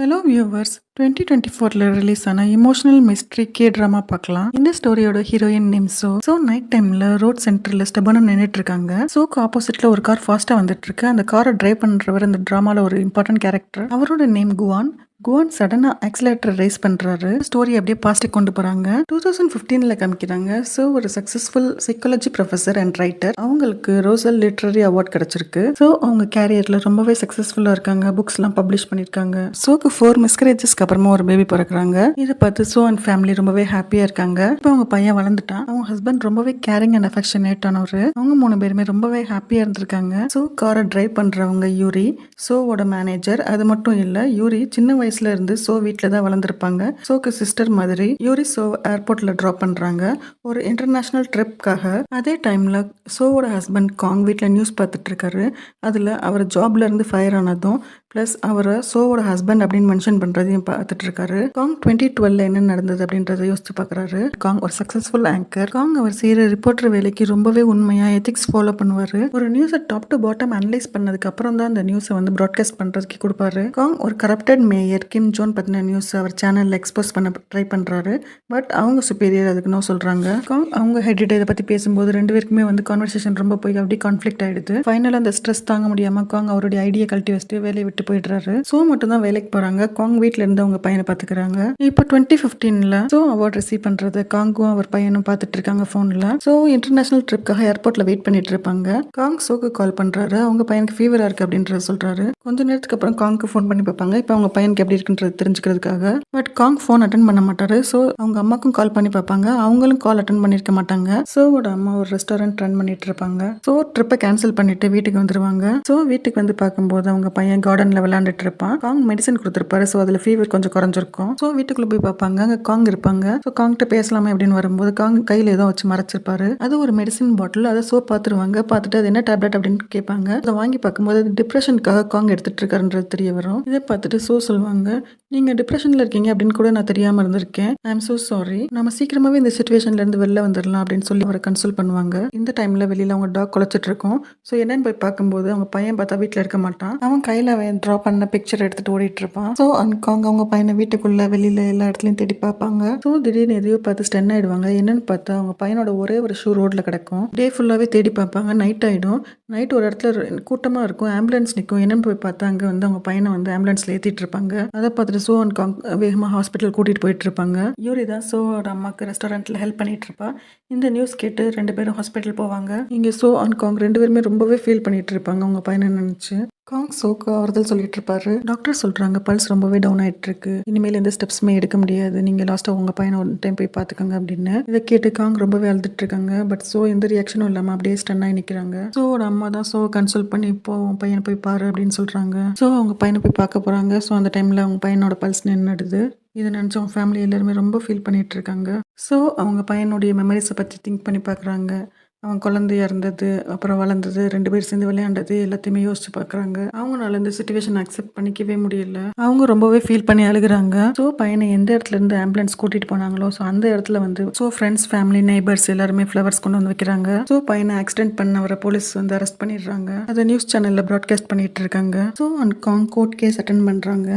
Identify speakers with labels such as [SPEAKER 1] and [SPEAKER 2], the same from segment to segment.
[SPEAKER 1] Hello viewers 2024ல release ஆன emotional mystery K drama பார்க்கலாம். இந்த ஸ்டோரியோட ஹீரோயின் நேம் சோ நைட் டைம்ல ரோட் சென்டர்ல ஸ்டெபனா நின்னுட்டு இருக்காங்க. சோக்கு ஆப்போசிட்ல ஒரு கார் ஃபாஸ்டா வந்துட்டு இருக்கு. அந்த காரை டிரைவ் பண்றவர் இந்த டிராமால ஒரு இம்பார்ட்டன்ட் கேரக்டர். அவரோட நேம் குவான். குவான் சடனா ஆக்சிலேட்டர் ரைஸ் பண்றாரு. ஸ்டோரி அப்படியே பாஸ்ட் கொண்டு போறாங்க. 2015ல காமிக்கிறாங்க. சோ ஒரு successful psychology professor and writer. அவங்களுக்கு ரோசல் லிட்ரரி அவார்ட் கிடைச்சிருக்கு. சோ அவங்க கேரியர்ல ரொம்பவே சக்சஸ்ஃபுல்லா இருக்காங்க. புக்ஸ் எல்லாம் பப்ளிஷ் பண்ணிருக்காங்க. சோக்கு 4 மிஸ்கரேஜஸ்க்கு அப்புறமா ஒரு பேபி பிறக்குறாங்க. இதை பார்த்து சோ அண்ட் ஃபேமிலி ரொம்பவே ஹாப்பியா இருக்காங்க. இப்போ அவங்க பையன் வளர்ந்துட்டான். அவங்க ஹஸ்பண்ட் ரொம்பவே கேரிங் அண்ட் அஃபெக்ஷனேட் ஆனவர். அவங்க 3 பேருமே ரொம்பவே ஹாப்பியா இருந்திருக்காங்க. சோ காரை டிரைவ் பண்றவங்க யூரி, சோவோட மேனேஜர். அது மட்டும் இல்ல, யூரி சின்ன வயசுல இருந்து சோ வீட்ல தான் வளர்ந்துருப்பாங்க. சோக்கு சிஸ்டர் மாதிரி. யூரி சோ ஏர்போர்ட்ல டிராப் பண்றாங்க ஒரு இன்டர்நேஷனல் ட்ரிப்காக. அதே டைம்ல சோவோட ஹஸ்பண்ட் காங் வீட்ல நியூஸ் பார்த்துட்டு இருக்காரு. அதுல அவர் ஜாப்ல இருந்து ஃபயர் ஆனதும் பிளஸ் அவரை சோவோட ஹஸ்பண்ட் அப்படின்னு மென்ஷன் பண்றதையும் பார்த்துட்டு இருக்காரு. காங் 2012ல என்ன நடந்தது அப்படின்றத யோசிச்சு பாக்குறாரு. காங் ஒரு சக்சஸ்ஃபுல் ஆங்கர். காங் அவர் செய்யற ரிப்போர்ட்டர் வேலைக்கு ரொம்பவே உண்மையா எத்திக்ஸ் ஃபாலோ பண்ணுவாரு. ஒரு நியூஸை டாப் டு பாட்டம் அனலைஸ் பண்ணதுக்கு அப்புறம் தான் அந்த நியூஸை வந்து ப்ராட்காஸ்ட் பண்றதுக்கு கொடுப்பாரு. காங் ஒரு கரப்டட் மேயர் கிம் ஜோன் பத்தின நியூஸ் அவர் சேனல்ல எக்ஸ்போஸ் பண்ண ட்ரை பண்றாரு. பட் அவங்க சுப்பீரியர் அதுக்கு நோ சொல்றாங்க. காங் அவங்க ஹெட் இதை பத்தி பேசும்போது 2 பேருக்குமே வந்து கான்வர்சேஷன் ரொம்ப போய் அப்படி கான்ஃபிளிக்ட் ஆயிடுது. ஃபைனலா அந்த ஸ்ட்ரெஸ் தாங்க முடியாம காங் அவருடைய ஐடியா கழட்டி வச்சுட்டு வேலையை விட்டு போயிடுறாரு. சோ மட்டும் தான் வேலைக்கு போறாங்க. காங் வீட்ல இருந்து அவங்க பையனை பாத்துக்கிறாங்க. இப்போ 2015ல சோ அவார்ட் ரிசீவ் பண்றது காங்கும் அவர் பையனும் பாத்துட்டு இருக்காங்க போன்ல. சோ இன்டர்நேஷனல் ட்ரிப்காக ஏர்போர்ட்ல வெயிட் பண்ணிட்டு இருப்பாங்க. காங் சோக்கு கால் பண்றாரு. அவங்க பையனுக்கு ஃபீவரா இருக்கு அப்படின்றத சொல்றாரு. கொஞ்ச நேரத்துக்கு அப்புறம் காங்க்கு ஃபோன் பண்ணி பார்ப்பாங்க. இப்போ அவங்க பையனுக்கு எப்படி இருக்குன்றது தெரிஞ்சுக்கிறதுக்காக. பட் காங் ஃபோன் அட்டன் பண்ண மாட்டாரு. சோ அவங்க அம்மாக்கும் கால் பண்ணி பார்ப்பாங்க. அவங்களும் கால் அட்டன் பண்ணிருக்க மாட்டாங்க. சோவோட அம்மா ஒரு ரெஸ்டாரண்ட் ரன் பண்ணிட்டு இருப்பாங்க. சோ ட்ரிப்பை கேன்சல் பண்ணிட்டு வீட்டுக்கு வந்துருவாங்க. சோ வீட்டுக்கு வந்து பார்க்கும்போது அவங்க பையன் கார்டன்ல விளையாண்டுட்டு இருப்பான். காங் மெடிசன் கொடுத்திருப்பாரு. சோ அதுல ஃபீவர் கொஞ்சம் குறைஞ்சிருக்கும். சோ வீட்டுக்குள்ள போய் பார்ப்பாங்க. அங்க காங் இருப்பாங்க. சோ காங்கிட்ட பேசலாமே அப்படின்னு வரும்போது காங் கையில ஏதோ வச்சு மறைச்சிருப்பாரு. அது ஒரு மெடிசன் பாட்டில். அதை சோ பாத்துருவாங்க. பார்த்துட்டு அது என்ன டேப்லெட் அப்படின்னு கேட்பாங்க. அதை வாங்கி பார்க்கும்போது அது டிப்ரெஷனுக்காக காங் எடுத்துட்டு இருக்காருன்றது தெரிய வரும். இதை பார்த்துட்டு சோ சொல்லுவாங்க, நீங்க டிப்ரெஷன்ல இருக்கீங்க அப்படின்னு கூட நான் தெரியாம இருந்திருக்கேன். I am so sorry. நம்ம சீக்கிரமாவே இந்த சிச்சுவேஷன்ல இருந்து வெளில வந்துடலாம் அப்படின்னு சொல்லி அவரை கன்சல்ட் பண்ணுவாங்க. இந்த டைம்ல வெளியில அவங்க டாக் குலைச்சிட்டு இருக்கும். சோ என்னன்னு போய் பார்க்கும்போது அவங்க பையன் பார்த்தா வீட்டுல இருக்க மாட்டான். அவன் கையில டிரா பண்ண பிக்சர் எடுத்துட்டு ஓடிட்டு இருப்பான். சோ அவங்க பையனை வீட்டுக்குள்ள வெளியில எல்லா இடத்துலயும் தேடி பார்ப்பாங்க. சோ திடீர்னு எதையோ பார்த்து ஸ்டன் ஆயிடுவாங்க. என்னன்னு பார்த்தா அவங்க பையனோட ஒரே ஒரு ஷூ ரோட்ல கிடக்கும். டே ஃபுல்லாவே தேடி பார்ப்பாங்க. நைட் ஆயிடும். நைட் ஒரு இடத்துல கூட்டமா இருக்கும். ஆம்புலன்ஸ் நிற்கும். என்னன்னு போய் பார்த்தா அங்க வந்து அவங்க பையனை வந்து ஆம்புலன்ஸ்ல ஏத்திட்டு இருப்பாங்க. அதை பார்த்துட்டு சோ அண்ட் காங் வேகமா ஹாஸ்பிட்டல் கூட்டிட்டு போயிட்டு இருப்பாங்க. யூரி தான் சோவோட அம்மாக்கு ரெஸ்டாரண்ட்ல ஹெல்ப் பண்ணிட்டு இருப்பா. இந்த நியூஸ் கேட்டு 2 பேரும் ஹாஸ்பிட்டல் போவாங்க. இங்க சோ அண்ட் காங் 2 பேருமே ரொம்பவே ஃபீல் பண்ணிட்டு இருப்பாங்க அவங்க பையனை நினைச்சு. காங் சோக்கு ஆறுதல் சொல்லிட்டு இருப்பாரு. டாக்டர் சொல்றாங்க பல்ஸ் ரொம்பவே டவுன் ஆயிட்டு இருக்கு. இனிமேல் எந்த ஸ்டெப்ஸுமே எடுக்க முடியாது. நீங்க லாஸ்டா உங்க பையனை ஒரு டைம் போய் பாத்துக்கோங்க அப்படின்னு. இதை கேட்டு காங் ரொம்பவே அழுதுட்டு இருக்காங்க. பட் சோ எந்த ரியாக்ஷனும் இல்லாம அப்படியே ஸ்டன் ஆகி நிக்கிறாங்க. சோவோட அம்மா தான் சோ கன்சல்ட் பண்ணி இப்போ உன் பையனை போய் பாரு அப்படின்னு சொல்றாங்க. சோ அவங்க பையனை போய் பார்க்க போறாங்க. சோ அந்த டைம்ல அவங்க பையனோட பல்ஸ் நின்னுடுது. இதை நினைச்சு அவங்க ஃபேமிலி எல்லாருமே ரொம்ப ஃபீல் பண்ணிட்டு இருக்காங்க. சோ அவங்க பையனுடைய மெமரிஸை பத்தி திங்க் பண்ணி பாக்குறாங்க. அவன் குழந்தையா இருந்தது, அப்புறம் வளர்ந்தது, 2 பேர் சேர்ந்து விளையாண்டது எல்லாத்தையுமே யோசிச்சு பார்க்குறாங்க. அவங்களால இந்த சிச்சுவேஷன் அக்செப்ட் பண்ணிக்கவே முடியல. அவங்க ரொம்பவே ஃபீல் பண்ணி அழுகுறாங்க. ஸோ பையனை எந்த இடத்துல இருந்து ஆம்புலன்ஸ் கூட்டிட்டு போனாங்களோ ஸோ அந்த இடத்துல வந்து ஸோ ஃப்ரெண்ட்ஸ், ஃபேமிலி, நெய்பர்ஸ் எல்லாருமே ஃப்ளவர்ஸ் கொண்டு வந்து வைக்கிறாங்க. ஸோ பையனை ஆக்சிடென்ட் பண்ணவரை போலீஸ் வந்து அரெஸ்ட் பண்ணிடுறாங்க. அதை நியூஸ் சேனல்ல ப்ராட்காஸ்ட் பண்ணிட்டு இருக்காங்க. So and Kang court case attend பண்றாங்க.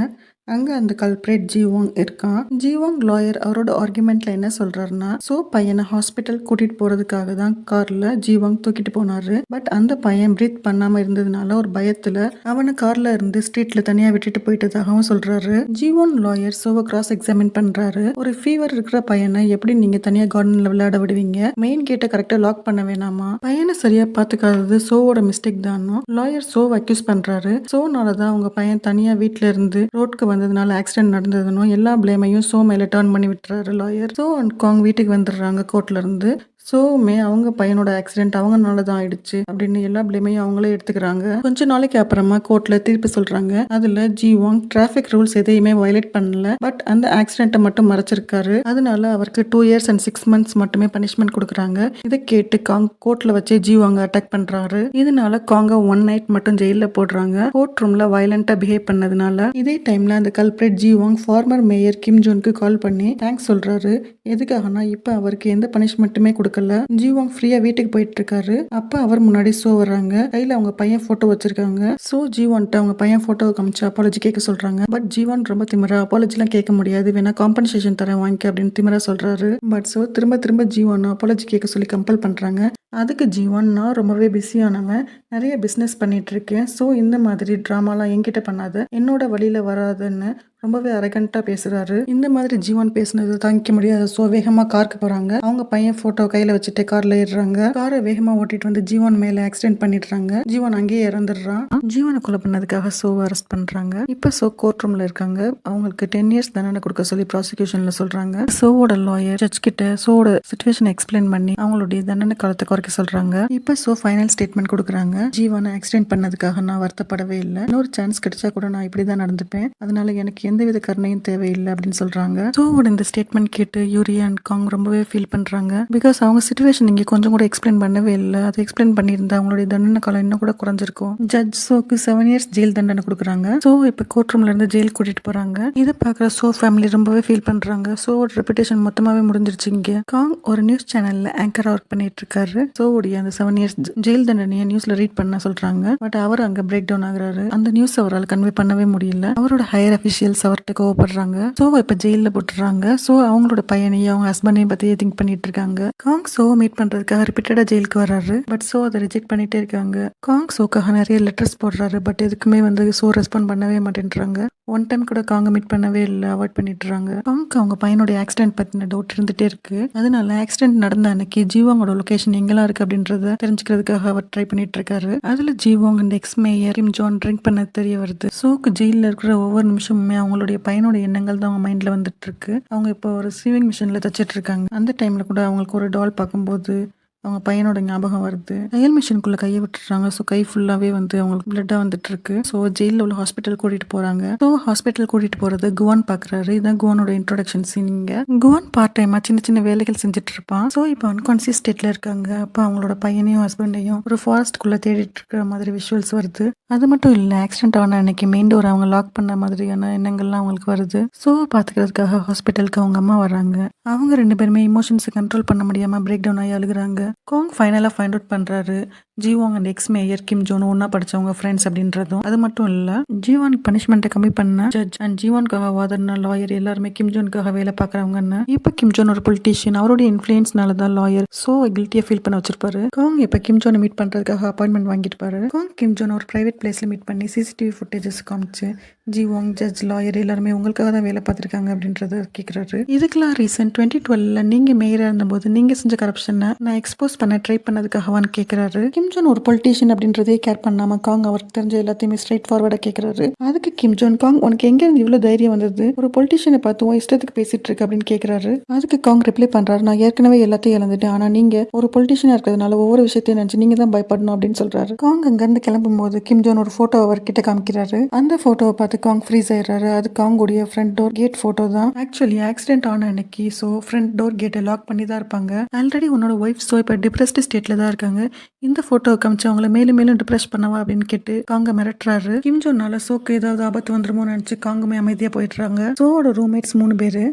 [SPEAKER 1] அங்க அந்த கல்பிரேட் ஜிவாங் இருக்கான். ஜிவாங் லாயர் அவரோட ஆர்குமெண்ட்ல என்ன சொல்றாருன்னா, சோ பையனை ஹாஸ்பிட்டல் கூட்டிட்டு போறதுக்காக தான் கார்ல ஜிவாங் தூக்கிட்டு போனாரு. பட் அந்த பையன் பிரீத் பண்ணாம இருந்ததுனால ஒரு பயத்துல அவனை கார்ல இருந்து ஸ்ட்ரீட்ல தனியா விட்டுட்டு போயிட்டதாகவும் சொல்றாரு. ஜிவாங் லாயர் சோவை கிராஸ் எக்ஸாமின் பண்றாரு. ஒரு ஃபீவர் இருக்கிற பையனை எப்படி நீங்க தனியா கார்டன்ல விளையாட விடுவீங்க? மெயின் கேட்டை கரெக்டா லாக் பண்ண வேணாமா? பையனை சரியா பாத்துக்காதது சோவோட மிஸ்டேக் தானோ லாயர் சோவை அக்யூஸ் பண்றாரு. சோனாலதான் உங்க பையன் தனியா வீட்டுல இருந்து ரோட்க்கு வந்ததுனால ஆக்சிடென்ட் நடந்ததுன்னு எல்லா பிளேமையும் சோ மேல டர்ன் பண்ணி விட்டுறாரு லாயர். சோ அண்ட் காங் வீட்டுக்கு வந்துடுறாங்க கோர்ட்ல இருந்து. சோவுமே அவங்க பையனோட ஆக்சிடென்ட் அவங்கனால தான் ஆயிடுச்சு அப்படின்னு எல்லா பிளேமையும் அவங்களே எடுத்துக்கிறாங்க. கொஞ்ச நாளைக்கு அப்புறமா கோர்ட்ல தீர்ப்பு சொல்றாங்க. அதுல ஜிவாங் டிராபிக் ரூல்ஸ் எதையுமே வயலேட் பண்ணல. பட் அந்த ஆக்சிடென்ட்டை மட்டும் மறைச்சிருக்காரு. அதனால அவருக்கு 2 years and 6 months மட்டுமே பனிஷ்மெண்ட் கொடுக்குறாங்க. இதை கேட்டு காங் கோர்ட்ல வச்சு ஜிவாங்க அட்டாக் பண்றாரு. இதனால காங்க 1 night மட்டும் ஜெயில போடுறாங்க. கோர்ட் ரூம்ல வயலண்டா பிஹேவ் பண்ணதுனால. இதே டைம்ல அந்த கல்பிரேட் ஜிவாங் ஃபார்மர் மேயர் கிம் ஜோனுக்கு கால் பண்ணி தேங்க்ஸ் சொல்றாரு. எதுக்காகனா இப்ப அவருக்கு எந்த பனிஷ்மெண்ட்டுமே கொடுக்க பார்க்கல. ஜீவாங் ஃப்ரீயா வீட்டுக்கு போயிட்டு இருக்காரு. அப்ப அவர் முன்னாடி சோ வர்றாங்க. கையில அவங்க பையன் போட்டோ வச்சிருக்காங்க. சோ ஜீவான்ட்ட அவங்க பையன் போட்டோவை காமிச்சு அப்பாலஜி கேட்க சொல்றாங்க. பட் ஜீவான் ரொம்ப திமிரா அப்பாலஜிலாம் கேட்க முடியாது, வேணா காம்பன்சேஷன் தரேன் வாங்கிக்க அப்படின்னு திமிரா சொல்றாரு. பட் சோ திரும்ப திரும்ப ஜீவான் அப்பாலஜி கேட்க சொல்லி கம்பல் பண்றாங்க. அதுக்கு ஜீவான், நான் ரொம்பவே பிஸியானவன், நிறைய பிஸ்னஸ் பண்ணிட்டு இருக்கேன். ஸோ இந்த மாதிரி ட்ராமாலாம் என்கிட்ட பண்ணாத, என்னோட வழியில வராதுன்னு ரொம்பவே அரகண்டா பேசுறாரு. இந்த மாதிரி ஜீவான் பேசுனது தாங்கிக்க முடியாது. ஸோ வேகமா காருக்கு போறாங்க. அவங்க பையன் போட்டோ கையில வச்சுட்டு கார்ல ஏறுறாங்க. காரை வேகமா ஓட்டிட்டு வந்து ஜீவான் மேல ஆக்சிடென்ட் பண்ணிடுறாங்க. ஜீவான் அங்கேயே இறந்துடுறான். ஜீவானை கொலை பண்ணதுக்காக சோவை அரெஸ்ட் பண்றாங்க. இப்ப சோ கோர்ட் ரூம்ல இருக்காங்க. அவங்களுக்கு 10 years தண்டனை கொடுக்க சொல்லி ப்ராசிக்யூஷன்ல சொல்றாங்க. சோவோட லாயர் ஜட்ஜ் கிட்ட சோவோட சிச்சுவேஷன் எக்ஸ்பிளைன் பண்ணி அவங்களுடைய தண்டனை காலத்தை குறைக்க சொல்றாங்க. இப்ப சோ ஃபைனல் ஸ்டேட்மெண்ட் கொடுக்குறாங்க. ஜீவானை ஆக்சிடென்ட் பண்ணதுக்காக நான் வருத்தப்படவே இல்லை. இன்னொரு சான்ஸ் கிடைச்சா கூட நான் இப்படிதான் நடந்துப்பேன். அதனால எனக்கு எந்தவித கருணையும் தேவையில்லை அப்படின்னு சொல்றாங்க. சோவோட இந்த ஸ்டேட்மெண்ட் கேட்டு யூரி அண்ட் காங் ரொம்பவே ஃபீல் பண்றாங்க. பிகாஸ் அவங்க சிச்சுவேஷன் இங்க கொஞ்சம் கூட எக்ஸ்பிளைன் பண்ணவே இல்லை. அதை எக்ஸ்பிளைன் பண்ணியிருந்தா அவங்களுடைய தண்டனை காலம் இன்னும் கூட குறைஞ்சிருக்கும். ஜட்ஜ் சோக்கு 7 years ஜெயில் தண்டனை கொடுக்குறாங்க. சோ இப்ப கோர்ட் ரூம்ல இருந்து ஜெயில் கூட்டிட்டு போறாங்க. இதை பாக்குற சோ ஃபேமிலி ரொம்பவே ஃபீல் பண்றாங்க. சோவோட ரெப்புடேஷன் மொத்தமாவே முடிஞ்சிருச்சு. இங்க காங் ஒரு நியூஸ் சேனல்ல ஆங்கரா ஒர்க் பண்ணிட்டு இருக்காரு. சோவுடைய அந்த 7 years ஜெயில் தண்டனையை நியூஸ்ல ரீட் பண்ண சொல்றாங்க. பட் அவர் அங்க பிரேக் டவுன் ஆகுறாரு. அந்த நியூஸ் அவரால் கன்வே பண்ணவே முடியல. அவரோட ஹையர் அபிஷியல்ஸ் அவர்கிட்ட கோவப்படுறாங்க. சோவை இப்ப ஜெயில போட்டுறாங்க. சோ அவங்களோட பையனையும் அவங்க ஹஸ்பண்டையும் பத்தி திங்க் பண்ணிட்டு இருக்காங்க. காங் சோவை மீட் பண்றதுக்காக ரிப்பீட்டடா ஜெயிலுக்கு வர்றாரு. பட் சோ அதை ரிஜெக்ட் பண்ணிட்டே இருக்காங்க. காங் சோக்காக நிறைய லெட்டர்ஸ் போடுறாரு. பட் எதுக்குமே வந்து சோ ரெஸ்பாண்ட் பண்ணவே மாட்டேன்றாங்க. ஒன் டைம் கூட காங்க மீட் பண்ணவே இல்லை, அவாய்ட் பண்ணிட்டுறாங்க. காங்க்கு அவங்க பையனோட ஆக்சிடென்ட் பத்தின டவுட் இருந்துட்டே இருக்கு. அதனால ஆக்சிடென்ட் நடந்த அன்னைக்கு ஜீவாங்கோட லொகேஷன் எங்கெல்லாம் இருக்கு அப்படின்றத தெரிஞ்சுக்கிறதுக்காக அவர் ட்ரை பண்ணிட்டு இருக்காரு. அதுல ஜீவாங் இந்த எக்ஸ் மேயர் கிம் ஜான் ட்ரிங்க் பண்ண தெரிய வருது. சோக்கு ஜெயில இருக்கிற ஒவ்வொரு நிமிஷமுமே அவங்களுடைய பையனோட எண்ணங்கள் தான் அவங்க மைண்ட்ல வந்துட்டு இருக்கு. அவங்க இப்போ ஒரு சீவிங் மிஷின்ல தச்சிட்டு இருக்காங்க. அந்த டைம்ல கூட அவங்களுக்கு ஒரு டால் பார்க்கும்போது அவங்க பையனோட ஞாபகம் வருது. தையல் மிஷினுக்குள்ள கையை விட்டுறாங்க. ஸோ கை ஃபுல்லாவே வந்து அவங்களுக்கு பிளட்டா வந்துட்டு இருக்கு. ஸோ ஜெயில உள்ள ஹாஸ்பிட்டல் கூட்டிட்டு போறாங்க. ஸோ ஹாஸ்பிட்டல் கூட்டிட்டு போறது குவான் பாக்குறாரு. இதான் குவானோட இன்ட்ரோடக்ஷன் சீன். இங்க குவான் பார்ட் டைமா சின்ன சின்ன வேலைகள் செஞ்சுட்டு இருப்பான். ஸோ இப்போ அன்கான்சியஸ் ஸ்டேட்ல இருக்காங்க. அப்போ அவங்களோட பையனையும் ஹஸ்பண்டையும் ஒரு ஃபாரஸ்ட்குள்ள தேடிட்டு இருக்கிற மாதிரி விஷுவல்ஸ் வருது. அது மட்டும் இல்ல, ஆக்சிடென்ட் ஆன அன்னைக்கு மெயின் டோர் அவங்க லாக் பண்ண மாதிரியான எண்ணங்கள்லாம் அவங்களுக்கு வருது. ஸோ பாத்துக்கிறதுக்காக ஹாஸ்பிட்டலுக்கு அவங்க அம்மா வர்றாங்க. அவங்க 2 பேருமே இமோஷன்ஸை கண்ட்ரோல் பண்ண முடியாம பிரேக் டவுன் ஆகி அழுகுறாங்க. காங் ஃபைனலா ஃபைண்ட் அவுட் பண்றாரு ஜீவாங் and ex mayor Kim Jon ஒன்னா படிச்சவங்க ஃப்ரெண்ட்ஸ் அப்படின்றதும். அது மட்டும் இல்ல, ஜீவான் பனிஷ்மெண்ட்டை கம்மி பண்ண ஜட்ஜ் அண்ட் ஜீவானுக்காக வாதின லாயர் எல்லாருமே கிம் ஜோனுக்காக வேலை பாக்குறவங்கன்னு. இப்ப கிம் ஜோன் ஒரு பொலிட்டீஷியன். அவருடைய இன்ஃபுளுன்ஸ்னால தான் லாயர் சோ கில்ட்டியா ஃபீல் பண்ண வச்சிருப்பாரு. காங் இப்ப கிம் ஜோனை மீட் பண்றதுக்காக அப்பாயின்மெண்ட் வாங்கிட்டு காங் கிம் ஜோன் ஒரு பிரைவேட் பிளேஸ்ல மீட் பண்ணி சிசிடிவி ஃபுட்டேஜஸ் காமிச்சு ஜீவாங் ஜட்ஜ் லாயர் எல்லாருமே உங்களுக்காக தான் வேலை பார்த்திருக்காங்க அப்படின்றத கேட்கிறாரு. இதுக்கெல்லாம் ரீசன் 2012 நீங்க மேயரா இருந்தபோது நீங்க செஞ்ச கரப்ஷனை நான் எக்ஸ்போஸ் பண்ண ட்ரை பண்ணதுக்காகவான்னு கேட்கிறாரு. கிம் ஜோன் ஒரு பொலிட்டீஷியன் அப்படின்றதே கேர் பண்ணாம காங் அவருக்கு தெரிஞ்ச எல்லாத்தையுமே ஸ்ட்ரைட் ஃபார்வர்டா கேட்கிறாரு. அதுக்கு கிம் ஜோன், காங் உனக்கு எங்க இருந்து இவ்வளவு தைரியம் வந்தது, ஒரு பொலிட்டீஷியனை பார்த்து இஷ்டத்துக்கு பேசிட்டு இருக்கு அப்படின்னு கேட்கிறாரு. அதுக்கு காங் ரிப்ளை பண்றாரு, நான் ஏற்கனவே எல்லாத்தையும் இழந்துட்டேன். ஆனா நீங்க ஒரு பொலிட்டீஷியனா இருக்கிறதுனால ஒவ்வொரு விஷயத்தையும் நினைச்சு நீங்க தான் பயப்படணும் அப்படின்னு சொல்றாரு. காங் அங்க இருந்து கிளம்பும் போது கிம் ஜோன் ஒரு போட்டோ அவர்கிட்ட காமிக்கிறாரு. அந்த போட்டோவை பார்த்து காங் ஃப்ரீஸ் ஆயிடுறாரு. அது காங்குடைய ஃப்ரண்ட் டோர் கேட் போட்டோ தான். ஆக்சுவலி ஆக்சிடென்ட் ஆன அன்னைக்கு சோ ஃப்ரண்ட் டோர் கேட்டை லாக் பண்ணி தான் இருப்பாங்க. ஆல்ரெடி உன்னோட ஒய்ஃப் சோ இப்ப டிப்ரெஸ்ட் ஸ்டேட்ல தான் இருக்காங்க. இந்த போட்டோ காமிச்சு அவங்கள மேலும் மேலும் டிப்ரெஸ் பண்ணவா அப்படின்னு கேட்டு காங்க மிரட்டுறாரு. கிம் ஜோனால சோக்கு ஏதாவது ஆபத்து வந்துருமோ நினைச்சு காங்குமே அமைதியா போயிடுறாங்க. சோவோட ரூம்மேட்ஸ் 3 பேரு.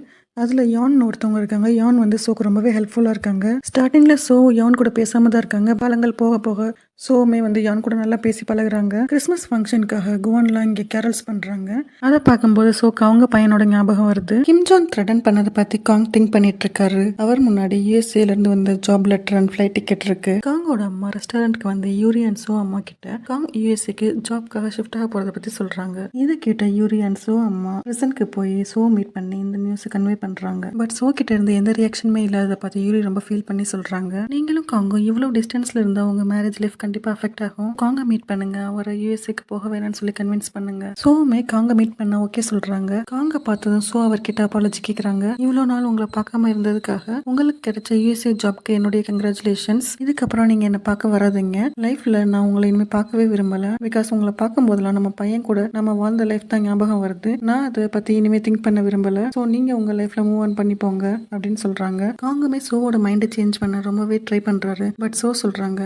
[SPEAKER 1] அதுல யான் ஒருத்தவங்க இருக்காங்க. யான் வந்து சோக்கு ரொம்பவே ஹெல்ப்ஃபுல்லா இருக்காங்க. ஸ்டார்டிங்ல சோ யான் கூட பேசாம தான் இருக்காங்க. காலங்கள் போக போக சோமே வந்து யான் கூட நல்லா பேசி பழகுறாங்க. கிறிஸ்மஸ் ஃபங்க்ஷனுக்காக குவான்லாம் இங்க கேரல்ஸ் பண்றாங்க. அதை பார்க்கும்போது சோக்கு அவங்க பையனோட ஞாபகம் வருது. கிம் ஜோன் த்ரெட்டன் பண்ணதை பத்தி காங் திங்க் பண்ணிட்டு இருக்காரு. அவர் முன்னாடி யூஎஸ்ஏல இருந்து வந்த job letter and flight ticket இருக்கு. காங்கோட அம்மா ரெஸ்டாரண்ட்க்கு வந்து யூரி அண்ட் சோ அம்மா கிட்ட காங் யூஎஸ்ஏக்கு ஜாப்காக ஷிஃப்ட் ஆக போறதை பத்தி சொல்றாங்க. இதை கேட்ட யூரி அண்ட் சோ அம்மா பிரசன்ட்க்கு போய் சோ மீட் பண்ணி இந்த நியூஸ் கன்வே பண்றாங்க. பட் சோ கிட்ட இருந்து எந்த ரியாக்ஷனுமே இல்லாத பார்த்து யூரி ரொம்ப ஃபீல் பண்ணி சொல்றாங்க, நீங்களும் காங்கும் இவ்வளவு டிஸ்டன்ஸ்ல இருந்தா உங்க மேரேஜ் லைஃப் கண்டிப்பா அஃபெக்ட் ஆகும். காங்க மீட் பண்ணுங்க, அவரை யூஎஸ்ஏக்கு போக வேணாம்னு சொல்லி கன்வின்ஸ் பண்ணுங்க. சோமே காங்க மீட் பண்ண ஓகே சொல்றாங்க. காங்க பார்த்ததும் சோ அவர்கிட்ட அப்பாலஜி கேக்குறாங்க. இவ்வளவு நாள் உங்களை பார்க்காம இருந்ததுக்காக உங்களுக்கு கிடைச்ச யூஎஸ்ஏ ஜாப்க்கு என்னுடைய கங்க்ராச்சுலேஷன்ஸ். இதுக்கப்புறம் நீங்க என்ன பார்க்க வராதுங்க. லைஃப்ல நான் உங்களை இனிமே பார்க்கவே விரும்பல. பிகாஸ் உங்களை பார்க்கும் போதெல்லாம் நம்ம பையன் கூட நம்ம வாழ்ந்த லைஃப் தான் ஞாபகம் வருது. நான் அதை பத்தி இனிமே திங்க் பண்ண விரும்பல. சோ நீங்க உங்க லைஃப்ல மூவ் ஆன் பண்ணி போங்க அப்படின்னு சொல்றாங்க. காங்குமே சோவோட மைண்டை சேஞ்ச் பண்ண ரொம்பவே ட்ரை பண்றாரு. பட் சோ சொல்றாங்க,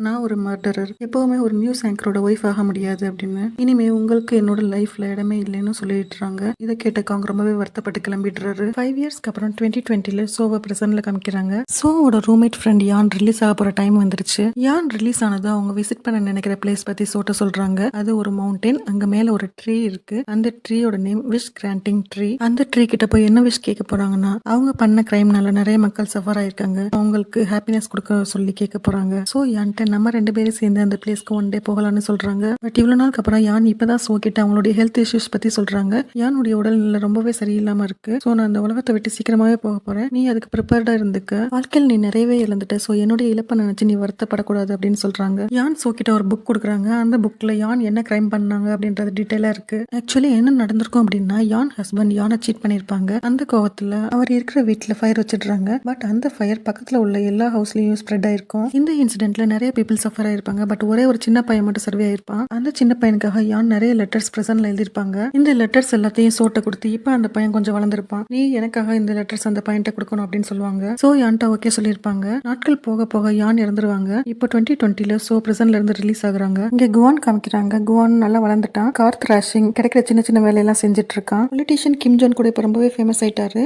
[SPEAKER 1] நான் ஒரு மர்டரர், எப்பவுமே ஒரு நியூஸ் ஆங்கரோட ஒய்ஃப் ஆக முடியாது அப்படின்னு. இனிமே உங்களுக்கு என்னோட லைஃப்ல இடமே இல்லைன்னு சொல்லிடுறாங்க. இதை கேட்ட காங் ரொம்பவே வருத்தப்பட்டு கிளம்பிடுறாரு. 5 இயர்ஸ்க்கு அப்புறம் 2020ல சோவை பிரசன்ட்ல காமிக்கிறாங்க. சோவோட ரூம்மேட் ஃப்ரெண்ட் யான் ரிலீஸ் ஆக போற டைம் வந்துருச்சு. யான் ரிலீஸ் ஆனது அவங்க விசிட் பண்ண நினைக்கிற பிளேஸ் பத்தி சோட்ட சொல்றாங்க. அது ஒரு மவுண்டன், அங்க மேல ஒரு ட்ரீ இருக்கு. அந்த ட்ரீயோட நேம் விஷ் கிராண்டிங் ட்ரீ. அந்த ட்ரீ கிட்ட போய் என்ன விஷ் கேட்க போறாங்கன்னா, அவங்க பண்ண கிரைம்னால நிறைய மக்கள் சஃபர் ஆயிருக்காங்க, அவங்களுக்கு ஹாப்பினஸ் கொடுக்க சொல்லி கேட்க போறாங்க. சோ யான்ட்ட நம்ம 2 பேரும் சேர்ந்து அந்த பிளேஸ்க்கு ஒன் டே போகலாம்னு சொல்றாங்க. பட் இவ்வளவு நாளுக்கு அப்புறம் யான் இப்பதான் சோ கிட்ட அவங்களுடைய ஹெல்த் இஷ்யூஸ் பத்தி சொல்றாங்க. யானுடைய உடல்நிலை ரொம்பவே சரியில்லாம இருக்கு. சோ நான் அந்த உலகத்தை விட்டு சீக்கிரமாவே போக போறேன், நீ அதுக்கு ப்ரிப்பேர்டா இருந்துக்க. வாழ்க்கையில் நீ நிறையவே இழந்துட்ட, சோ என்னுடைய இழப்பை நினைச்சு நீ வருத்தப்படக்கூடாது அப்படின்னு சொல்றாங்க. யான் சோ கிட்ட ஒரு புக் கொடுக்குறாங்க. அந்த புக்ல யான் என்ன கிரைம் பண்ணாங்க அப்படின்றது டீட்டெயிலா இருக்கு. ஆக்சுவலி என்ன நடந்திருக்கும் அப்படின்னா, யான் ஹஸ்பண்ட் யானை சீட் பண்ணிருப்பாங்க. அந்த கோவத்துல அவர் இருக்கிற வீட்டுல ஃபயர் வச்சிடுறாங்க. பட் அந்த ஃபயர் பக்கத்துல உள்ள எல்லா ஹவுஸ்லயும் ஸ்ப்ரெட் ஆயிருக்கும். இந்த இன்சிடென்ட்ல நிறைய பீப்புள் சஃபர் ஆயிருப்பாங்க. பட் ஒரே ஒரு சின்ன பையன் மட்டும் சர்வே ஆயிருப்பான். அந்த சின்ன பையனுக்காக யான் நிறைய லெட்டர்ஸ் பிரசன்ட்ல எழுதிருப்பாங்க. இந்த லெட்டர்ஸ் எல்லாத்தையும் சோட்ட கொடுத்து, இப்ப அந்த பையன் கொஞ்சம் வளர்ந்துருப்பான், நீ எனக்காக இந்த லெட்டர்ஸ் அந்த பையன்ட்ட கொடுக்கணும் அப்படின்னு சொல்லுவாங்க. சோ யான்ட்ட ஓகே சொல்லியிருப்பாங்க. நாட்கள் போக போக யான் இறந்துருவாங்க. இப்போ 2020ல சோ பிரசன்ட்ல இருந்து ரிலீஸ் ஆகுறாங்க. இங்க குவான் காமிக்கிறாங்க. குவான் நல்லா வளர்ந்துட்டான். கார் த்ராஷிங், கிடைக்கிற சின்ன சின்ன வேலையெல்லாம் செஞ்சுட்டு இருக்கான். பொலிட்டீஷியன் கிம் ஜான் கூட இப்ப ரொம்பவே ஃபேமஸ் ஆயிட்டாரு.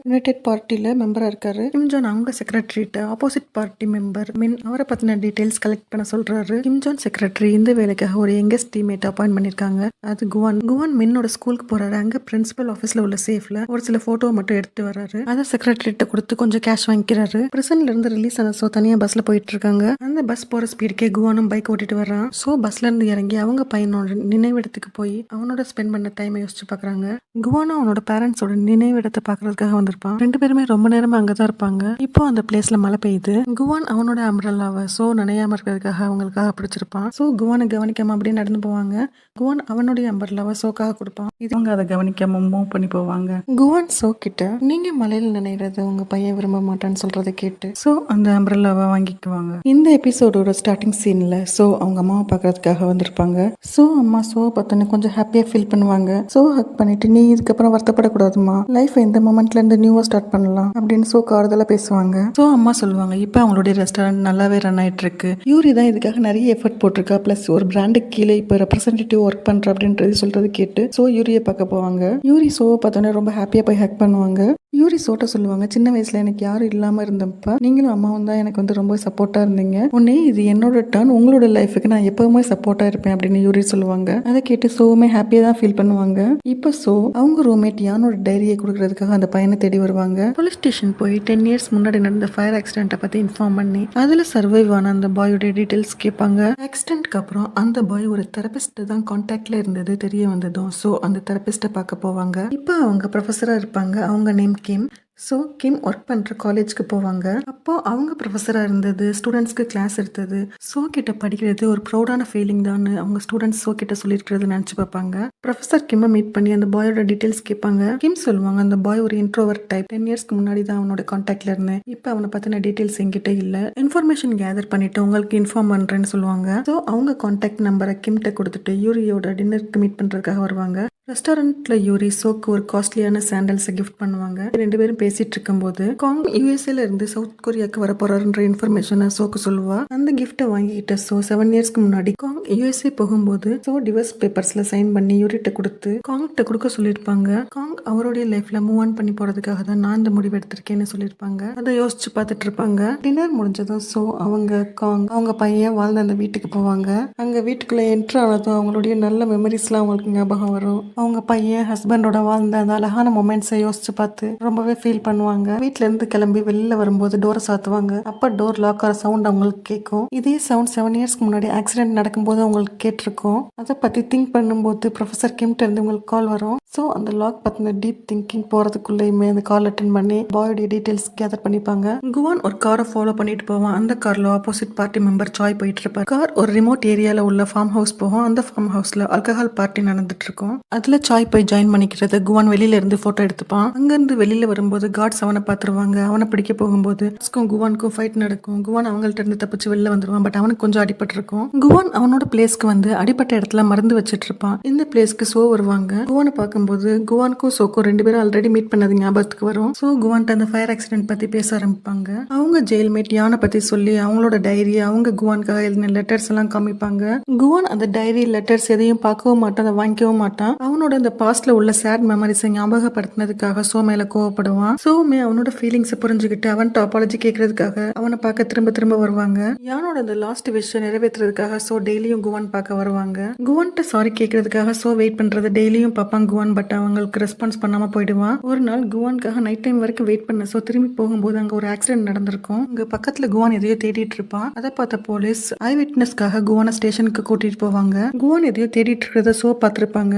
[SPEAKER 1] யுனைடெட் பார்ட்டில மெம்பரா இருக்காரு. கிம் ஜான் அவங்க செக்ரட்டரிட்ட ஆப்போசிட் பார்ட்டி மெம்பர் மின் அவரை பத்தின டீடைல்ஸ் கலெக்ட் பண்ண சொல்றாரு. கிம் ஜான் செக்ரட்டரி இந்த வேலைக்காக ஒரு யங்கஸ்ட் டீம்மேட் அப்பாயிண்ட் பண்ணிருக்காங்க. அது குவான். குவான் மின்னோட ஸ்கூலுக்கு போறாரு. அங்க பிரின்சிபல் ஆபீஸ்ல உள்ள சேஃப்ல ஒரு சில போட்டோ மட்டும் எடுத்து வர்றாரு. அதை செக்ரட்டரிட்ட கொடுத்து கொஞ்சம் கேஷ் வாங்கிக்கிறாரு. பிரிசன்ல இருந்து ரிலீஸ் ஆன சோ தனியா பஸ்ல போயிட்டு இருக்காங்க. அந்த பஸ் போற ஸ்பீடுக்கே குவானும் பைக் ஓட்டிட்டு வர்றான். சோ பஸ்ல இருந்து இறங்கி அவங்க பையனோட நினைவிடத்துக்கு போய் அவனோட ஸ்பெண்ட் பண்ண டைமை யோசிச்சு பாக்குறாங்க. குவானும் அவனோட பேரண்ட்ஸோட நினைவிடத்தை பாக்குறதுக்காக வந்திருப்பான். 2 பேருமே ரொம்ப நேரமா அங்கதான் இருப்பாங்க. இப்போ அந்த பிளேஸ்ல மழை பெய்யுது. குவான் அவனோட அம்ப்ரெல்லாவை சோ நனையாம இருக்கிறதுக்காக அவங்களுக்காக பிடிச்சிருப்பான். சோ குவானை கவனிக்காம அப்படியே நடந்து போவாங்க. குவான் அவனுடைய அம்ப்ரெல்லாவை சோக்காக கொடுப்பான். இது அவங்க அதை கவனிக்காம மூவ் பண்ணி போவாங்க. குவான் சோ கிட்ட, நீங்க மலையில நினைறது உங்க பையன் விரும்ப மாட்டான்னு சொல்றதை கேட்டு சோ அந்த அம்ப்ரெல்லாவை வாங்கிக்குவாங்க. இந்த எபிசோடோட ஸ்டார்டிங் சீன்ல சோ அவங்க அம்மாவை பாக்குறதுக்காக வந்திருப்பாங்க. சோ அம்மா சோ பார்த்தோன்னே கொஞ்சம் ஹாப்பியா ஃபீல் பண்ணுவாங்க. சோ ஹக் பண்ணிட்டு, நீ இதுக்கப்புறம் வருத்தப்படக்கூடாதுமா, லைஃப் இந்த மொமெண்ட்ல இருந்து நியூவா ஸ்டார்ட் பண்ணலாம் அப்படின்னு சோ ஆறுதலா பேசுவாங்க. சோ அம்மா சொல்லுவாங்க, இப்ப அவங்களுடைய ரெஸ்டாரண்ட் நல்லாவே ரன் ஆயிட்டு இருக்கு. யூரி தான் இதுக்காக நிறைய எஃபர்ட் போட்டிருக்கா. பிளஸ் ஒரு பிராண்டுக்கு கீழே இப்ப ரெப்ரசன்டேட்டிவ் ஒர்க் பண்ற அப்படின்றது சொல்றது கேட்டு சோ யூரியை பார்க்க போவாங்க. யூரி சோவை பார்த்தோன்னே ரொம்ப ஹாப்பியா போய் ஹக் பண்ணுவாங்க. யூரி சோட்ட சொல்லுவாங்க, சின்ன வயசுல எனக்கு யாரும் இல்லாம இருந்தப்ப நீங்களும் அம்மாவும் தான் எனக்கு வந்து ரொம்ப சப்போர்ட்டா இருந்தீங்க. உடனே இது என்னோட டர்ன், உங்களோட லைஃபுக்கு நான் எப்பவுமே சப்போர்ட்டா இருப்பேன் அப்படின்னு யூரி சொல்லுவாங்க. அதை கேட்டு சோவுமே ஹாப்பியா தான் ஃபீல் பண்ணுவாங்க. இப்ப சோ அவங்க ரூம்மேட் யானோட டைரியை கொடுக்கறதுக்காக அந்த பையனை தேடி வருவாங்க. போலீஸ் ஸ்டேஷன் போய் 10 இயர்ஸ் முன்னாடி நடந்த ஃபயர் ஆக்சிடென்ட்டை பத்தி இன்ஃபார்ம் பண்ணி அதுல சர்வைவ் ஆன அந்த பாயோட டீடைல்ஸ் கேட்பாங்க. ஆக்சிடென்ட்க்கு அப்புறம் அந்த பாய் ஒரு தெரபிஸ்ட் தான் கான்டாக்ட்ல இருந்தது தெரிய வந்ததும் சோ அந்த தெரபிஸ்ட பார்க்க போவாங்க. இப்போ அவங்க ப்ரொஃபஸரா இருப்பாங்க. அவங்க நேம் கிம். ஸோ கிம் ஒர்க் பண்ணுற காலேஜ்க்கு போவாங்க. அப்போ அவங்க ப்ரொஃபஸராக இருந்தது, ஸ்டூடெண்ட்ஸ்க்கு கிளாஸ் எடுத்தது, சோ கிட்ட படிக்கிறது ஒரு ப்ரௌடான ஃபீலிங் தான் அவங்க ஸ்டூடெண்ட்ஸ் சோ கிட்ட சொல்லியிருக்கிறது நினச்சி பார்ப்பாங்க. ப்ரொஃபஸர் கிம்மை மீட் பண்ணி அந்த பாயோட டீட்டெயில்ஸ் கேட்பாங்க. கிம் சொல்லுவாங்க, அந்த பாய் ஒரு இன்ட்ரோவர்ட் டைப், 10 இயர்ஸ்க்கு முன்னாடி தான் அவனோட கான்டாக்ட்ல இருந்தேன், இப்போ அவனை பற்றின டீட்டெயில்ஸ் என்கிட்ட இல்லை, இன்ஃபர்மேஷன் கேதர் பண்ணிட்டு உங்களுக்கு இன்ஃபார்ம் பண்ணுறேன்னு சொல்லுவாங்க. ஸோ அவங்க கான்டாக்ட் நம்பரை கிம்கிட்ட கொடுத்துட்டு யூரியோட டின்னருக்கு மீட் பண்ணுறதுக்காக வருவாங்க. ரெஸ்டாரண்ட்ல யூரி சோக்கு ஒரு காஸ்ட்லியான சாண்டல்ஸை கிஃப்ட் பண்ணுவாங்க. 2 பேரும் பேசிட்டு இருக்கும்போது காங் யூஎஸ்ஏல இருந்து சவுத் கொரியாக்கு வர போறாருன்ற இன்ஃபர்மேஷனை சோக்கு சொல்லுவா. அந்த கிஃப்ட்டை வாங்கிக்கிட்ட சோ 7 இயர்ஸ்க்கு முன்னாடி காங் யூஎஸ்ஏ போகும்போது சோ டிவோர்ஸ் பேப்பர்ஸ்ல சைன் பண்ணி யூரிட்ட கொடுத்து காங்கிட்ட கொடுக்க சொல்லியிருப்பாங்க. காங் அவருடைய லைஃப்ல மூவ் ஆன் பண்ணி போறதுக்காக தான் நான் இந்த முடிவு எடுத்திருக்கேன்னு சொல்லியிருப்பாங்க. அதை யோசிச்சு பார்த்துட்டு இருப்பாங்க. டின்னர் முடிஞ்சதும் சோ அவங்க காங் அவங்க பையன் வாழ்ந்த அந்த வீட்டுக்கு போவாங்க. அங்க வீட்டுக்குள்ள என்ட்ரு ஆனதும் அவங்களுடைய நல்ல மெமரிஸ்லாம் அவங்களுக்கு ஞாபகம் வரும். அவங்க பையன் ஹஸ்பண்டோட வாழ்ந்த அந்த அழகான மொமெண்ட்ஸை யோசிச்சு பார்த்து ரொம்பவே ஃபீல் பண்ணுவாங்க. வீட்ல இருந்து கிளம்பி வெளியில வரும்போது டோரை சாத்துவாங்க. அப்ப டோர் லாக் ஆகிற சவுண்ட் அவங்களுக்கு கேட்கும். இதே சவுண்ட் 7 இயர்ஸ்க்கு முன்னாடி ஆக்சிடென்ட் நடக்கும்போது அவங்களுக்கு கேட்டிருக்கும். அதை பத்தி திங்க் பண்ணும்போது ப்ரொஃபசர் கிம்ட்ட இருந்து உங்களுக்கு கால் வரும். ஸோ அந்த லாக் பத்தின டீப் திங்கிங் போறதுக்குள்ளேயுமே அந்த கால் அட்டன் பண்ணி பாயோடைய டீடைல்ஸ் கேதர் பண்ணிப்பாங்க. குவான் ஒரு காரை ஃபாலோ பண்ணிட்டு போவான். அந்த கார்ல ஆப்போசிட் பார்ட்டி மெம்பர் சாய் போயிட்டு இருப்பார். கார் ஒரு ரிமோட் ஏரியால உள்ள ஃபார்ம் ஹவுஸ் போகும். அந்த ஃபார்ம் ஹவுஸ்ல ஆல்கஹால் பார்ட்டி நடந்துட்டு இருக்கும். அதுல சாய் போய் ஜாயின் பண்ணிக்கிறது. குவான் வெளியில இருந்து போட்டோ எடுத்துப்பான். அங்க இருந்து வெளியில வரும்போது கார்ட்ஸ் அவனை பார்த்துருவாங்க. அவனை பிடிக்க போகும்போது குவானுக்கும் ஃபைட் நடக்கும். குவான் அவங்கள்ட்ட இருந்து தப்பிச்சு வெளில வந்துருவான். பட் அவனுக்கு கொஞ்சம் அடிபட்டு இருக்கும். குவான் அவனோட பிளேஸ்க்கு வந்து அடிப்பட்ட இடத்துல மருந்து வச்சிட்டு இருப்பான். இந்த பிளேஸ்க்கு சோ வருவாங்க. குவானை பார்க்கும்போது இருக்கும்போது குவானுக்கும் சோக்கும் 2 பேரும் ஆல்ரெடி மீட் பண்ணது ஞாபகத்துக்கு வரும். ஸோ குவான்ட்ட அந்த ஃபயர் ஆக்சிடென்ட் பத்தி பேச ஆரம்பிப்பாங்க. அவங்க ஜெயில்மேட் யானை பத்தி சொல்லி அவங்களோட டைரி, அவங்க குவானுக்காக எழுதின லெட்டர்ஸ் எல்லாம் காமிப்பாங்க. குவான் அந்த டைரி லெட்டர்ஸ் எதையும் பார்க்கவும் மாட்டான், அதை வாங்கிக்கவும் மாட்டான். அவனோட அந்த பாஸ்ட்ல உள்ள சேட் மெமரிஸை ஞாபகப்படுத்தினதுக்காக சோ மேல கோவப்படுவான். சோமே அவனோட ஃபீலிங்ஸை புரிஞ்சுக்கிட்டு அவன்கிட்ட அப்பாலஜி கேட்கறதுக்காக அவனை பார்க்க திரும்ப திரும்ப வருவாங்க. யானோட அந்த லாஸ்ட் விஷயம் நிறைவேற்றுறதுக்காக சோ டெய்லியும் குவான் பார்க்க வருவாங்க. குவான்ட்ட சாரி கேட்கறதுக்காக சோ வெயிட் பண்றது டெய்லியும் பார்ப்பான் குவான். பட் அவங்களுக்கு ரெஸ்பான்ஸ் பண்ணாம போயிடுவான். ஒரு நாள் குவானுக்காக நைட் டைம் வரைக்கும் வெயிட் பண்ண சோ திரும்பி போகும்போது அங்க ஒரு ஆக்சிடென்ட் நடந்திருக்கும். அங்க பக்கத்துல குவான் எதையோ தேடிட்டு இருப்பான். அதை பார்த்த போலீஸ் ஐ விட்னஸ்க்காக குவானை ஸ்டேஷனுக்கு கூட்டிட்டு போவாங்க. குவான் எதையோ தேடிட்டு இருக்கிறத சோ பார்த்திருப்பாங்க.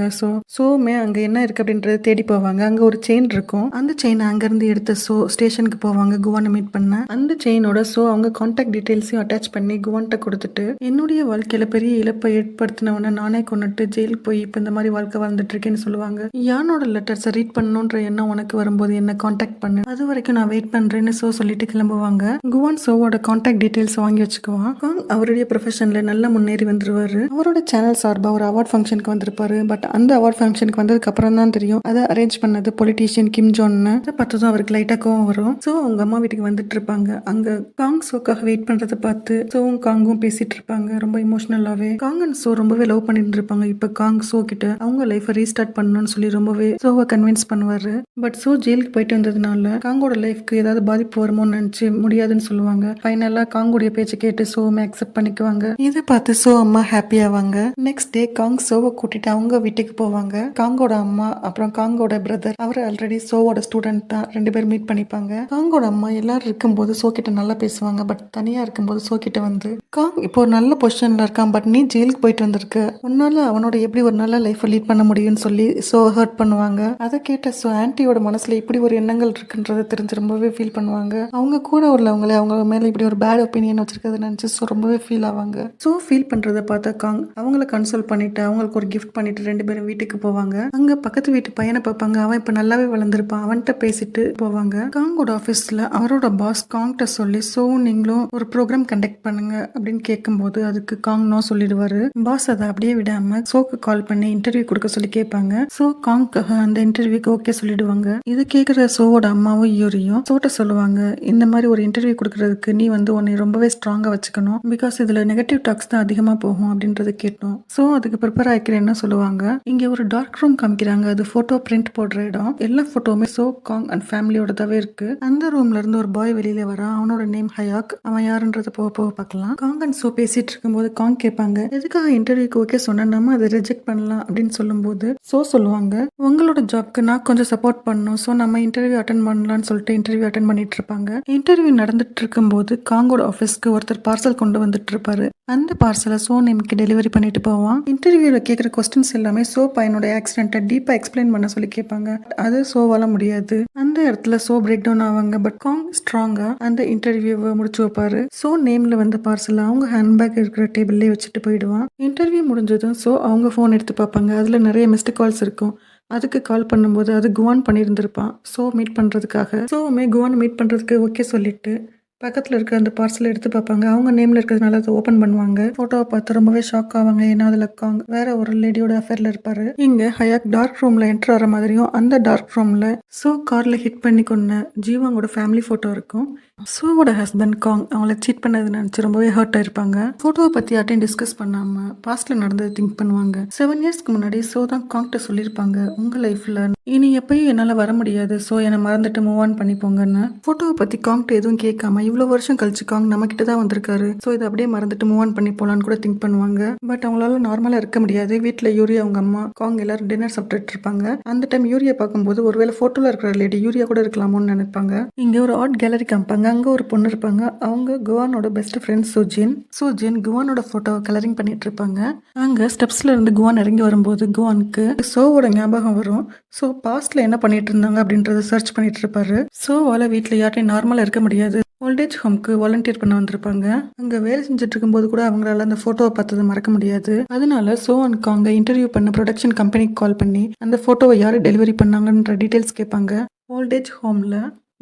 [SPEAKER 1] சோமே அங்க என்ன இருக்கு அப்படின்றத தேடி போவாங்க. அங்க ஒரு செயின் இருக்கும். அந்த செயின் அங்க இருந்து எடுத்த சோ ஸ்டேஷனுக்கு போவாங்க குவானை மீட் பண்ண. அந்த செயினோட சோ அவங்க கான்டாக்ட் டீடைல்ஸையும் அட்டாச் பண்ணி குவான்ட்ட கொடுத்துட்டு, என்னுடைய வாழ்க்கையில பெரிய இழப்பை ஏற்படுத்தினவனை நானே கொண்டுட்டு ஜெயிலுக்கு போய் இப்ப இந்த மாதிரி வாழ்க்கை வாழ்ந்துட்டு இருக்கேன்னு சொல்லுவாங்க. யானோட லெட்டர்ஸை ரீட் பண்ணணுன்ற எண்ணம் உனக்கு வரும்போது என்ன கான்டாக்ட் பண்ணு, அது வரைக்கும் நான் வெயிட் பண்றேன்னு சோ சொல்லிட்டு கிளம்புவாங்க. குவான் சோவோட கான்டாக்ட் டீடைல்ஸ் வாங்கி வச்சுக்குவான். காங் அவருடைய ப்ரொஃபஷன்ல நல்லா முன்னேறி வந்துருவாரு. அவரோட சேனல் சார்பா ஒரு அவார்ட் ஃபங்க்ஷனுக்கு வந்திருப்பாரு. பட் அந்த அவார்ட் ஃபங்க்ஷனுக்கு வந்ததுக்கு அப்புறம் தான் தெரியும் அதை அரேஞ்ச் பண்ணது பொலிட்டீஷியன் கிம் ஜோன்னு. அதை பார்த்ததும் அவருக்கு லைட்டா கோவம் வரும். சோ அவங்க அம்மா வீட்டுக்கு வந்துட்டு இருப்பாங்க. அங்க காங் சோக்காக வெயிட் பண்றதை பார்த்து சோவும் காங்கும் பேசிட்டு இருப்பாங்க ரொம்ப இமோஷனலாவே. காங் அண்ட் சோ ரொம்பவே லவ் பண்ணிட்டு இருப்பாங்க. இப்ப காங் சோ கிட்ட அவங்க லைஃபை ரீஸ்டார்ட் பண்ணணும்னு சொல்லி ரொம்பவே சோவை கன்வின்ஸ் பண்ணுவாரு. பட் சோ ஜெயிலுக்கு போயிட்டு வந்ததுனால காங்கோட லைஃப்க்கு ஏதாவது பாதிப்பு வருமோன்னு நினைச்சு முடியாதுன்னு சொல்லுவாங்க. ஃபைனலா காங்கோடைய பேச்சு கேட்டு சோவை அக்செப்ட் பண்ணிக்குவாங்க. இதை பார்த்து சோ அம்மா ஹாப்பி ஆவாங்க. நெக்ஸ்ட் டே காங் சோவை கூட்டிட்டு அவங்க வீட்டுக்கு போவாங்க. காங்கோட அம்மா அப்புறம் காங்கோட பிரதர், அவர் ஆல்ரெடி சோவோட ஸ்டூடெண்ட் தான். 2 பேரும் மீட் பண்ணிப்பாங்க. காங்கோட அம்மா எல்லாரும் இருக்கும்போது சோ கிட்ட நல்லா பேசுவாங்க. பட் தனியா இருக்கும்போது சோ கிட்ட வந்து, காங் இப்போ ஒரு நல்ல பொசிஷன்ல இருக்கான், பட் நீ ஜெயிலுக்கு போயிட்டு வந்திருக்க, உன்னால அவனோட எப்படி ஒரு நல்ல லைஃப் லீட் பண்ண முடியும்னு சொல்லி சோ ஹர்ட் பண்ணுவாங்க. அதை கேட்ட சோ ஆன்ட்டியோட மனசுல இப்படி ஒரு எண்ணங்கள் இருக்குன்றதை தெரிஞ்சு ரொம்பவே ஃபீல் பண்ணுவாங்க. அவங்க கூட உள்ளவங்களே அவங்க மேல இப்படி ஒரு பேட் ஒப்பீனியன் வச்சிருக்கிறத நினைச்சு சோ ரொம்பவே ஃபீல் ஆவாங்க. சோ ஃபீல் பண்றதை பார்த்த காங் அவங்கள கன்சோல் பண்ணிட்டு அவங்களுக்கு ஒரு கிஃப்ட் பண்ணிட்டு 2 பேரும் வீட்டுக்கு போவாங்க. அங்க பக்கத்து வீட்டு பையனை பார்ப்பாங்க. அவன் இப்ப நல்லாவே வளர்ந்துருப்பான். அவன்கிட்ட பேசிட்டு போவாங்க. காங்கோட ஆபீஸ்ல அவரோட பாஸ் காங்கிட்ட சொல்லி சோ நீங்களும் ஒரு ப்ரோக்ராம் கண்டக்ட் பண்ணுங்க அப்படின்னு கேட்கும்போது அதுக்கு காங் நோ சொல்லிடுவாரு. பாஸ் அதை அப்படியே விடாம சோக்கு கால் பண்ணி இன்டர்வியூ கொடுக்க சொல்லி கேட்பாங்க. சோ காங்காக அந்த இன்டர்வியூக்கு ஓகே சொல்லிடுவாங்க. இது கேட்குற சோவோட அம்மாவும் யூரியும் சோட்ட சொல்லுவாங்க, இந்த மாதிரி ஒரு இன்டர்வியூ கொடுக்கறதுக்கு நீ வந்து உன்னை ரொம்பவே ஸ்ட்ராங்கா வச்சுக்கணும். பிகாஸ் இதுல நெகட்டிவ் டாக்ஸ் தான் அதிகமா போகும் அப்படின்றத கேட்டோம். சோ அதுக்கு ப்ரிப்பேர் ஆகிக்கிறேன்னு சொல்லுவாங்க. இங்க ஒரு டார்க் ரூம் காமிக்கிறாங்க. அது போட்டோ பிரிண்ட் போடுற இடம். எல்லா போட்டோவுமே சோ காங் அண்ட் ஃபேமிலியோடதாவே இருக்கு. அந்த ரூம்ல இருந்து ஒரு பாய் வெளியில வரான். அவனோட நேம் ஹயாக். அவன் யாருன்றத போக போக பார்க்கலாம். காங் அண்ட் சோ பேசிட்டு இருக்கும்போது காங் கேட்பாங்க, எதுக்காக இன்டர்வியூக்கு ஓகே சொன்னா நம்ம அதை ரிஜெக்ட் பண்ணலாம் அப்படின்னு சொல்லும்போது சோ சொல்லுவாங்க, உங்களோட ஜாப்க்கு நான் கொஞ்சம் சப்போர்ட் பண்ணணும். ஸோ நம்ம இன்டர்வியூ அட்டன் பண்ணலாம்னு சொல்லிட்டு இன்டர்வியூ அட்டன் பண்ணிட்டு இருப்பாங்க. இன்டர்வியூ நடந்துட்டு இருக்கும்போது காங்கோட ஆஃபீஸ்க்கு ஒருத்தர் பார்சல் கொண்டு வந்துட்டு இருப்பாரு. அந்த பார்சலை சோ நேமுக்கு டெலிவரி பண்ணிட்டு போவான். இன்டர்வியூல கேட்குற கொஸ்டின்ஸ் எல்லாமே சோ பையனோட ஆக்சிடென்ட்டை டீப்பா எக்ஸ்பிளைன் பண்ண சொல்லி கேட்பாங்க. அது சோவால முடியாது. அந்த இடத்துல சோ பிரேக் டவுன் ஆவாங்க. பட் காங் ஸ்ட்ராங்கா அந்த இன்டர்வியூவை முடிச்சு வைப்பாரு. சோ நேம்ல வந்த பார்சல் அவங்க ஹேண்ட்பேக் இருக்கிற டேபிள்லேயே வச்சுட்டு போயிடுவான். இன்டர்வியூ முடிஞ்சதும் சோ அவங்க ஃபோன் எடுத்து பார்ப்பாங்க. அதுல நிறைய மிஸ்டு கால்ஸ் இருக்கும். அதுக்கு கால் பண்ணும்போது அது குவான் பண்ணியிருந்திருப்பான் சோ மீட் பண்ணுறதுக்காக. சோவுமே குவான் மீட் பண்ணுறதுக்கு ஓகே சொல்லிட்டு பக்கத்தில் இருக்க அந்த பார்சலை எடுத்து பார்ப்பாங்க. அவங்க நேமில் இருக்கிறதுனால அதை ஓப்பன் பண்ணுவாங்க. ஃபோட்டோவை பார்த்து ரொம்பவே ஷாக் ஆவாங்க. ஏன்னா அதில் காங் வேற ஒரு லேடியோட அஃபேரில் இருப்பாரு. இங்கே ஹயாக் டார்க் ரூமில் என்ட்ரு ஆகிற மாதிரியும் அந்த டார்க் ரூமில் சோ காரில் ஹிட் பண்ணி கொண்ட ஜீவாங்கோட ஃபேமிலி ஃபோட்டோ இருக்கும். சோவோட ஹஸ்பண்ட் காங் அவங்கள சீட் பண்ணது நினச்சி ரொம்பவே ஹர்ட் ஆயிருப்பாங்க. ஃபோட்டோவை பற்றி யார்ட்டையும் டிஸ்கஸ் பண்ணாமல் பாஸ்ட்டில் நடந்தது திங்க் பண்ணுவாங்க. 7 இயர்ஸ்க்கு முன்னாடி சோ தான் காங்கிட்ட சொல்லியிருப்பாங்க, உங்கள் லைஃப்பில் இனி எப்பயும் என்னால் வர முடியாது, ஸோ என்னை மறந்துட்டு மூவ் ஆன் பண்ணிப்போங்கன்னு. ஃபோட்டோவை பற்றி காங்கிட்ட எதுவும் கேட்காம இவ்வளோ வருஷம் கழிச்சு காங் நம்ம கிட்ட தான் வந்திருக்காரு, ஸோ இதை அப்படியே மறந்துட்டு மூவ் ஆன் பண்ணி போகலான்னு கூட திங்க் பண்ணுவாங்க. பட் அவங்களால நார்மலாக இருக்க முடியாது. வீட்டில் யூரியா அவங்க அம்மா காங் எல்லாரும் டின்னர் சாப்பிட்டுட்டு இருப்பாங்க. அந்த டைம் யூரியா பார்க்கும்போது ஒருவேளை ஃபோட்டோவில் இருக்கிற லேடி யூரியா கூட இருக்கலாமோன்னு நினைப்பாங்க. இங்கே ஒரு ஆர்ட் கேலரி காமிப்பாங்க. அங்கே ஒரு பொண்ணு இருப்பாங்க. அவங்க குவானோட பெஸ்ட் ஃப்ரெண்ட் சுஜின் குவானோட ஃபோட்டோவை கலரிங் பண்ணிட்டு இருப்பாங்க. அங்கே ஸ்டெப்ஸ்ல இருந்து குவான் இறங்கி வரும்போது குவானுக்கு சோவோட ஞாபகம் வரும். ஸோ பாஸ்ட்ல என்ன பண்ணிட்டு இருந்தாங்க அப்படின்றத சர்ச் பண்ணிட்டு இருப்பாரு. சோவால வீட்டில் யார்ட்டையும் நார்மலாக இருக்க முடியாது. ஓல்டேஜ் ஹோம்க்கு வாலண்டியர் பண்ண வந்திருப்பாங்க. அங்கே வேலை செஞ்சுட்டு இருக்கும்போது கூட அவங்களால அந்த ஃபோட்டோவை பார்த்ததை மறக்க முடியாது. அதனால சோ அண்ட் காங்க இன்டர்வியூ பண்ண ப்ரொடக்ஷன் கம்பெனிக்கு கால் பண்ணி அந்த ஃபோட்டோவை யார் டெலிவரி பண்ணாங்கன்ற டீட்டெயில்ஸ் கேட்பாங்க. ஓல்டேஜ் ஹோமில்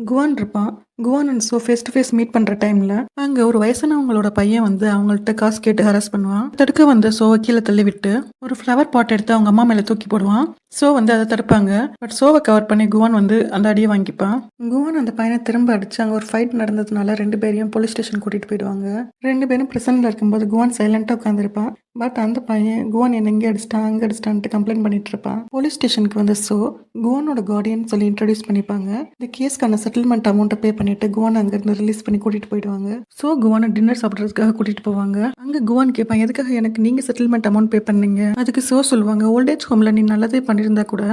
[SPEAKER 1] குவான் இருப்பான். Kwon and So face to face meet பண்ற டைம்ல அங்க ஒரு வயசானவங்களோட பையன் வந்து அவங்கள்ட்ட காசு கேட்டு ஹராஸ் பண்ணுவான். தடுக்க வந்த சோவை கீழே தள்ளி விட்டு ஒரு ஃப்ளவர் பாட் எடுத்து அவங்க அம்மா மேல தூக்கி போடுவான். சோ வந்து அதை தடுப்பாங்க. பட் சோவை கவர் பண்ணி குவான் வந்து அந்த அடியை வாங்கிப்பான். குவான் அந்த பையனை திரும்ப அடிச்சு அங்க ஒரு ஃபைட் நடந்ததுனால 2 பேரையும் போலீஸ் ஸ்டேஷன் கூட்டிட்டு போயிடுவாங்க. 2 பேரும் பிரசன்ட்ல இருக்கும்போது குவான் சைலண்டா உட்காந்துருப்பான். பட் அந்த பையன் குவான் என்ன இங்கே அடிச்சிட்டான் அங்கே அடிச்சிட்டான்ட்டு கம்ப்ளைண்ட் பண்ணிட்டு இருப்பான். போலீஸ் ஸ்டேஷனுக்கு வந்து சோ குவானோட கார்டியன் சொல்லி இன்ட்ரடியூஸ் பண்ணிப்பாங்க. இந்த கேஸ்க்கான செட்டில்மெண்ட் அமௌண்ட்டை பே பண்ணிட்டு குவான் அங்கிருந்து ரிலீஸ் பண்ணி கூட்டிட்டு போயிடுவாங்க. சோ குவானை டின்னர் சாப்பிட்றதுக்காக கூட்டிட்டு போவாங்க. அங்க குவான் கேட்பான், எதுக்காக எனக்கு நீங்க செட்டில்மெண்ட் அமௌண்ட் பே பண்ணீங்க? அதுக்கு சோ சொல்லுவாங்க, ஓல்டேஜ் ஹோம்ல நீ நல்லதே பண்ணியிருந்தா கூட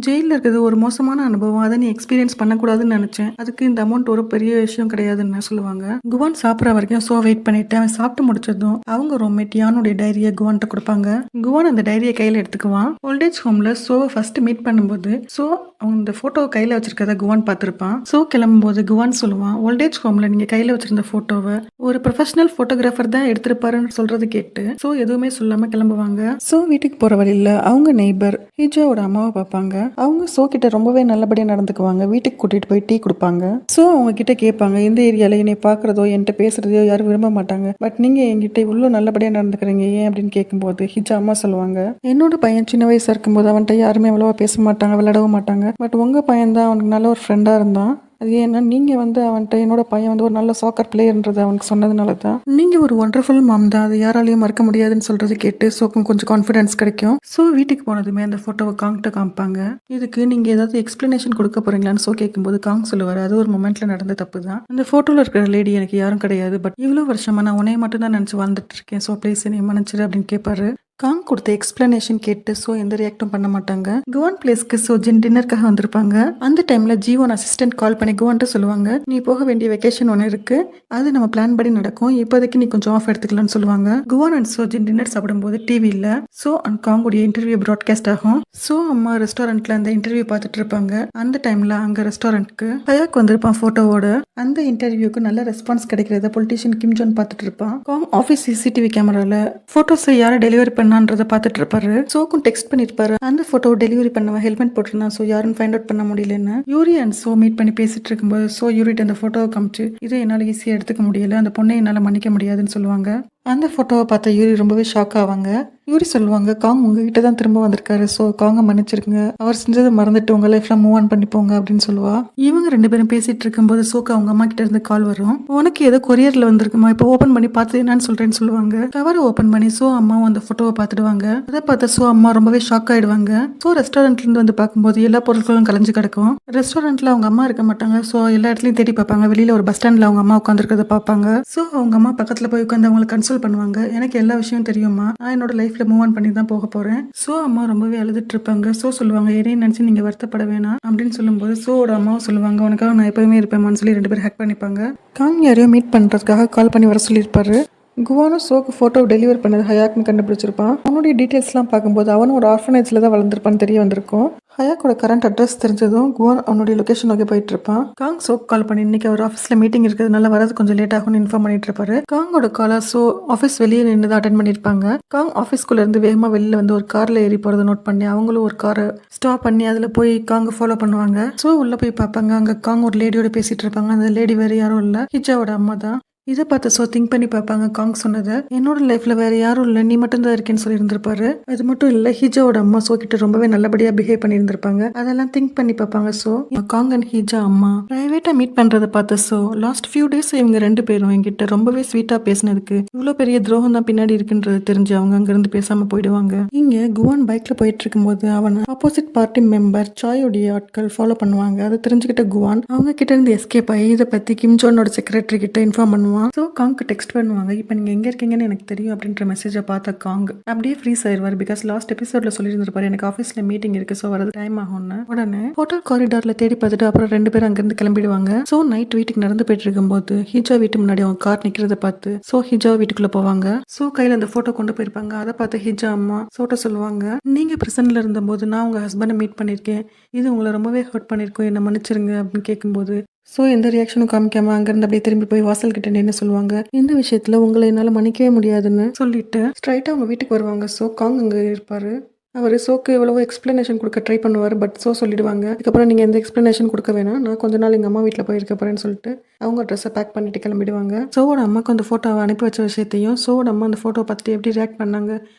[SPEAKER 1] ஜெயிலில் இருக்கிறது ஒரு மோசமான அனுபவம், அதை நீ எக்ஸ்பீரியன்ஸ் பண்ணக்கூடாதுன்னு நினைச்சேன். அதுக்கு இந்த அமௌண்ட் ஒரு பெரிய விஷயம் கிடையாதுன்னு சொல்லுவாங்க. குவான் சாப்பிட்ற வரைக்கும் சோ வெயிட் பண்ணிட்டு அவன் சாப்பிட்டு முடிச்சதும் அவங்க ரூம்மேட் யானுடைய டைரியை குவான்ட்ட கொடுப்பாங்க. குவான் அந்த டைரியை கையில எடுத்துக்குவான். ஓல்டேஜ் ஹோம்ல சோவை ஃபர்ஸ்ட் மீட் பண்ணும்போது சோ அவங்க இந்த போட்டோவை கையில வச்சிருக்கத குவான் பார்த்திருப்பான். சோ கிளம்பும்போது குவான் சொல்லுவான், ஓல்டேஜ் ஹோம்ல நீங்க கையில வச்சிருந்த போட்டோவை ஒரு ப்ரொஃபஷனல் போட்டோகிராஃபர் தான் எடுத்திருப்பாருன்னு சொல்றது கேட்டு சோ எதுவுமே சொல்லாம கிளம்புவாங்க. சோ வீட்டுக்கு போற வழியில அவங்க நெய்பர் ஹிஜாவோட அம்மாவை பார்ப்பாங்க. அவங்க சோ கிட்ட ரொம்பவே நல்லபடியா நடந்துக்குவாங்க. வீட்டுக்கு கூட்டிட்டு போய் டீ கொடுப்பாங்க. சோ அவங்க கிட்ட கேட்பாங்க, இந்த ஏரியால என்னை பாக்குறதோ என்கிட்ட பேசுறதோ யாரும் விரும்ப மாட்டாங்க. பட் நீங்க என்கிட்ட இவ்வளவு நல்லபடியா நடந்துக்கிறீங்க ஏன் அப்படின்னு கேட்கும்போது ஹிஜா அம்மா சொல்லுவாங்க, என்னோட பையன் சின்ன வயசா இருக்கும்போது அவன்கிட்ட யாருமே அவ்வளவா பேச மாட்டாங்க, விளையாடவும் மாட்டாங்க. பட் உங்க பையன் தான் அவனுக்கு நல்ல ஒரு ஃப்ரெண்டா இருந்தான். அது ஏன்னா நீங்க வந்து அவன்கிட்ட என்னோட பையன் வந்து ஒரு நல்ல சாக்கர் பிளேயர்ன்றது அவனுக்கு சொன்னதுனால தான். நீங்க ஒரு ஒண்டர்ஃபுல் மாம் தான், அது யாராலையும் மறக்க முடியாதுன்னு சொல்றது கேட்டு சோக்கும் கொஞ்சம் கான்ஃபிடன்ஸ் கிடைக்கும். சோ வீட்டுக்கு போனதுமே அந்த போட்டோவை காங்கிட்ட காமிப்பாங்க. இதுக்கு நீங்க ஏதாவது எக்ஸ்பிளனேஷன் கொடுக்க போறீங்களான்னு சோ கேட்கும்போது காங் சொல்லுவாரு, அது ஒரு மொமெண்ட்ல நடந்த தப்பு தான். அந்த போட்டோல இருக்கிற லேடி எனக்கு யாரும் கிடையாது. பட் இவ்வளவு வருஷமா நான் உன்னைய மட்டும் தான் நினைச்சு வாழ்ந்துட்டு இருக்கேன். சோ ப்ளீஸ் என்னை மன்னிச்சிரு அப்படின்னு கேட்பாரு. காங் கொடுத்த எக்ஸ்பிளனேஷன் கேட்டு சோ எந்த ரியாக்டும் பண்ண மாட்டாங்க. குவான் பிளேஸ்க்கு சோ டின்னருக்காக வந்திருப்பாங்க. அந்த டைம்ல ஜீவன் அசிஸ்டன்ட் கால் பண்ணி குவான்ட்டு சொல்லுவாங்க, நீ போக வேண்டிய வெக்கேஷன் ஒன்று இருக்கு, அது நம்ம பிளான் படி நடக்கும், இப்போதைக்கு நீ கொஞ்சம் ஆஃப் எடுத்துக்கலாம்னு சொல்லுவாங்க. குவான் அண்ட் சோ டின்னர் சாப்பிடும்போது டிவியில் சோ அண்ட் காங்குடைய இன்டர்வியூ ப்ராட்காஸ்ட் ஆகும். சோ அம்மா ரெஸ்டாரண்ட்ல அந்த இன்டர்வியூ பார்த்துட்டு இருப்பாங்க. அந்த டைம்ல அங்க ரெஸ்டாரண்ட்க்கு ஹயாக் வந்திருப்பான் போட்டோவோட. அந்த இன்டர்வியூக்கு நல்ல ரெஸ்பான்ஸ் கிடைக்கிறத பொலிட்டிஷியன் கிம் ஜோன் பார்த்துட்டு இருப்பான். காங் ஆஃபீஸ் சிசிடிவி கேமரால போட்டோஸை யாரை டெலிவரி பண்ணான்றத பார்த்துட்டு இருப்பாரு. சோக்கும் டெக்ஸ்ட் பண்ணிருப்பாரு, அந்த போட்டோ டெலிவரி பண்ணவன் ஹெல்மெட் போட்டிருந்தான், சோ யாரும் ஃபைண்ட் அவுட் பண்ண முடியலன்னு. யூரி அண்ட் சோ மீட் பண்ணி பேசிட்டு இருக்கும்போது சோ யூரிட் அந்த போட்டோவை காமிச்சு, இதை என்னால ஈஸியா எடுத்துக்க முடியல, அந்த பொண்ணை என்னால மன்னிக்க முடியாதுன்னு சொல்லுவாங்க. அந்த போட்டோவை பார்த்த யூரி ரொம்பவே ஷாக் ஆவாங்க. யூரி சொல்லுவாங்க, காங் உங்ககிட்ட தான் திரும்ப வந்திருக்காரு, ஸோ காங்க மன்னிச்சிருங்க, அவர் செஞ்சதை மறந்துட்டு உங்க லைஃப்ல மூவ் ஆன் பண்ணிப்போங்க அப்படின்னு சொல்லுவா. இவங்க 2 பேரும் பேசிட்டு இருக்கும்போது சோக்கு அவங்க அம்மா கிட்ட இருந்து கால் வரும். உனக்கு ஏதோ கொரியர்ல வந்திருக்குமா, இப்போ ஓபன் பண்ணி பார்த்து என்னன்னு சொல்றேன்னு சொல்லுவாங்க. கவரை ஓபன் பண்ணி சோ அம்மாவும் அந்த போட்டோவை பார்த்துடுவாங்க. அதை பார்த்த சோ அம்மா ரொம்பவே ஷாக் ஆயிடுவாங்க. சோ ரெஸ்டாரண்ட்ல இருந்து வந்து பார்க்கும்போது எல்லா பொருட்களும் கலைஞ்சு கிடக்கும். ரெஸ்டாரண்ட்ல அவங்க அம்மா இருக்க மாட்டாங்க. சோ எல்லா இடத்துலயும் தேடி பார்ப்பாங்க. வெளியில ஒரு பஸ் ஸ்டாண்ட்ல அவங்க அம்மா உட்காந்துருக்கிறத பார்ப்பாங்க. சோ அவங்க அம்மா பக்கத்துல போய் உட்காந்து அவங்களை கன்சல்ட் பண்ணுவாங்க. எனக்கு எல்லா விஷயம் தெரியுமா, நான் என்னோட லைஃப்ல மூவ் ஆன் பண்ணி தான் போக போறேன். சோ அம்மா ரொம்பவே அழுதுட்டு இருப்பாங்க. சோ சொல்லுவாங்க, என்னையும் நினைச்சு நீங்க வருத்தப்பட வேணாம் அப்படின்னு சொல்லும்போது சோட அம்மாவும் சொல்லுவாங்க, உனக்காக நான் எப்பவுமே இருப்பேன்னு சொல்லி 2 பேரும் ஹேக் பண்ணிப்பாங்க. காங் யாரையும் மீட் பண்றதுக்காக கால் பண்ணி வர சொல்லியிருப்பாரு. குவானும் சோக்கு ஃபோட்டோ டெலிவர் பண்ணது ஹயாக்னு கண்டுபிடிச்சிருப்பான். அவனுடைய டீட்டெயில்ஸ்லாம் பார்க்கும்போது அவனும் ஒரு ஆர்ஃபனேஜில் தான் வளர்ந்துருப்பான்னு தெரிய வந்திருக்கும். ஹயாக்கோட கரண்ட் அட்ரஸ் தெரிஞ்சதும் குவான் அவனுடைய லொகேஷன் நோக்கி போயிட்டு இருப்பான். காங் சோக்கு கால் பண்ணி இன்னைக்கு அவர் ஆஃபீஸில் மீட்டிங் இருக்கிறதுனால வரது கொஞ்சம் லேட் ஆகும்னு இன்ஃபார்ம் பண்ணிட்டு இருப்பாரு. காங்கோட காலை சோ ஆஃபீஸ் வெளியே நின்று தான் அட்டென்ட் பண்ணியிருப்பாங்க. காங் ஆஃபீஸ்குள்ள இருந்து வேகமாக வெளியில் வந்து ஒரு காரில் ஏறி போகிறத நோட் பண்ணி அவங்களும் ஒரு காரை ஸ்டாப் பண்ணி அதில் போய் காங்க ஃபாலோ பண்ணுவாங்க. ஸோ உள்ளே போய் பார்ப்பாங்க. அங்கே காங் ஒரு லேடியோட பேசிட்டு இருப்பாங்க. அந்த லேடி வேறு யாரும் இல்லை, ஹிஜாவோட அம்மா தான். இதை பார்த்து சோ திங்க் பண்ணி பார்ப்பாங்க. காங் சொன்னதை, என்னோட லைஃப்ல வேற யாரும் இல்லை, நீ மட்டும் தான் இருக்கேன்னு சொல்லி இருந்திருப்பாரு. அது மட்டும் இல்லை, ஹிஜாவோட அம்மா சோ கிட்ட ரொம்பவே நல்லபடியா பிஹேவ் பண்ணி இருந்திருப்பாங்க. அதெல்லாம் திங்க் பண்ணி பார்ப்பாங்க. சோ காங் அண்ட் ஹிஜா அம்மா பிரைவேட்டா மீட் பண்றதை பார்த்த சோ லாஸ்ட் ஃபியூ டேஸ் இவங்க 2 பேரும் என்கிட்ட ரொம்பவே ஸ்வீட்டா பேசினதுக்கு இவ்வளோ பெரிய துரோகம் தான் பின்னாடி இருக்குன்றது தெரிஞ்சு அவங்க அங்கிருந்து பேசாம போயிடுவாங்க. இங்க குவான் பைக்ல போயிட்டு இருக்கும்போது அவனை ஆப்போசிட் பார்ட்டி மெம்பர் சாயோடைய ஆட்கள் ஃபாலோ பண்ணுவாங்க. அதை தெரிஞ்சுக்கிட்ட குவான் அவங்க கிட்ட இருந்து எஸ்கேப் ஆகி இதை பத்தி கிம் ஜோனோட செக்ரட்டரி கிட்ட இன்ஃபார்ம் பண்ணுவான். ஸோ காங்க்கு டெக்ஸ்ட் பண்ணுவாங்க, இப்போ நீங்கள் எங்கே இருக்கீங்கன்னு எனக்கு தெரியும் அப்படின்ற மெசேஜை பார்த்த காங் அப்படியே ஃப்ரீஸ் ஆயிடுவார். பிகாஸ் லாஸ்ட் எபிசோட்ல சொல்லியிருந்திருப்பாரு, எனக்கு ஆஃபீஸில் மீட்டிங் இருக்கு, ஸோ வரது டைம் ஆகும்னு. உடனே ஹோட்டல் காரிடார்ல தேடி பார்த்துட்டு அப்புறம் 2 பேரும் அங்கேருந்து கிளம்பிடுவாங்க. ஸோ நைட் வீட்டுக்கு நடந்து போயிட்டு இருக்கும்போது ஹிஜா வீட்டு முன்னாடி அவங்க கார் நிற்கிறத பார்த்து ஸோ ஹிஜா வீட்டுக்குள்ள போவாங்க. ஸோ கையில் அந்த ஃபோட்டோ கொண்டு போயிருப்பாங்க. அதை பார்த்து ஹிஜா அம்மா சோட்ட சொல்லுவாங்க, நீங்கள் பிரசன்ட்ல இருந்தபோது நான் உங்கள் ஹஸ்பண்டை மீட் பண்ணியிருக்கேன், இது உங்களை ரொம்பவே ஹர்ட் பண்ணியிருக்கோம், என்னை மன்னிச்சிருங்க அப்படின்னு கேட்கும்போது ஸோ எந்த ரியாக்ஷனும் காமிக்காம அங்கேருந்து அப்படியே திரும்பி போய் வாசல் கிட்ட நின்று சொல்லுவாங்க, இந்த விஷயத்தில் உங்களை என்னால் மன்னிக்கவே முடியாதுன்னு சொல்லிட்டு ஸ்ட்ரைட்டாக அவங்க வீட்டுக்கு வருவாங்க. ஸோ காங் அங்கே இருப்பாரு. அவர் சோக்கு எவ்வளவோ எக்ஸ்ப்ளனேஷன் கொடுக்க ட்ரை பண்ணுவார். பட் சொல்லிடுவாங்க, இதுக்கப்புறம் நீங்கள் எந்த எக்ஸ்ப்ளனேஷன் கொடுக்க வேணாம், நான் கொஞ்ச நாள் எங்கள் அம்மா வீட்டில் போயிருக்க போகிறேன்னு சொல்லிட்டு அவங்க ட்ரெஸ்ஸை பேக் பண்ணிட்டு கிளம்பிடுவாங்க. சோவோட அம்மாவுக்கு அந்த ஃபோட்டோவை அனுப்பி வச்ச விஷயத்தையும் சோவோட அம்மா அந்த ஃபோட்டோவை பார்த்துட்டு எப்படி ரியாக்ட் பண்ணாங்க,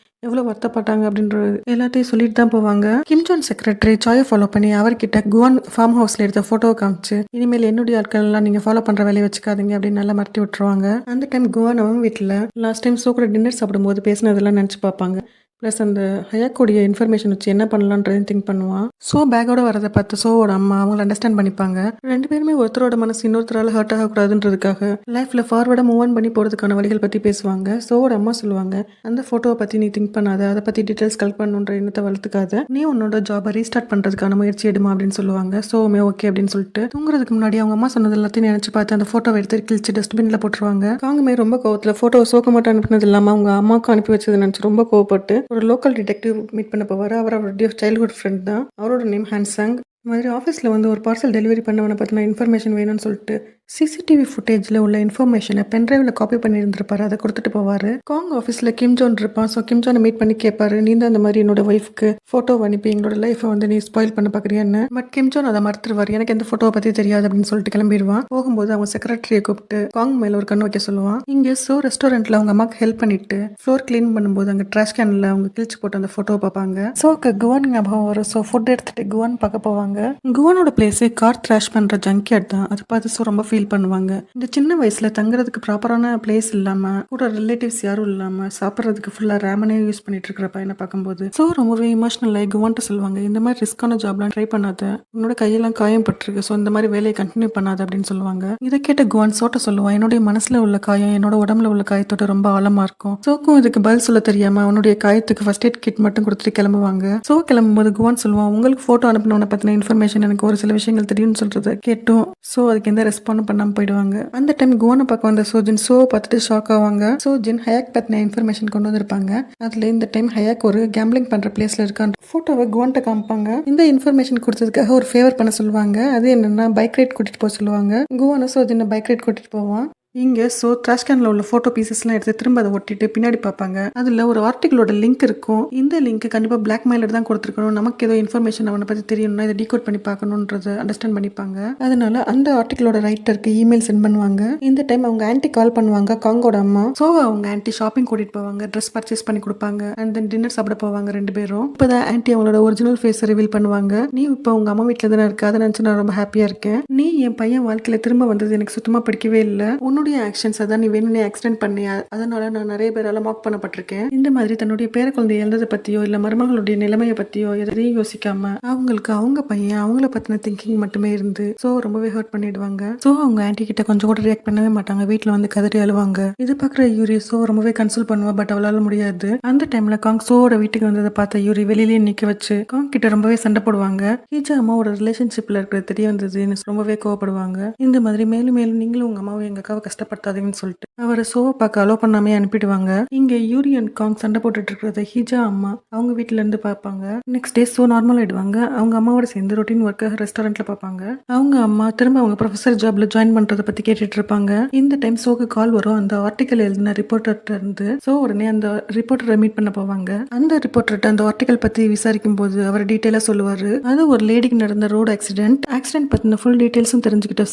[SPEAKER 1] எவ்வளோ வருத்தப்பட்டாங்க அப்படின்றது எல்லாத்தையும் சொல்லிட்டு தான் போவாங்க. கிம் ஜோன் செக்ரட்டரி சாயை ஃபாலோ பண்ணி அவர்கிட்ட குவான் ஃபார்ம் ஹவுஸ்ல எடுத்த ஃபோட்டோவை காமிச்சு, இனிமேல் என்னுடைய ஆட்கள் எல்லாம் நீங்கள் ஃபாலோ பண்ணுற வேலையை வச்சுக்காதீங்க அப்படின்னு நல்லா மிரட்டி விட்டுருவாங்க. அந்த டைம் குவான் அவங்க வீட்டில் லாஸ்ட் டைம் சோ கூட டின்னர் சாப்பிடும்போது பேசினதெல்லாம் நினச்சி பார்ப்பாங்க. ப்ளஸ் அந்த ஹயாக்கோடைய இன்ஃபர்மேஷன் வச்சு என்ன பண்ணலான்றதையும் திங்க் பண்ணுவான். ஸோ பேக்கோட வரதை பார்த்து சோவோட அம்மா அவங்கள அண்டர்ஸ்டாண்ட் பண்ணிப்பாங்க. ரெண்டு பேருமே ஒருத்தரோட மனசு இன்னொருத்தரால் ஹர்ட் ஆகக்கூடாதுன்றதுக்காக லைஃப்பில் ஃபார்வர்டாக மூவ் ஆன் பண்ணி போகிறதுக்கான வழிகள் பற்றி பேசுவாங்க. சோவோட அம்மா சொல்லுவாங்க, அந்த ஃபோட்டோவை பற்றி நீ திங்க் பண்ணாத, அதை பற்றி டீட்டெயில்ஸ் கலெக்ட் பண்ணுன்ற எண்ணத்தை வளர்த்துக்காத, நீ உன்னோட ஜாபை ரீஸ்டார்ட் பண்ணுறதுக்கான முயற்சி எடுமா அப்படின்னு சொல்லுவாங்க. சோவுமே ஓகே அப்படின்னு சொல்லிட்டு தூங்குறதுக்கு முன்னாடி அவங்க அம்மா சொன்னது எல்லாத்தையும் நினச்சி பார்த்து அந்த ஃபோட்டோவை எடுத்து கிழிச்சு டஸ்ட்பினில் போட்டுருவாங்க. காங்குமே ரொம்ப கோவத்தில் ஃபோட்டோ சோக்க மட்டும் அனுப்பினது இல்லாமல் அவங்க அம்மாவுக்கு அனுப்பி வச்சது நினச்சி ரொம்ப கோவப்பட்டு ஒரு லோக்கல் டிடெக்டிவ் மீட் பண்ண போவார். அவருடைய சைல்ட்ஹுட் ஃப்ரெண்ட் தான். அவரோட நேம் ஹான்சாங். இந்த மாதிரி ஆஃபீஸில் வந்து ஒரு பார்சல் டெலிவரி பண்ணவனை பற்றின இன்ஃபர்மேஷன் வேணும்னு சொல்லிட்டு சிசிடிவி ஃபுட்டேஜில் உள்ள இன்ஃபர்மேஷனை பென்ட்ரைவில் காப்பி பண்ணியிருந்திருப்பாரு. அதை கொடுத்துட்டு போவார். காங் ஆஃபீஸில் கிம் ஜோன் இருப்பான். ஸோ கிம் ஜோனை மீட் பண்ணி கேட்பாரு, நீ தான் இந்த மாதிரி என்னோட ஒய்ஃப்க்கு ஃபோட்டோ அனுப்பி எங்களோட லைஃப்பை வந்து நீ ஸ்பாயில் பண்ண பார்க்குறியான்னு. பட் கிம் ஜோன் அதை மறுத்துருவார். எனக்கு எந்த ஃபோட்டோவை பற்றி தெரியாது அப்படின்னு சொல்லிட்டு கிளம்பிடுவான். போகும்போது அவங்க செக்ரட்டரியை கூப்பிட்டு காங் மேலே ஒரு கண்ணு வைக்க சொல்லுவான். இங்கே ரெஸ்டாரண்ட்டில் அவங்க அம்மாவுக்கு ஹெல்ப் பண்ணிட்டு ஃப்ளோர் கிளீன் பண்ணும்போது அங்கே ட்ராஷ் கேனில் அவங்க கிழிச்சு போட்டு அந்த ஃபோட்டோவை பார்ப்பாங்க. சோக்கு குவான் ஞாபகம் வரும். ஸோ ஃபுட் எடுத்துட்டு குவான் பார்க்க போவாங்க. குவானோட பிளேஸே கார் த்ராஷ் பண்ணுற ஜங்க்யார்ட் தான். அதை பார்த்து ரொம்ப ஃபீல் பண்ணுவாங்க. இந்த சின்ன வயசுல தங்குறதுக்கு ப்ராப்பரான பிளேஸ் இல்லாம, கூட ரிலேட்டிவ்ஸ் யாரும் இல்லாம, சாப்பிட்றதுக்கு ஃபுல்லா ரேமனே யூஸ் பண்ணிட்டு இருக்கிற பையனை பார்க்கும்போது ரொம்பவே இமோஷனல் ஆகி குவான்ட்டு சொல்லுவாங்க, இந்த மாதிரி ரிஸ்கான ஜாப்லாம் ட்ரை பண்ணாத, உன்னோட கையெல்லாம் காயம் பட்டிருக்கு, ஸோ இந்த மாதிரி வேலையை கண்டினியூ பண்ணாத அப்படின்னு சொல்லுவாங்க. இதை கேட்ட குவான் சோட்ட சொல்லுவான், என்னுடைய மனசுல உள்ள காயம் என்னோட உடம்புல உள்ள காயத்தோட ரொம்ப ஆழமா இருக்கும். சோக்கும் இதுக்கு பதில் சொல்ல தெரியாம அவனுடைய காயத்துக்கு ஃபர்ஸ்ட் எய்ட் கிட் மட்டும் கொடுத்துட்டு கிளம்புவாங்க. சோ கிளம்பும்போது குவான் சொல்லுவான், உங்களுக்கு போட்டோ அனுப்பினவனை பத்தின இன்ஃபர்மேஷன் எனக்கு ஒரு சில விஷயங்கள் தெரியும்னு சொல்றத கேட்டும் சோ அதுக்கு எந்த ரெஸ்பாண்டும் பண்ணாம போயிடுவாங்க. அந்த டைம் குவானை பார்க்க வந்த சோஜின் சோவை பார்த்துட்டு ஷாக் ஆவாங்க. சோஜின் ஹயாக் பத்தின இன்ஃபர்மேஷன் கொண்டு வந்திருப்பாங்க. அதுல இந்த டைம் ஹயாக் ஒரு கேம்பிளிங் பண்ற பிளேஸ்ல இருக்கான் போட்டோவை குவான்ட்ட காமிப்பாங்க. இந்த இன்ஃபர்மேஷன் கொடுத்ததுக்காக ஒரு ஃபேவர் பண்ண சொல்லுவாங்க. அது என்னன்னா பைக் ரைட் கூட்டிட்டு போக சொல்லுவாங்க. குவான சோஜின் பைக் ரைட் கூட்டிட்டு போவான். இங்கே ட்ராஷ் கேன்ல உள்ள ஃபோட்டோ பீசஸ்லாம் எடுத்து திரும்ப அதை ஒட்டிட்டு பின்னாடி பார்ப்பாங்க. அதில் ஒரு ஆர்டிகளோட லிங்க் இருக்கும். இந்த லிங்க் கண்டிப்பாக பிளாக் மெயிலர் தான் கொடுத்துருக்கணும். நமக்கு ஏதோ இன்ஃபர்மேஷன் அவனை பற்றி தெரியணும்னா இதை டீகோட் பண்ணி பார்க்கணுன்றதை அண்டர்ஸ்டாண்ட் பண்ணிப்பாங்க. அதனால அந்த ஆர்டிகளோட ரைட்டருக்கு இமெயில் சென்ட் பண்ணுவாங்க. இந்த டைம் அவங்க ஆன்ட்டி கால் பண்ணுவாங்க, காங்கோட அம்மா. ஸோ அவங்க ஆன்ட்டி ஷாப்பிங் கூட்டிட்டு போவாங்க, ட்ரெஸ் பர்ச்சேஸ் பண்ணி கொடுப்பாங்க. அண்ட் தென் டின்னர் சாப்பிட போவாங்க ரெண்டு பேரும். இப்போதான் ஆன்ட்டி அவங்களோட ஒரிஜினல் ஃபேஸ் ரிவீல் பண்ணுவாங்க. நீ இப்போ உங்க அம்மா வீட்டில் தானே இருக்க, அதை நினச்சி நான் ரொம்ப ஹாப்பியா இருக்கேன். நீ என் பையன் வாழ்க்கையில திரும்ப வந்தது எனக்கு சுத்தமாக பிடிக்கவே இல்லை. உன்னுடைய ஆக்ஷன்ஸ் அதான் நீ வேணும்னே ஆக்சிடென்ட் பண்ணி, அதனால நான் நிறைய பேரால மார்க் பண்ணப்பட்டிருக்கேன். இந்த மாதிரி தன்னுடைய பேர குழந்தை இழந்ததை பத்தியோ இல்ல மருமகளுடைய நிலைமையை பத்தியோ எதையும் யோசிக்காம அவங்களுக்கு அவங்க பையன் அவங்கள பத்தின திங்கிங் மட்டுமே இருந்து ரொம்பவே ஹர்ட் பண்ணிடுவாங்க. அவங்க ஆன்டி கிட்ட கொஞ்சம் கூட ரியாக்ட் பண்ணவே மாட்டாங்க. வீட்டுல வந்து கதறி அழுவாங்க. இது பாக்குற யூரி ரொம்பவே கன்சோல் பண்ணுவா. பட் அவளால முடியாது. அந்த டைம்ல காங் சோவோட வீட்டுக்கு வந்ததை பார்த்த யூரி வெளியிலேயே நிக்க வச்சு காங் கிட்ட ரொம்பவே சண்டை போடுவாங்க. ஹீஜா அம்மாவோட ரிலேஷன்ஷிப்ல இருக்கிறது தெரிய வந்ததுன்னு ரொம்பவே கோவப்படுவாங்க. இந்த மாதிரி மேலும் மேலும் நீங்களும் உங்க அம்மாவை எங்க அக்காவை கஷ்டப்படுத்தாதீங்கன்னு சொல்லிட்டு அவரை சோவை பார்க்க அலோ பண்ணாமே அனுப்பிடுவாங்க. இங்க யூரி அண்ட் காங் சண்டை போட்டுட்டு இருக்கிறத ஹிஜா அம்மா அவங்க வீட்டுல இருந்து பார்ப்பாங்க. நெக்ஸ்ட் டே நார்மல் ஆயிடுவாங்க. அவங்க அம்மாவோட சேர்ந்து ரொட்டீன் ஒர்க்காக ரெஸ்டாரண்ட்ல பார்ப்பாங்க. அவங்க அம்மா திரும்ப அவங்க ப்ரொஃபசர் ஜாப்ல ஜாயின் பண்றதை பத்தி கேட்டுட்டு இருப்பாங்க. இந்த டைம் சோக்கு கால் வரும். அந்த ஆர்டிகல் எழுதின ரிப்போர்ட்டர்ட்ட இருந்து. உடனே அந்த ரிப்போர்ட்டரை மீட் பண்ண போவாங்க. அந்த ரிப்போர்ட்டர்ட்ட அந்த ஆர்டிகல் பத்தி விசாரிக்கும் போது அவர் டீட்டெயிலா சொல்லுவாரு. அது ஒரு லேடிக்கு நடந்த ரோடு ஆக்சிடென்ட் பத்தின ஃபுல் டீட்டெயில்ஸும் தெரிஞ்சுக்கிட்ட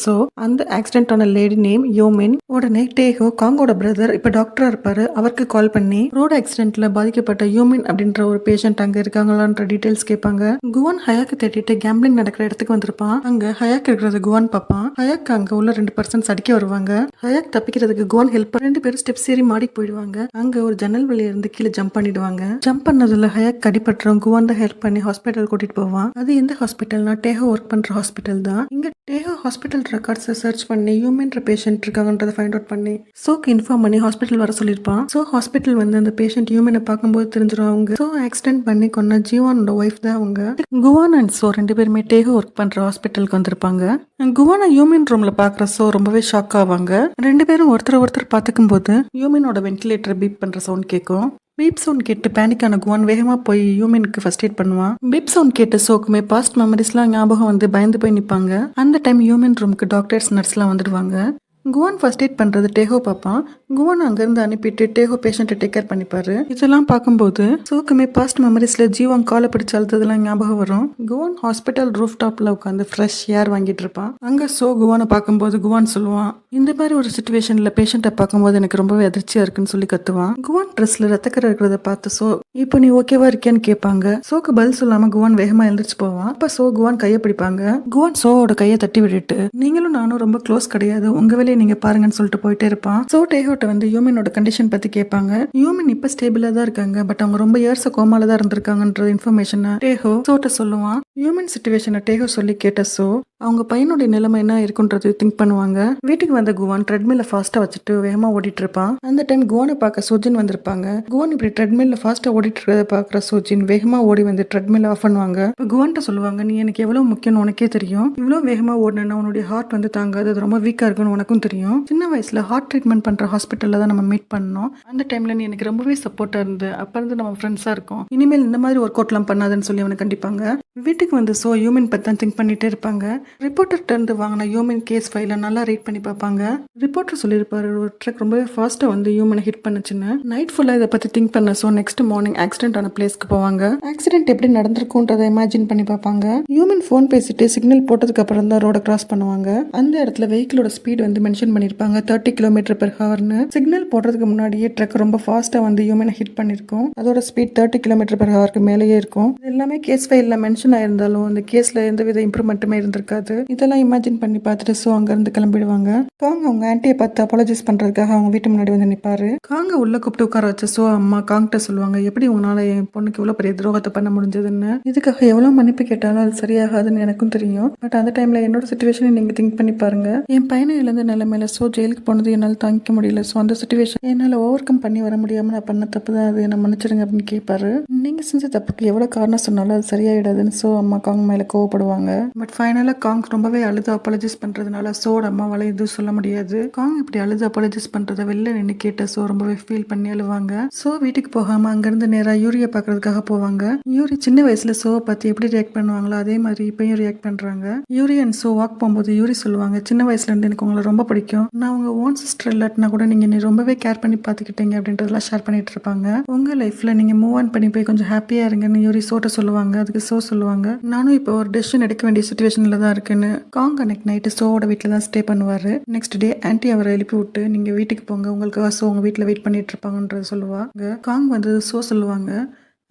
[SPEAKER 1] அந்த ஆக்சிடென்டான லேடி நேம் யோமின். உடனே டேஹோ காங்கோட பிரதர் இப்ப டாக்டரா இருப்பாரு, அவருக்கு கால் பண்ணி ரோடு ஆக்சிடென்ட்ல பாதிக்கப்பட்ட யூமின் அப்படின்ற ஒரு பேஷண்ட் அங்க இருக்காங்களான்ற டீடைல்ஸ் கேட்பாங்க. குவான் ஹயாக்கு தேடிட்டு கேம்பிளிங் நடக்கிற இடத்துக்கு வந்திருப்பான். அங்க ஹயாக் இருக்கிறது குவான் பார்ப்பான். ஹயாக் அங்க உள்ள 2 பர்சன்ஸ் அடிக்க வருவாங்க. ஹயாக் தப்பிக்கிறதுக்கு குவான் ஹெல்ப் 2 பேரும் ஸ்டெப்ஸ் ஏறி மாடிக்கு போயிடுவாங்க. அங்க ஒரு ஜன்னல் வழியா இருந்து கீழே ஜம்ப் பண்ணிடுவாங்க. ஜம்ப் பண்ணதுல ஹயாக் அடிபட்டுரும். குவான் தான் ஹெல்ப் பண்ணி ஹாஸ்பிட்டல் கூட்டிட்டு போவான். அது எந்த ஹாஸ்பிட்டல்னா டேஹோ ஒர்க் பண்ற ஹாஸ்பிட்டல் தான். இங்க டேஹோ ஹாஸ்பிட்டல் ரெக்கார்ட்ஸ் சர்ச் பண்ணி யூமின்ற பேஷண்ட் இருக்காங்கன்றத ஃபைண்ட் அவுட் பண்ணி சோக்கு இன்ஃபார்ம் பண்ணி ஹாஸ்பிட்டல் வர சொல்லியிருப்பான். ஹாஸ்பிட்டல் வந்து அந்த பேஷண்ட் ஹியூமனை பார்க்கும்போது தெரிஞ்சிடும் அவங்க ஆக்சிடென்ட் பண்ணி கொன்ன ஜீவானோட ஒய்ஃப் தான் அவங்க. குவான் அண்ட் 2 பேருமே டேஹோ ஒர்க் பண்ற ஹாஸ்பிட்டலுக்கு வந்திருப்பாங்க. குவானை ஹியூமன் ரூம்ல பாக்குற ரொம்பவே ஷாக் ஆவாங்க. 2 பேரும் ஒருத்தர் பார்த்துக்கும் போது ஹியூமனோட வென்டிலேட்டர் பீப் பண்ற சவுண்ட் கேட்கும். பீப் சவுண்ட் கேட்டு பேனிக்கான குவான் வேகமா போய் ஹியூமனுக்கு ஃபர்ஸ்ட் எய்ட் பண்ணுவான். பீப் சவுண்ட் கேட்டு சோக்குமே பாஸ்ட் மெமரிஸ்லாம் ஞாபகம் வந்து பயந்து போய் நிப்பாங்க. அந்த டைம் ஹியூமன் ரூமுக்கு டாக்டர்ஸ் நர்ஸ்லாம் வந்துடுவாங்க. குவான் ஃபர்ஸ்ட் எய்ட் பண்ணுறது டேஹோ பார்ப்பான். குவான் அங்கேருந்து அனுப்பிட்டு டேஹோ பேஷண்ட்டை டேக் கேர் பண்ணிப்பாரு. இதெல்லாம் பார்க்கும்போது சோக்குமே பாஸ்ட் மெமரிஸில் ஜீவான் காலை பிடிச்சு அழுத்ததெல்லாம் ஞாபகம் வரும். குவான் ஹாஸ்பிட்டல் ரூஃப் டாப்பில் உட்காந்து ஃப்ரெஷ் ஏர் வாங்கிட்டு இருப்பான். அங்கே குவானை பார்க்கும்போது குவான் சொல்லுவான், இந்த மாதிரி ஒரு சுச்சுவேஷனில் பேஷண்ட்டை பார்க்கும்போது எனக்கு ரொம்பவே அதிர்ச்சியாக இருக்குன்னு சொல்லி கத்துவான். குவான் ட்ரெஸ்ல ரத்தக்கரை இருக்கிறத பார்த்து இப்போ நீ ஓகேவா இருக்கியான்னு கேட்பாங்க. சோக்கு பதில் சொல்லாம குவான் வேகமா எழுந்திரிச்சு போவான். அப்ப குவான் கையை பிடிப்பாங்க. குவான் சோவோட கையை தட்டி விட்டுட்டு, நீங்களும் நானும் ரொம்ப க்ளோஸ் கிடையாது, உங்க வேலையை நீங்க பாருங்கன்னு சொல்லிட்டு போயிட்டே இருப்பான். டேஹோட்ட வந்து யூமினோட கண்டிஷன் பத்தி கேட்பாங்க. யூமின் இப்ப ஸ்டேபிளா தான் இருக்காங்க, பட் அவங்க ரொம்ப இயர்ஸ் கோமால தான் இருந்திருக்காங்கன்ற இன்ஃபர்மேஷனை டேஹோ சோட்ட சொல்லுவான். யூமின் சிச்சுவேஷனை டேஹோ சொல்லி கேட்ட அவங்க பையனுடைய நிலைமை என்ன இருக்குன்றது திங்க் பண்ணுவாங்க. வீட்டுக்கு வந்த குவான் ட்ரெட்மில்ல ஃபாஸ்டா வச்சுட்டு வேகமா ஓடிட்டு இருப்பான். அந்த டைம் குவானை பார்க்க சோஜின் வந்திருப்பாங்க. குவான் இப்படி ட்ரெட்மில்ல ஃபாஸ்டா ஓடிட்டு இருக்கிறத பாக்குற சோஜின் வேகமா ஓடி வந்து ட்ரெட்மில்ல ஆஃப் பண்ணுவாங்க. குவான்ட்ட சொல்லுவாங்க, நீ எனக்கு எவ்வளவு முக்கியம்னு உனக்கே தெரியும், இவ்வளவு வேகமா ஓடினா உன்னுடைய ஹார்ட் வந்து தாங்காது, அது ரொம்ப வீக்கா இருக்குன்னு உனக்கும் தெரியும். சின்ன வயசுல ஹார்ட் ட்ரீட்மெண்ட் பண்ற ஹாஸ்பிட்டல்ல தான் நம்ம மீட் பண்ணோம். அந்த டைம்ல நீ எனக்கு ரொம்பவே சப்போர்ட்டா இருந்து அப்ப இருந்து நம்ம ஃப்ரெண்ட்ஸா இருக்கோம். இனிமேல் இந்த மாதிரி ஒர்க் அவுட் எல்லாம் பண்ணாதுன்னு சொல்லி அவனை கண்டிப்பாங்க. வீட்டுக்கு வந்து யூமின் பத்தி தான் திங்க் பண்ணிட்டே இருப்பாங்க. ரிப்போர்ட்டர்ட்ட இருந்து வாங்கின யூமின் கேஸ் ஃபைலை நல்லா ரீட் பண்ணி பார்ப்பாங்க. ரிப்போர்ட்டர் சொல்லியிருப்பாரு, ஒரு ட்ரக் ரொம்பவே ஃபாஸ்டா வந்து யூமனை ஹிட் பண்ணுச்சுன்னு. நைட் ஃபுல்லா இதை பத்தி திங்க் பண்ண நெக்ஸ்ட் மார்னிங் ஆக்சிடென்ட் ஆன பிளேஸ்க்கு போவாங்க. ஆக்சிடென்ட் எப்படி நடந்திருக்கும்ன்றதை இமேஜின் பண்ணி பார்ப்பாங்க. யூமன் ஃபோன் பேசிட்டு சிக்னல் போட்டதுக்கு அப்புறம் தான் ரோட கிராஸ் பண்ணுவாங்க. அந்த இடத்துல வெஹிக்கிளோட ஸ்பீட் வந்து மென்ஷன் பண்ணிருப்பாங்க 30 km/h. சிக்னல் போடுறதுக்கு முன்னாடியே ட்ரக் ரொம்ப ஃபாஸ்டா வந்து யூமனை ஹிட் பண்ணிருக்கும். அதோட ஸ்பீட் 30 km/h மேலேயே இருக்கும். இது எல்லாமே கேஸ் ஃபைல்ல மென்ஷன் ஆயிருந்தாலும் அந்த கேஸ்ல எந்தவித இம்ப்ரூவ்மெண்ட்டுமே இருந்திருக்காது. இதெல்லாம் இமேஜின் பண்ணி பார்த்துட்டு அங்க இருந்து கிளம்பிடுவாங்க. காங் அவங்க ஆன்ட்டியை பார்த்து அப்பாலஜைஸ் பண்றதுக்காக அவங்க வீட்டு முன்னாடி வந்து நிப்பாரு. காங்க உள்ள கூப்பிட்டு உட்கார வச்ச அம்மா காங்கிட்ட சொல்லுவாங்க, எப்படி உங்களால என் பொண்ணுக்கு இவ்வளவு பெரிய துரோகத்தை பண்ண முடிஞ்சதுன்னு. இதுக்காக எவ்வளவு மன்னிப்பு கேட்டாலும் அது சரியாகாதுன்னு எனக்கும் தெரியும். பட் அந்த டைம்ல என்னோட சிச்சுவேஷனை நீங்க திங்க் பண்ணி பாருங்க. என் பையனை இழந்த நிலைமையில ஜெயிலுக்கு போனது என்னால் தாங்கிக்க முடியல. அந்த சிச்சுவேஷன் என்னால ஓவர் கம் பண்ணி வர முடியாம நான் பண்ண தப்பு தான், அது என்ன மன்னிச்சிருங்க அப்படின்னு கேட்பாரு. நீங்க செஞ்ச தப்புக்கு எவ்வளவு காரணம் சொன்னாலும் அது சரியாயிடாதுன்னு அம்மா காங் மேல கோவப்படுவாங்க. பட் ஃபைனலா காங் ரொம்பவே அழுது அப்பாலஜைஸ் பண்றதுனால சோட அம்மாவால எதுவும் சொல்ல முடியாது. காங் இப்படி அழுது அப்பாலஜைஸ் பண்றத வெளில நின்று கேட்ட ரொம்பவே ஃபீல் பண்ணி அழுவாங்க. வீட்டுக்கு போகாம அங்கிருந்து நேரா யூரியை பாக்குறதுக்காக போவாங்க. யூரி சின்ன வயசுல சோவை பார்த்து எப்படி ரியாக்ட் பண்ணுவாங்களோ அதே மாதிரி இப்பயும் ரியாக்ட் பண்றாங்க. யூரி அண்ட் வாக் போகும்போது யூரி சொல்லுவாங்க, சின்ன வயசுல இருந்து எனக்கு உங்களை ரொம்ப பிடிக்கும், நான் உங்க ஓன் சிஸ்டர் இல்லாட்டினா கூட நீங்க என்னை ரொம்பவே கேர் பண்ணி பாத்துக்கிட்டீங்க அப்படின்றதெல்லாம் ஷேர் பண்ணிட்டு இருப்பாங்க. உங்க லைஃப்ல நீங்க மூவ் ஆன் பண்ணி போய் கொஞ்சம் ஹாப்பியா இருங்கன்னு யூரி சோட்ட சொல்லுவாங்க. அதுக்கு சொல்லுவாங்க, நானும் இப்போ ஒரு டெசிஷன் எடுக்க வேண்டிய சிச்சுவேஷன்ல தான் இருக்குன்னு. காங் அன்னைக்கு நைட்டு சோவோட வீட்டில் தான் ஸ்டே பண்ணுவாரு. நெக்ஸ்ட் டே ஆன்ட்டி அவரை எழுப்பி விட்டு நீங்க வீட்டுக்கு போங்க, உங்களுக்கு உங்க வீட்டில் வெயிட் பண்ணிட்டு இருப்பாங்கன்றத சொல்லுவாங்க. காங் வந்து சொல்லுவாங்க,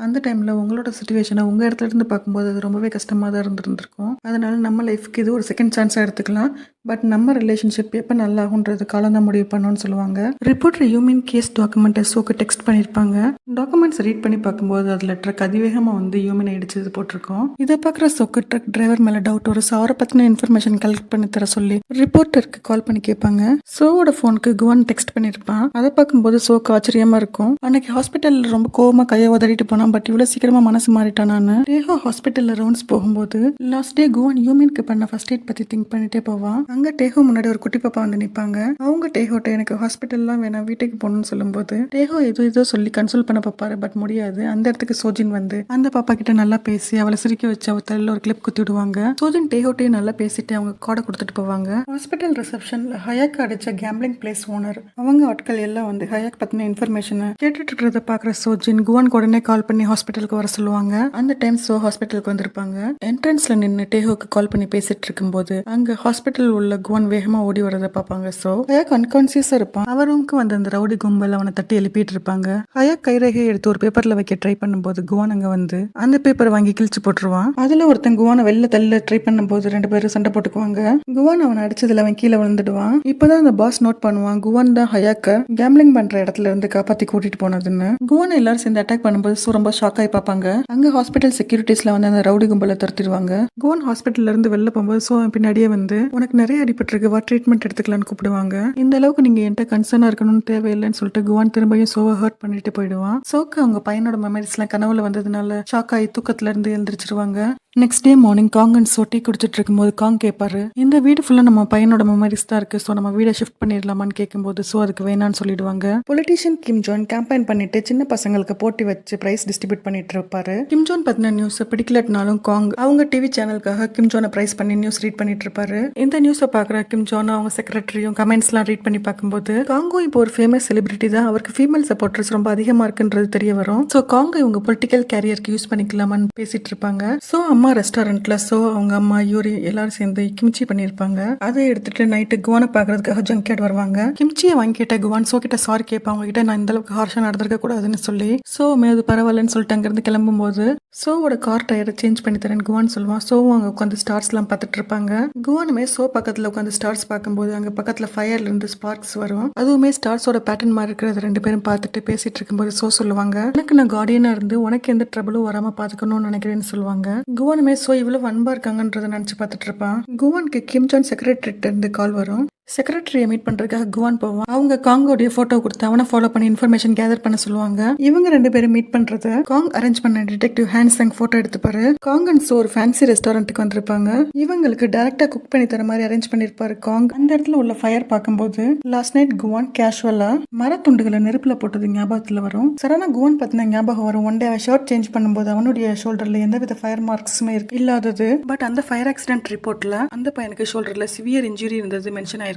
[SPEAKER 1] அந்த டைம்ல உங்களோட சிச்சுவேஷனை உங்க இடத்துல இருந்து பார்க்கும்போது அது ரொம்பவே கஷ்டமா தான் இருந்திருக்கும். அதனால நம்ம லைஃப்க்கு இது ஒரு செகண்ட் சான்ஸா எடுத்துக்கலாம். பட் நம்ம ரிலேஷன்ஷிப் எப்போ நல்லா ஆகுன்றது காலம் தான் முடிவு பண்ணணும்னு சொல்லுவாங்க. ரிப்போர்ட்டர் யூமின் கேஸ் டாக்குமெண்ட்டை சோக்கு டெக்ஸ்ட் பண்ணியிருப்பாங்க. டாக்குமெண்ட்ஸ் ரீட் பண்ணி பார்க்கும்போது அதில் ட்ரக் அதிவேகமாக வந்து யூமினை இடிச்சது போட்டிருக்கோம். இதை பார்க்குற சோக்கு ட்ரக் டிரைவர் மேலே டவுட் ஒரு அவரை பற்றின இன்ஃபர்மேஷன் கலெக்ட் பண்ணி தர சொல்லி ரிப்போர்ட்டருக்கு கால் பண்ணி கேட்பாங்க. சோவோட ஃபோனுக்கு குவான் டெக்ஸ்ட் பண்ணியிருப்பான். அதை பார்க்கும்போது சோக்கு ஆச்சரியமா இருக்கும். அன்னைக்கு ஹாஸ்பிட்டலில் ரொம்ப கோவமாக கையை உதறிட்டு போனான், பட் இவ்வளோ சீக்கிரமா மனசு மாறிட்டானான்னு. டேஹோ ஹாஸ்பிட்டலில் ரவுண்ட்ஸ் போகும்போது லாஸ்ட் டே குவான் யூமினுக்கு பண்ண ஃபர்ஸ்ட் எய்ட் பற்றி திங்க் பண்ணிட்டே போவான். அங்க டேஹோ முன்னாடி ஒரு குட்டி பாப்பா வந்து நிப்பாங்க. அவங்க டேஹோட்ட எனக்கு ஹாஸ்பிட்டல்லாம் வேணாம், வீட்டுக்கு போகணும்னு சொல்லும்போது டேஹோ ஏதோ சொல்லி கன்சோல் பண்ண பாப்பாரு. பட் முடியாது. அந்த இடத்துக்கு சோஜின் வந்து அந்த பாப்பா கிட்ட நல்லா பேசி அவளை சிரிக்க வச்சு அவ தலையில ஒரு கிளிப் குத்தி விடுவாங்க. சோஜின் டேஹோட்டையும் நல்லா பேசிட்டு அவங்க கார்டை கொடுத்துட்டு போவாங்க. ஹாஸ்பிட்டல் ரிசப்ஷன்ல ஹயாக் அடிச்ச கேம்பிளிங் பிளேஸ் ஓனர் அவங்க ஆட்கள் எல்லாம் வந்து ஹயாக் பத்தின இன்ஃபர்மேஷனை கேட்டுட்டு இருக்கிறத பாக்குற சோஜின் குவான் உடனே கால் பண்ணி ஹாஸ்பிட்டலுக்கு வர சொல்லுவாங்க. அந்த டைம் ஹாஸ்பிட்டலுக்கு வந்திருப்பாங்க. என்ட்ரன்ஸ்ல நின்று டேஹோக்கு கால் பண்ணி பேசிட்டு இருக்கும்போது அங்க ஹாஸ்பிட்டல் உள்ள குவான் வேகமா ஓடி வரதை பார்ப்பாங்க. ஹயாக் அன்கான்சியஸா இருப்பான். அவர் ரூமுக்கு வந்து அந்த ரவுடி கும்பல் அவனை தட்டி எழுப்பிட்டு இருப்பாங்க. ஹயாக் கைரேகையை எடுத்து ஒரு பேப்பர்ல வைக்க ட்ரை பண்ணும்போது குவான் அங்க வந்து அந்த பேப்பரை வாங்கி கிழிச்சு போட்டுருவான். அதுல ஒருத்தன் குவானை வெளில தள்ள ட்ரை பண்ணும்போது ரெண்டு பேரும் சண்டை போட்டுக்குவாங்க. குவான் அவனை அடிச்சதுல அவன் கீழே விழுந்துடுவான். இப்பதான் அந்த பாஸ் நோட் பண்ணுவான் குவான் தான் ஹயாக்க கேம்பிளிங் பண்ற இடத்துல இருந்து காப்பாத்தி கூட்டிட்டு போனதுன்னு. குவான் எல்லாரும் சேர்ந்து அட்டாக் பண்ணும்போது ரொம்ப ஷாக் ஆகி பார்ப்பாங்க. அங்க ஹாஸ்பிட்டல் செக்யூரிட்டிஸ்ல வந்து அந்த ரவுடி கும்பலை துரத்திடுவாங்க. குவான் ஹாஸ்பிட்டல்ல இருந்து வெளில போகும்போது பின்னாடியே வந்து உனக்கு நிறைய அடிபட்டிருக்கு, வா ட்ரீட்மெண்ட் எடுத்துக்கலாம்னு கூப்பிடுவாங்க. இந்த அளவுக்கு நீங்க என்கிட்ட கன்சர்னா இருக்கணும்னு தேவையில்லைன்னு சொல்லிட்டு குவான் திரும்பியும் சோவை ஹர்ட் பண்ணிட்டு போயிடுவான். சோக்கு அவங்க பையனோட மெமரிஸ் எல்லாம் கனவுல வந்ததுனால ஷாக் ஆகி தூக்கத்துல இருந்து எழுந்திரிச்சிருவாங்க. Next day morning Kang and tea குடிச்சிட்டு இருக்கும்போது காங் கேட்பாரு, இந்த வீடு ஃபுல்லா நம்ம பையனோட மெமரிஸ் தான் இருக்கு, நம்ம வீடை ஷிஃப்ட் பண்ணிடலாமான்னு கேட்கும்போது அதுக்கு வேணான்னு சொல்லிடுவாங்க. பொலிட்டீஷியன் கிம் ஜோன் கேம்பெயின் பண்ணிட்டு சின்ன பசங்களுக்கு போட்டி வச்சு பிரைஸ் டிஸ்ட்ரிபியூட் பண்ணிட்டு இருப்பாரு. கிம் ஜோன் பத்தின நியூஸ் பிடிக்கலனாலும் காங் அவங்க டிவி சேனலுக்காக கிம் ஜோனை பிரைஸ் பண்ணி நியூஸ் ரீட் பண்ணிட்டு இருப்பாரு. இந்த நியூஸ் நியூஸை பார்க்குற கிம் ஜான் அவங்க செக்ரட்டரியும் கமெண்ட்ஸ்லாம் ரீட் பண்ணி பார்க்கும்போது காங்கோ இப்போ ஒரு ஃபேமஸ் செலிபிரிட்டி தான், அவருக்கு ஃபீமேல் சப்போர்ட்டர்ஸ் ரொம்ப அதிகமாக இருக்குன்றது தெரிய வரும். ஸோ காங்கோ இவங்க பொலிட்டிக்கல் கேரியருக்கு யூஸ் பண்ணிக்கலாமான்னு பேசிட்டு இருப்பாங்க. ஸோ அம்மா ரெஸ்டாரண்ட்ல அவங்க அம்மா யூரி எல்லாரும் சேர்ந்து கிம்ச்சி பண்ணியிருப்பாங்க. அதை எடுத்துட்டு நைட்டு குவானை பார்க்கறதுக்காக ஜங்க்யார்ட் வருவாங்க. கிம்ச்சியை வாங்கிட்ட குவான் சோ கிட்ட சாரி கேட்பாங்க, அவங்க கிட்ட நான் இந்த அளவுக்கு ஹார்ஷா நடந்திருக்க கூடாதுன்னு சொல்லி. ஸோ மேது பரவாயில்லன்னு சொல்லிட்டு அங்கிருந்து கிளம்பும்போது சோவோட கார் டயரை சேஞ்ச் பண்ணி தரேன் குவான் சொல்லுவான். சோவும் அங்கே உட்காந்து ஸ்டார்ஸ்லாம் பார்த்துட்டு இருப்பாங்க. குவானுமே சோ பக்கத்தில் உட்காந்து ஸ்டார்ஸ் பார்க்கும்போது அங்கே பக்கத்தில் ஃபயர்ல இருந்து ஸ்பார்க்ஸ் வரும். அதுவுமே ஸ்டார்ஸோட பேட்டர்ன் மாதிரி இருக்கிறது ரெண்டு பேரும் பார்த்துட்டு பேசிட்டு இருக்கும்போது சோ சொல்லுவாங்க, எனக்கு நான் கார்டியனா இருந்து உனக்கு எந்த ட்ரபிளும் வராம பாத்துக்கணும்னு நினைக்கிறேன்னு சொல்லுவாங்க. குவானுமே சோ இவ்வளவு அன்பா இருக்காங்கன்றத நினைச்சு பார்த்துட்டு இருப்பான். குவானுக்கு கிம் ஜான் செக்ரட்டரிட்ட இருந்து கால் வரும். செக்ரட்டரியை மீட் பண்றதுக்காக குவான் போவான். அவங்க காங்கோடைய போட்டோ கொடுத்து அவனை ஃபாலோ பண்ணி இன்ஃபர்மேஷன் கேதர் பண்ண சொல்லுவாங்க. இவங்க ரெண்டு பேரும் மீட் பண்றது காங் அரேஞ்ச் பண்ண டிடெக்டிவ் ஹான்சங் போட்டோ எடுத்துப்பாரு. காங் அண்ட் சோ ஒரு ஃபேன்சி ரெஸ்டாரண்ட்டுக்கு வந்திருப்பாங்க. இவங்களுக்கு டைரக்டா குக் பண்ணி தர மாதிரி அரேஞ்ச் பண்ணிருப்பாரு காங். அந்த இடத்துல உள்ள ஃபயர் பார்க்கும்போது லாஸ்ட் நைட் குவான் கேஷுவலா மரத்துண்டுகளை நெருப்புல போட்டது ஞாபகத்துல வரும். சடனா குவான் பத்தின ஞாபகம் வரும். ஒன் டே அவன் ஷர்ட் சேஞ்ச் பண்ணும்போது அவனுடைய ஷோல்டர்ல எந்தவித ஃபயர் மார்க்ஸுமே இல்லாதது. பட் அந்த ஃபயர் ஆக்சிடென்ட் ரிப்போர்ட்ல அந்த பையனுக்கு ஷோல்டர்ல சிவியர் இன்ஜுரி இருந்தது மென்ஷன் ஆயிருக்கும்.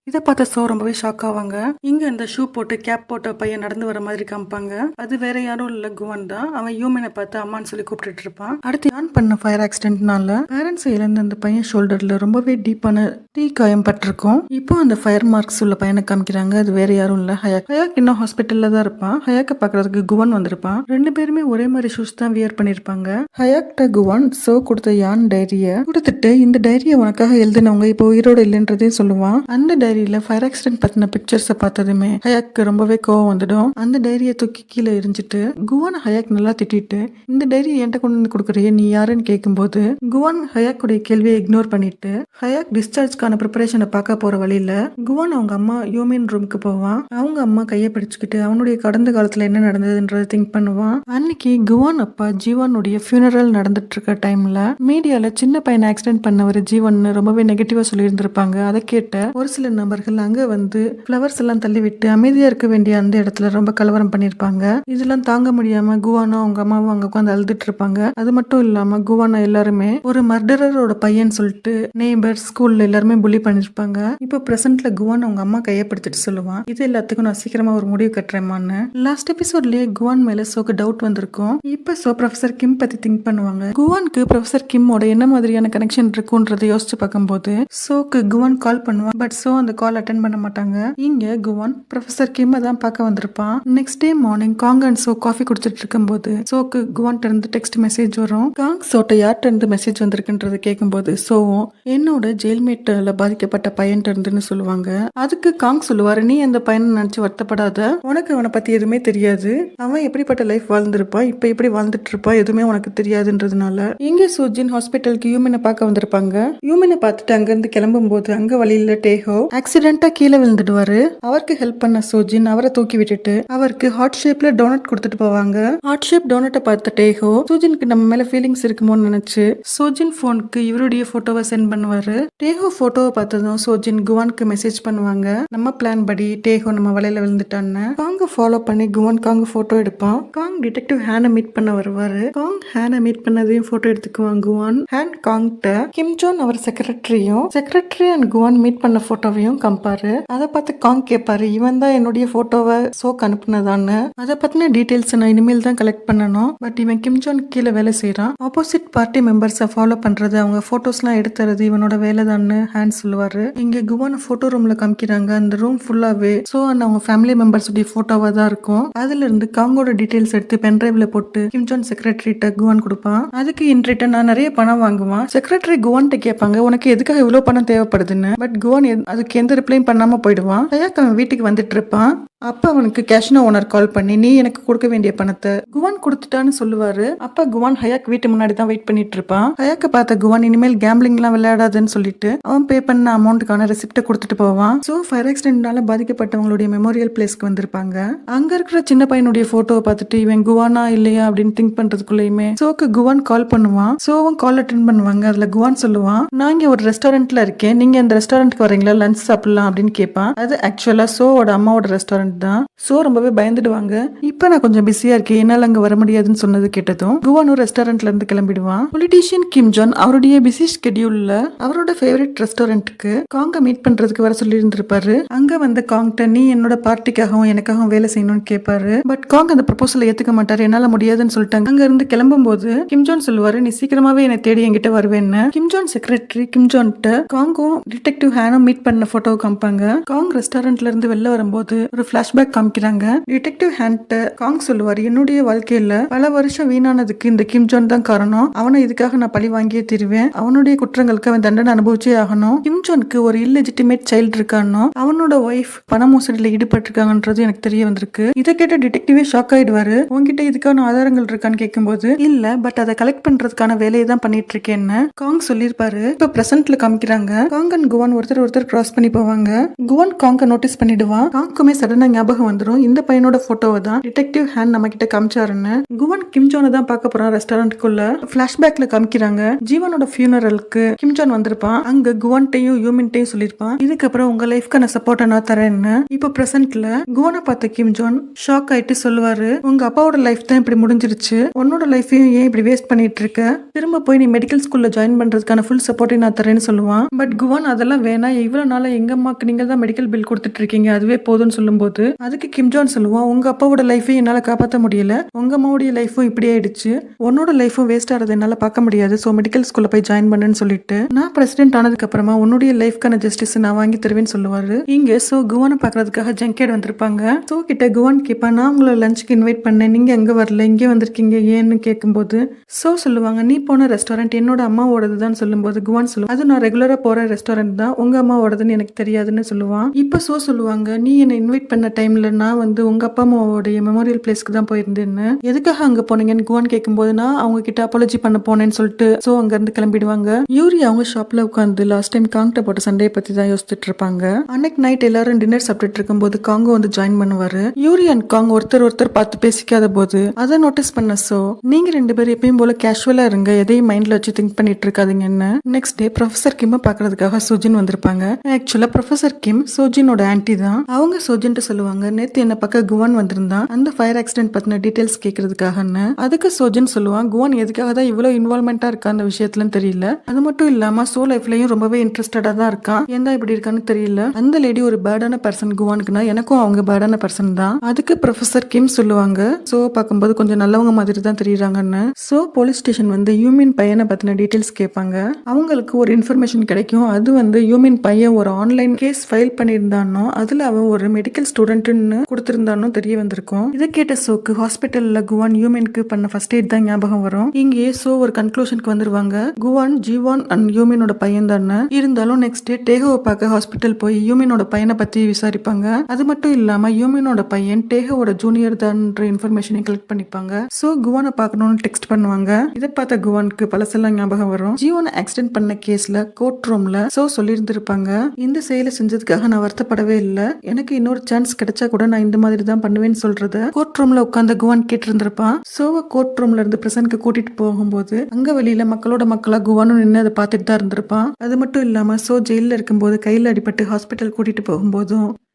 [SPEAKER 1] இதை பார்த்த சோ ரொம்பவே ஷாக் ஆவாங்க. இங்க இந்த ஷூ போட்டு கேப் போட்ட பையன் நடந்து வர மாதிரி காமிப்பாங்க. அது வேற யாரும் இல்ல, குவான் தான். அவன் ஹியூமனை பார்த்து அம்மான்னு சொல்லி கூப்பிட்டு இருப்பான். அடுத்து ஆன் பண்ண ஃபயர் ஆக்சிடென்ட்னால பேரண்ட்ஸ் இழந்த அந்த பையன் ஷோல்டர்ல ரொம்பவே டீப்பான தீ காயம் பட்டிருக்கும். இப்போ அந்த ஃபயர் மார்க்ஸ் உள்ள பையனை காமிக்கிறாங்க. அது வேற யாரும் இல்ல, ஹயாக். ஹயாக் இன்னும் ஹாஸ்பிட்டல்ல தான் இருப்பான். ஹயாக்க பாக்குறதுக்கு குவான் வந்திருப்பான். ரெண்டு பேருமே ஒரே மாதிரி ஷூஸ் தான் வியர் பண்ணிருப்பாங்க. ஹயாக்ட குவான் சோ கொடுத்த யான் டைரிய கொடுத்துட்டு இந்த டைரியை உனக்காக எழுதினவங்க இப்போ உயிரோட இல்லைன்றதே சொல்லுவான். அந்த டைரியில ஃபயர் ஆக்சிடென்ட் பத்தின பிக்சர்ஸை பார்த்ததுமே ஹயாக்கு ரொம்பவே கோவம் வந்துடும். அந்த டைரியை தூக்கி கீழே எரிஞ்சிட்டு குவான் ஹயாக் நல்லா திட்டிட்டு இந்த டைரியை என்கிட்ட கொண்டு வந்து கொடுக்குறிய நீ யாருன்னு கேட்கும்போது குவான் ஹயாக்குடைய கேள்வியை இக்னோர் பண்ணிட்டு ஹயாக் டிஸ்சார்ஜ்க்கான ப்ரிப்பரேஷனை பார்க்க போற வழியில குவான் அவங்க அம்மா யூமின் ரூமுக்கு போவான். அவங்க அம்மா கையை பிடிச்சுக்கிட்டு அவனுடைய கடந்த காலத்துல என்ன நடந்ததுன்றதை திங்க் பண்ணுவான். அன்னைக்கு குவான் அப்பா ஜீவானுடைய ஃபியூனரல் நடந்துட்டு இருக்க டைம்ல மீடியால சின்ன பையன் ஆக்சிடென்ட் பண்ணவர் ஜீவன் ரொம்பவே நெகட்டிவா சொல்லி இருந்திருப்பாங்க. அதை கேட்ட ஒரு சில நபர்கள் அங்க வந்து ஃப்ளவர்ஸ் எல்லாம் தள்ளி விட்டு அமைதியா இருக்க வேண்டிய அந்த இடத்துல ரொம்ப கலவரம் பண்ணிருப்பாங்க. இதெல்லாம் தாங்க முடியாம குவானோ அவங்க அம்மாவும் அங்க உட்காந்து அழுதுட்டு இருப்பாங்க. அது மட்டும் இல்லாம குவானா எல்லாருமே ஒரு மர்டரரோட பையன் சொல்லிட்டு நெய்பர் ஸ்கூல்ல எல்லாருமே புள்ளி பண்ணிருப்பாங்க. இப்போ பிரசன்ட்ல குவான் அவங்க அம்மா கையை பிடிச்சிட்டு சொல்லுவான், இது எல்லாத்துக்கும் நான் சீக்கிரமா ஒரு முடிவு கட்டுறேமான்னு. லாஸ்ட் எபிசோட்லயே குவான் மேல சோக்கு டவுட் வந்திருக்கும். இப்ப சோ ப்ரொஃபசர் கிம் பத்தி திங்க் பண்ணுவாங்க. குவானுக்கு ப்ரொஃபசர் கிம்மோட என்ன மாதிரியான கனெக்ஷன் இருக்குன்றதை யோசிச்சு பார்க்கும்போது சோக்கு குவான் கால் பண்ணுவான். பட் சோ அந்த கால் அட்டென்ட் பண்ண மாட்டாங்க. இங்க குவான் ப்ரொஃபசர் கிம்ம தான் பார்க்க வந்திருப்பான். Next day morning Kang and So coffee குடிச்சிட்டு இருக்கும்போது சோக்கு குவான்ட்ட இருந்து டெக்ஸ்ட் மெசேஜ் வரும். காங் சோட்ட யார்ட்ட இருந்து மெசேஜ் வந்திருக்குன்றது கேட்கும்போது சோவும் என்னோட ஜெயில்மேட்ல பாதிக்கப்பட்ட பையன்ட்ட இருந்துன்னு சொல்லுவாங்க. அதுக்கு காங் சொல்லுவாரு, நீ அந்த பையனை நினைச்சு வருத்தப்படாத, உனக்கு அவனை பத்தி எதுவுமே தெரியாது, அவன் எப்படிப்பட்ட லைஃப் வாழ்ந்திருப்பா, இப்ப எப்படி வாழ்ந்துட்டு இருப்பா எதுவுமே உனக்கு தெரியாதுன்றதுனால. இங்க சூஜின் ஹாஸ்பிட்டலுக்கு யூமினை பார்க்க வந்திருப்பாங்க. யூமினை பார்த்துட்டு அங்க இருந்து கிளம்பும் போது அங்க வழியில டேஹோ ஆக்சிடென்ட்டா கீழே விழுந்துடுவாரு. அவருக்கு ஹெல்ப் பண்ண சோஜின் அவரை தூக்கி விட்டுட்டு அவருக்கு ஹார்ட் ஷேப்ல டோனட் கொடுத்துட்டு போவாங்க. ஹார்ட் ஷேப் டோனட்டை பார்த்த டேஹோ சோஜினுக்கு நம்ம மேல ஃபீலிங்ஸ் இருக்குமோன்னு நினைச்சு சோஜின் போனுக்கு இவருடைய போட்டோவை சென்ட் பண்ணுவாரு. டேஹோ போட்டோவை பார்த்ததும் சோஜின் குவானுக்கு மெசேஜ் பண்ணுவாங்க, நம்ம பிளான் படி டேஹோ நம்ம வலையில விழுந்துட்டான்னு. காங்க ஃபாலோ பண்ணி குவான் காங்க போட்டோ எடுப்பான். காங் டிடெக்டிவ் ஹேனை மீட் பண்ண வருவாரு. காங் ஹேனை மீட் பண்ணதையும் போட்டோ எடுத்துக்குவான் குவான். ஹேன் காங்கிட்ட கிம் ஜான் அவர் செக்ரட்டரி அண்ட் குவான் மீட் பண்ண போட்டோவையும் கம்பாரு. அதை பார்த்து காங் கேட்பாரு, இவன் தான் என்னுடைய போட்டோவை சோக்கு அனுப்புனதான்னு. அதை பத்தின டீடைல்ஸ் நான் இனிமேல் தான் கலெக்ட் பண்ணணும். பட் இவன் கிம் ஜான் கீழே வேலை செய்யறான். ஆப்போசிட் பார்ட்டி மெம்பர்ஸை ஃபாலோ பண்றது, அவங்க போட்டோஸ் எல்லாம் எடுத்துறது இவனோட வேலை தான் ஹேண்ட் சொல்லுவாரு. இங்க குவான் போட்டோ ரூம்ல காமிக்கிறாங்க. அந்த ரூம் ஃபுல்லாவே சோ அண்ட் அவங்க ஃபேமிலி மெம்பர்ஸ் உடைய போட்டோவா தான் இருக்கும். அதுல இருந்து காங்கோட டீடைல்ஸ் எடுத்து பென்டிரைவ்ல போட்டு கிம் ஜான் செக்ரட்டரிட்ட குவான் கொடுப்பான். அதுக்கு இன் ரிட்டர்ன் நான் நிறைய பணம் வாங்குவான். செக்ரட்டரி குவான்ட்ட கேட்பாங்க, உனக்கு எதுக்காக இவ்வளவு பணம் தேவைப்படுதுன்னு. பட் குவான் அதுக்கு எந்த ரிப்ளையும் பண்ணாம போயிடுவான். அவன் வீட்டுக்கு வந்துட்டு இருப்பான். அப்ப அவனுக்கு கேஷ்னோ ஓனர் கால் பண்ணி நீ எனக்கு கொடுக்க வேண்டிய பணத்தை குவான் கொடுத்துட்டான்னு சொல்லுவாரு. அப்ப குவான் ஹயாக் வீட்டு முன்னாடி தான் வெயிட் பண்ணிட்டு இருப்பான். ஹயாக்க பார்த்த குவான் இனிமேல் கேம்பிளிங் எல்லாம் விளையாடாதுன்னு சொல்லிட்டு அவன் பே பண்ண அமௌண்ட்டுக்கான ரெசிப்ட கொடுத்துட்டு போவான். சோ ஃபயர் ஆக்சிடென்ட்னால பாதிக்கப்பட்டவங்களுடைய மெமோரியல் பிளேஸ்க்கு வந்திருப்பாங்க. அங்க இருக்கிற சின்ன பையனுடைய போட்டோவை பார்த்துட்டு இவன் குவானா இல்லையா அப்படின்னு திங்க் பண்றதுக்குள்ளயுமே சோக்கு குவான் கால் பண்ணுவான். சோவும் கால் அட்டென்ட் பண்ணுவாங்க. அதுல குவான் சொல்லுவான், நான் இங்க ஒரு ரெஸ்டாரண்ட்ல இருக்கேன், நீங்க அந்த ரெஸ்டாரண்ட்க்கு வரீங்களா, லஞ்ச் சாப்பிடலாம் அப்படின்னு கேட்பான். அது ஆக்சுவலா சோவோட அம்மாவோட ரெஸ்டாரண்ட். ரெஸ்டாரண்ட் தான். சோ ரொம்பவே பயந்துடுவாங்க. இப்ப நான் கொஞ்சம் பிஸியா இருக்கேன், என்னால அங்க வர முடியாதுன்னு சொன்னது கேட்டதும் குவானும் ரெஸ்டாரண்ட்ல இருந்து கிளம்பிடுவான். பொலிட்டீஷியன் கிம் ஜான் அவருடைய பிஸி ஸ்கெடியூல்ல அவரோட ஃபேவரட் ரெஸ்டாரண்ட்டுக்கு காங்க மீட் பண்றதுக்கு வர சொல்லி இருந்திருப்பாரு. அங்க வந்த காங்ட்ட நீ என்னோட பார்ட்டிக்காகவும் எனக்காகவும் வேலை செய்யணும்னு கேட்பாரு. பட் காங் அந்த ப்ரொபோசலை ஏத்துக்க மாட்டாரு. என்னால முடியாதுன்னு சொல்லிட்டாங்க. அங்க இருந்து கிளம்பும் போது கிம் ஜான் சொல்லுவாரு, நீ சீக்கிரமாவே என்னை தேடி என்கிட்ட வருவேன்னு. கிம் ஜான் செக்ரட்டரி கிம் ஜான்ட்ட காங்கும் டிடெக்டிவ் ஹானும் மீட் பண்ண போட்டோ காமிப்பாங்க. காங் ரெஸ்டாரண்ட்ல இருந்து வெளில வரும்போது ஒரு பிளாஷ்பேக் காமிக்கிறாங்க. டிடெக்டிவ் ஹான்ட்ட காங் சொல்லுவாரு, என்னுடைய வாழ்க்கையில பல வருஷம் வீணானதுக்கு இந்த கிம் ஜான் தான் காரணம். அவனை இதுக்காக நான் பழி வாங்கியே தீருவேன். அவனுடைய குற்றங்களுக்கு அவன் தண்டனை அனுபவிச்சே ஆகணும். கிம் ஜானுக்கு ஒரு இல்லெஜிட்டிமேட் சைல்டு இருக்கானோ, அவனோட ஒய்ஃப் பண மோசடியில ஈடுபட்டிருக்காங்கன்றது எனக்கு தெரிய வந்திருக்கு. இதை கேட்ட டிடெக்டிவே ஷாக் ஆயிடுவாரு. உங்ககிட்ட இதுக்கான ஆதாரங்கள் இருக்கான்னு கேட்கும்போது இல்ல, பட் அதை கலெக்ட் பண்றதுக்கான வேலையை தான் பண்ணிட்டு இருக்கேன்னு காங் சொல்லிருப்பாரு. இப்ப பிரசன்ட்ல காமிக்கிறாங்க. காங் அண்ட் குவான் ஒருத்தர் கிராஸ் பண்ணி போவாங்க. குவான் காங்க நோட்டீஸ் பண்ணிடுவான். காங்குமே சடனா ஞாபகம் வந்துடும், இந்த பையனோட போட்டோவை தான் டிடெக்டிவ் ஹேண்ட் நம்ம கிட்ட காமிச்சாருன்னு. குவான் கிம் ஜானை தான் பார்க்க போறான் ரெஸ்டாரண்ட்குள்ள. பிளாஷ்பேக்ல காமிக்கிறாங்க, ஜீவனோட ஃபியூனரலுக்கு கிம் ஜான் வந்திருப்பான். அங்க குவான்ட்டையும் யூமின்ட்டையும் சொல்லிருப்பான், இதுக்கப்புறம் உங்க லைஃப்க்கான சப்போர்ட்டை நான் தரேன்னு. இப்ப பிரசன்ட்ல குவானை பார்த்த கிம் ஜான் ஷாக் ஆயிட்டு சொல்லுவாரு, உங்க அப்பாவோட லைஃப் தான் இப்படி முடிஞ்சிருச்சு, உன்னோட லைஃபையும் ஏன் இப்படி வேஸ்ட் பண்ணிட்டு இருக்க, திரும்ப போய் நீ மெடிக்கல் ஸ்கூல்ல ஜாயின் பண்றதுக்கான ஃபுல் சப்போர்ட்டையும் நான் தரேன்னு சொல்லுவான். பட் குவான் அதெல்லாம் வேணாம், இவ்வளவு நாளா எங்க அம்மாக்கு நீங்க தான் மெடிக்கல் பில் கொடுத்துட்டு இருக்கீங்க, அதுவே போதும்னு சொல்லும்போது அதுக்கு கிம் ஜான் சொல்லுவான், உங்க அப்பாவோட லைஃபையும் என்னால காப்பாற்ற முடியல, உங்க அம்மாவுடைய லைஃபும் இப்படி ஆயிடுச்சு, உன்னோட லைஃபும் வேஸ்ட் ஆறது என்னால பார்க்க முடியாது, சோ மெடிக்கல் ஸ்கூல்ல போய் ஜாயின் பண்ணுன்னு சொல்லிட்டு நான் பிரசிடென்ட் ஆனதுக்கு அப்புறமா உன்னுடைய லைஃப்க்கான ஜஸ்டிஸ் நான் வாங்கி தருவேன்னு சொல்லுவாரு. இங்க சோ குவானை பாக்குறதுக்காக ஜங்கேட் வந்திருப்பாங்க. சோ கிட்ட குவான் கேப்பா, நான் உங்களை லஞ்சுக்கு இன்வைட் பண்ணேன், நீங்க எங்க வரல, இங்கே வந்திருக்கீங்க ஏன்னு கேட்கும்போது சோ சொல்லுவாங்க, நீ போன ரெஸ்டாரண்ட் என்னோட அம்மாவோடது தான் சொல்லும்போது குவான் சொல்லுவான், அது நான் ரெகுலரா போற ரெஸ்டாரண்ட் தான், உங்க அம்மாவோடதுன்னு எனக்கு தெரியாதுன்னு சொல்லுவான். இப்ப சோ சொல்லுவாங்க, நீ என்ன இன்வைட் பண்ண டைம்ல நான் வந்து உங்க அப்பா அம்மாவோடைய மெமோரியல் பிளேஸ்க்கு தான் போயிருந்தேன்னு, எதுக்காக அங்க போனீங்கன்னு குவான் கேட்கும்போது நான் அவங்க கிட்ட அப்பாலஜி பண்ண போனேன்னு சொல்லிட்டு சோ அங்க இருந்து கிளம்பிடுவாங்க. யூரி அவங்க ஷாப்ல உட்காந்து லாஸ்ட் டைம் காங்கிட்ட போட்ட சண்டையை பத்தி தான் யோசிச்சுட்டு இருப்பாங்க. அன்னைக்கு நைட் எல்லாரும் டின்னர் சாப்பிட்டுட்டு இருக்கும்போது காங்கோ வந்து ஜாயின் பண்ணுவாரு. யூரி அண்ட் காங் ஒருத்தர் பார்த்து பேசிக்காத போது அதை நோட்டீஸ் பண்ண சோ, நீங்க ரெண்டு பேரும் எப்பயும் போல கேஷுவலா இருங்க, எதையும் மைண்ட்ல வச்சு திங்க் பண்ணிட்டு இருக்காதீங்கன்னு. நெக்ஸ்ட் டே ப்ரொஃபசர் கிம் பாக்குறதுக்காக சோஜின் வந்திருப்பாங்க. ஆக்சுவலா ப்ரொஃபசர் கிம் சோஜினோட ஆன்டி தான். அவங்க சோஜின்ட்டு சொல்லுவாங்க, நேத்து என்ன பக்கம் குவான் வந்திருந்தான், அந்த ஃபயர் ஆக்சிடென்ட் பத்தின டீடைல்ஸ் கேட்கறதுக்காகன்னு. அதுக்கு சோஜின் சொல்லுவான், குவான் எதுக்காக தான் இவ்வளவு இன்வால்மெண்டா இருக்கா அந்த விஷயத்துலன்னு தெரியல, அது மட்டும் இல்லாம சோ லைஃப்லயும் ரொம்பவே இன்ட்ரெஸ்டடா தான் இருக்கான், ஏன் இப்படி இருக்கான்னு தெரியல, அந்த லேடி ஒரு பேடான பர்சன் குவானுக்குன்னா எனக்கும் அவங்க பேடான பர்சன் தான். அதுக்கு ப்ரொஃபசர் கிம் சொல்லுவாங்க, சோ பார்க்கும்போது கொஞ்சம் நல்லவங்க மாதிரி தான் தெரியுறாங்கன்னு. சோ போலீஸ் ஸ்டேஷன் வந்து யூமின் பையனை பத்தின டீடைல்ஸ் கேட்பாங்க. அவங்களுக்கு ஒரு இன்ஃபர்மேஷன் கிடைக்கும், அது வந்து யூமின் பையன் ஒரு ஆன்லைன் கேஸ் ஃபைல் பண்ணியிருந்தானோ, அதுல அவன் ஒரு மெடிக்கல் ஸ்டூடெண்ட்னு கொடுத்திருந்தானோ தெரிய வந்திருக்கும். இதை கேட்ட சோக்கு ஹாஸ்பிட்டல்ல குவான் யூமினுக்கு பண்ண ஃபர்ஸ்ட் எய்ட் தான் ஞாபகம் வரும். இங்கே சோ ஒரு கன்க்ளூஷனுக்கு வந்துருவாங்க, குவான் ஜீவான் அண்ட் யூமினோட பையன் தானே. இருந்தாலும் நெக்ஸ்ட் டே டேகோவை பார்க்க ஹாஸ்பிட்டல் போய் யூமினோட பையனை பத்தி விசாரிப்பாங்க. அது மட்டும் இல்லாம யூமினோட பையன் டேகோவோட ஜூனியர் தான்ற இன்ஃபர்மேஷனை கலெக்ட் பண்ணிப்பாங்க. சோ குவானை பார்க்கணும்னு டெக்ஸ்ட் பண்ணுவாங்க. இதை பார்த்த குவானுக்கு பழசெல்லாம் ஞாபகம் வரும். ஜீவனை ஆக்சிடென்ட் பண்ண கேஸ்ல கோர்ட் ரூம்ல சோ சொல்லியிருந்திருப்பாங்க, இந்த செயலை செஞ்சதுக்காக நான் வருத்தப்படவே இல்லை, எனக்கு இன்னொரு சான்ஸ் கிடைச்சா கூட நான் இந்த மாதிரி தான் பண்ணுவேன்னு சொல்றத கோர்ட் ரூம்ல உட்கார்ந்த குவான் கேட்டு இருந்திருப்பான். சோவை கோர்ட் ரூம்ல இருந்து பிரசன்ட்க்கு கூட்டிட்டு போகும்போது அங்க வெளியில மக்களோட மக்களா குவானும் நின்று அதை பார்த்துட்டு தான் இருந்திருப்பான். அது மட்டும் இல்லாம சோ ஜெயில இருக்கும்போது கையில் அடிபட்டு ஹாஸ்பிட்டல் கூட்டிட்டு போகும்போதும்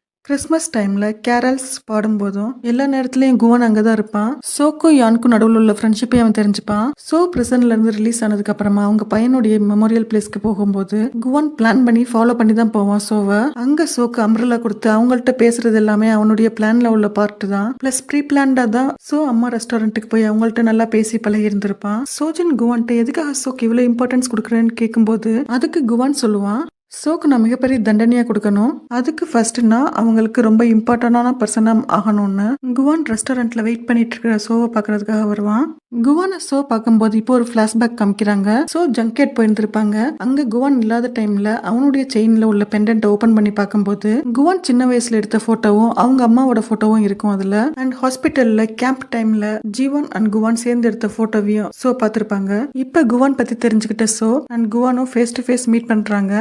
[SPEAKER 1] கிறிஸ்மஸ் டைம்ல கேரல்ஸ் பாடும்போதும் எல்லா நேரத்திலயும் குவான் அங்கதான் இருப்பான். சோக்கும் யானுக்கும் நடுவில் உள்ள ஃப்ரெண்ட்ஷிப்பை அவன் தெரிஞ்சுப்பான். சோ பிரிசன்ல இருந்து ரிலீஸ் ஆனதுக்கு அப்புறமா அவங்க பையனுடைய மெமோரியல் பிளேஸ்க்கு போகும்போது குவான் பிளான் பண்ணி ஃபாலோ பண்ணி தான் போவான் சோவை. அங்க சோக்கு அம்ரலா கொடுத்து அவங்கள்ட்ட பேசுறது எல்லாமே அவனுடைய பிளான்ல உள்ள பார்ட் தான், பிளஸ் ப்ரீ பிளான்டா தான். சோ அம்மா ரெஸ்டாரண்ட்டுக்கு போய் அவங்கள்ட்ட நல்லா பேசி பழகி இருந்திருப்பான். சோஜின் குவான்ட்ட எதுக்காக சோக்கு இவ்வளவு இம்பார்ட்டன்ஸ் கொடுக்குறேன்னு கேட்கும்போது அதுக்கு குவான் சொல்லுவான், சோக்கு நான் மிகப்பெரிய தண்டனையா கொடுக்கணும், அதுக்கு ஃபர்ஸ்ட் நான் அவங்களுக்கு ரொம்ப இம்பார்ட்டன்டான பர்சனா ஆகணும்னு. குவான் ரெஸ்டாரண்ட்ல வெயிட் பண்ணிட்டு இருக்கிற சோவை பாக்குறதுக்காக வருவான். குவான சோ பார்க்கும்போது இப்போ ஒரு பிளாஷ்பேக் காமிக்கிறாங்க. சோ ஜங்கேட் போயிருந்திருப்பாங்க. அங்க குவான் இல்லாத டைம்ல அவனுடைய செயின்ல உள்ள பெண்டன்ட் ஓபன் பண்ணி பார்க்கும்போது குவான் சின்ன வயசுல எடுத்த போட்டோவும் அவங்க அம்மாவோட போட்டோவும் இருக்கும் அதுல. அண்ட் ஹாஸ்பிட்டல்ல கேம்ப் டைம்ல ஜீவன் அண்ட் குவான் சேர்ந்து எடுத்த போட்டோவையும் சோ பார்த்திருப்பாங்க. இப்ப குவான் பத்தி தெரிஞ்சுக்கிட்ட சோ அண்ட் குவானும் ஃபேஸ் டு ஃபேஸ் மீட் பண்றாங்க.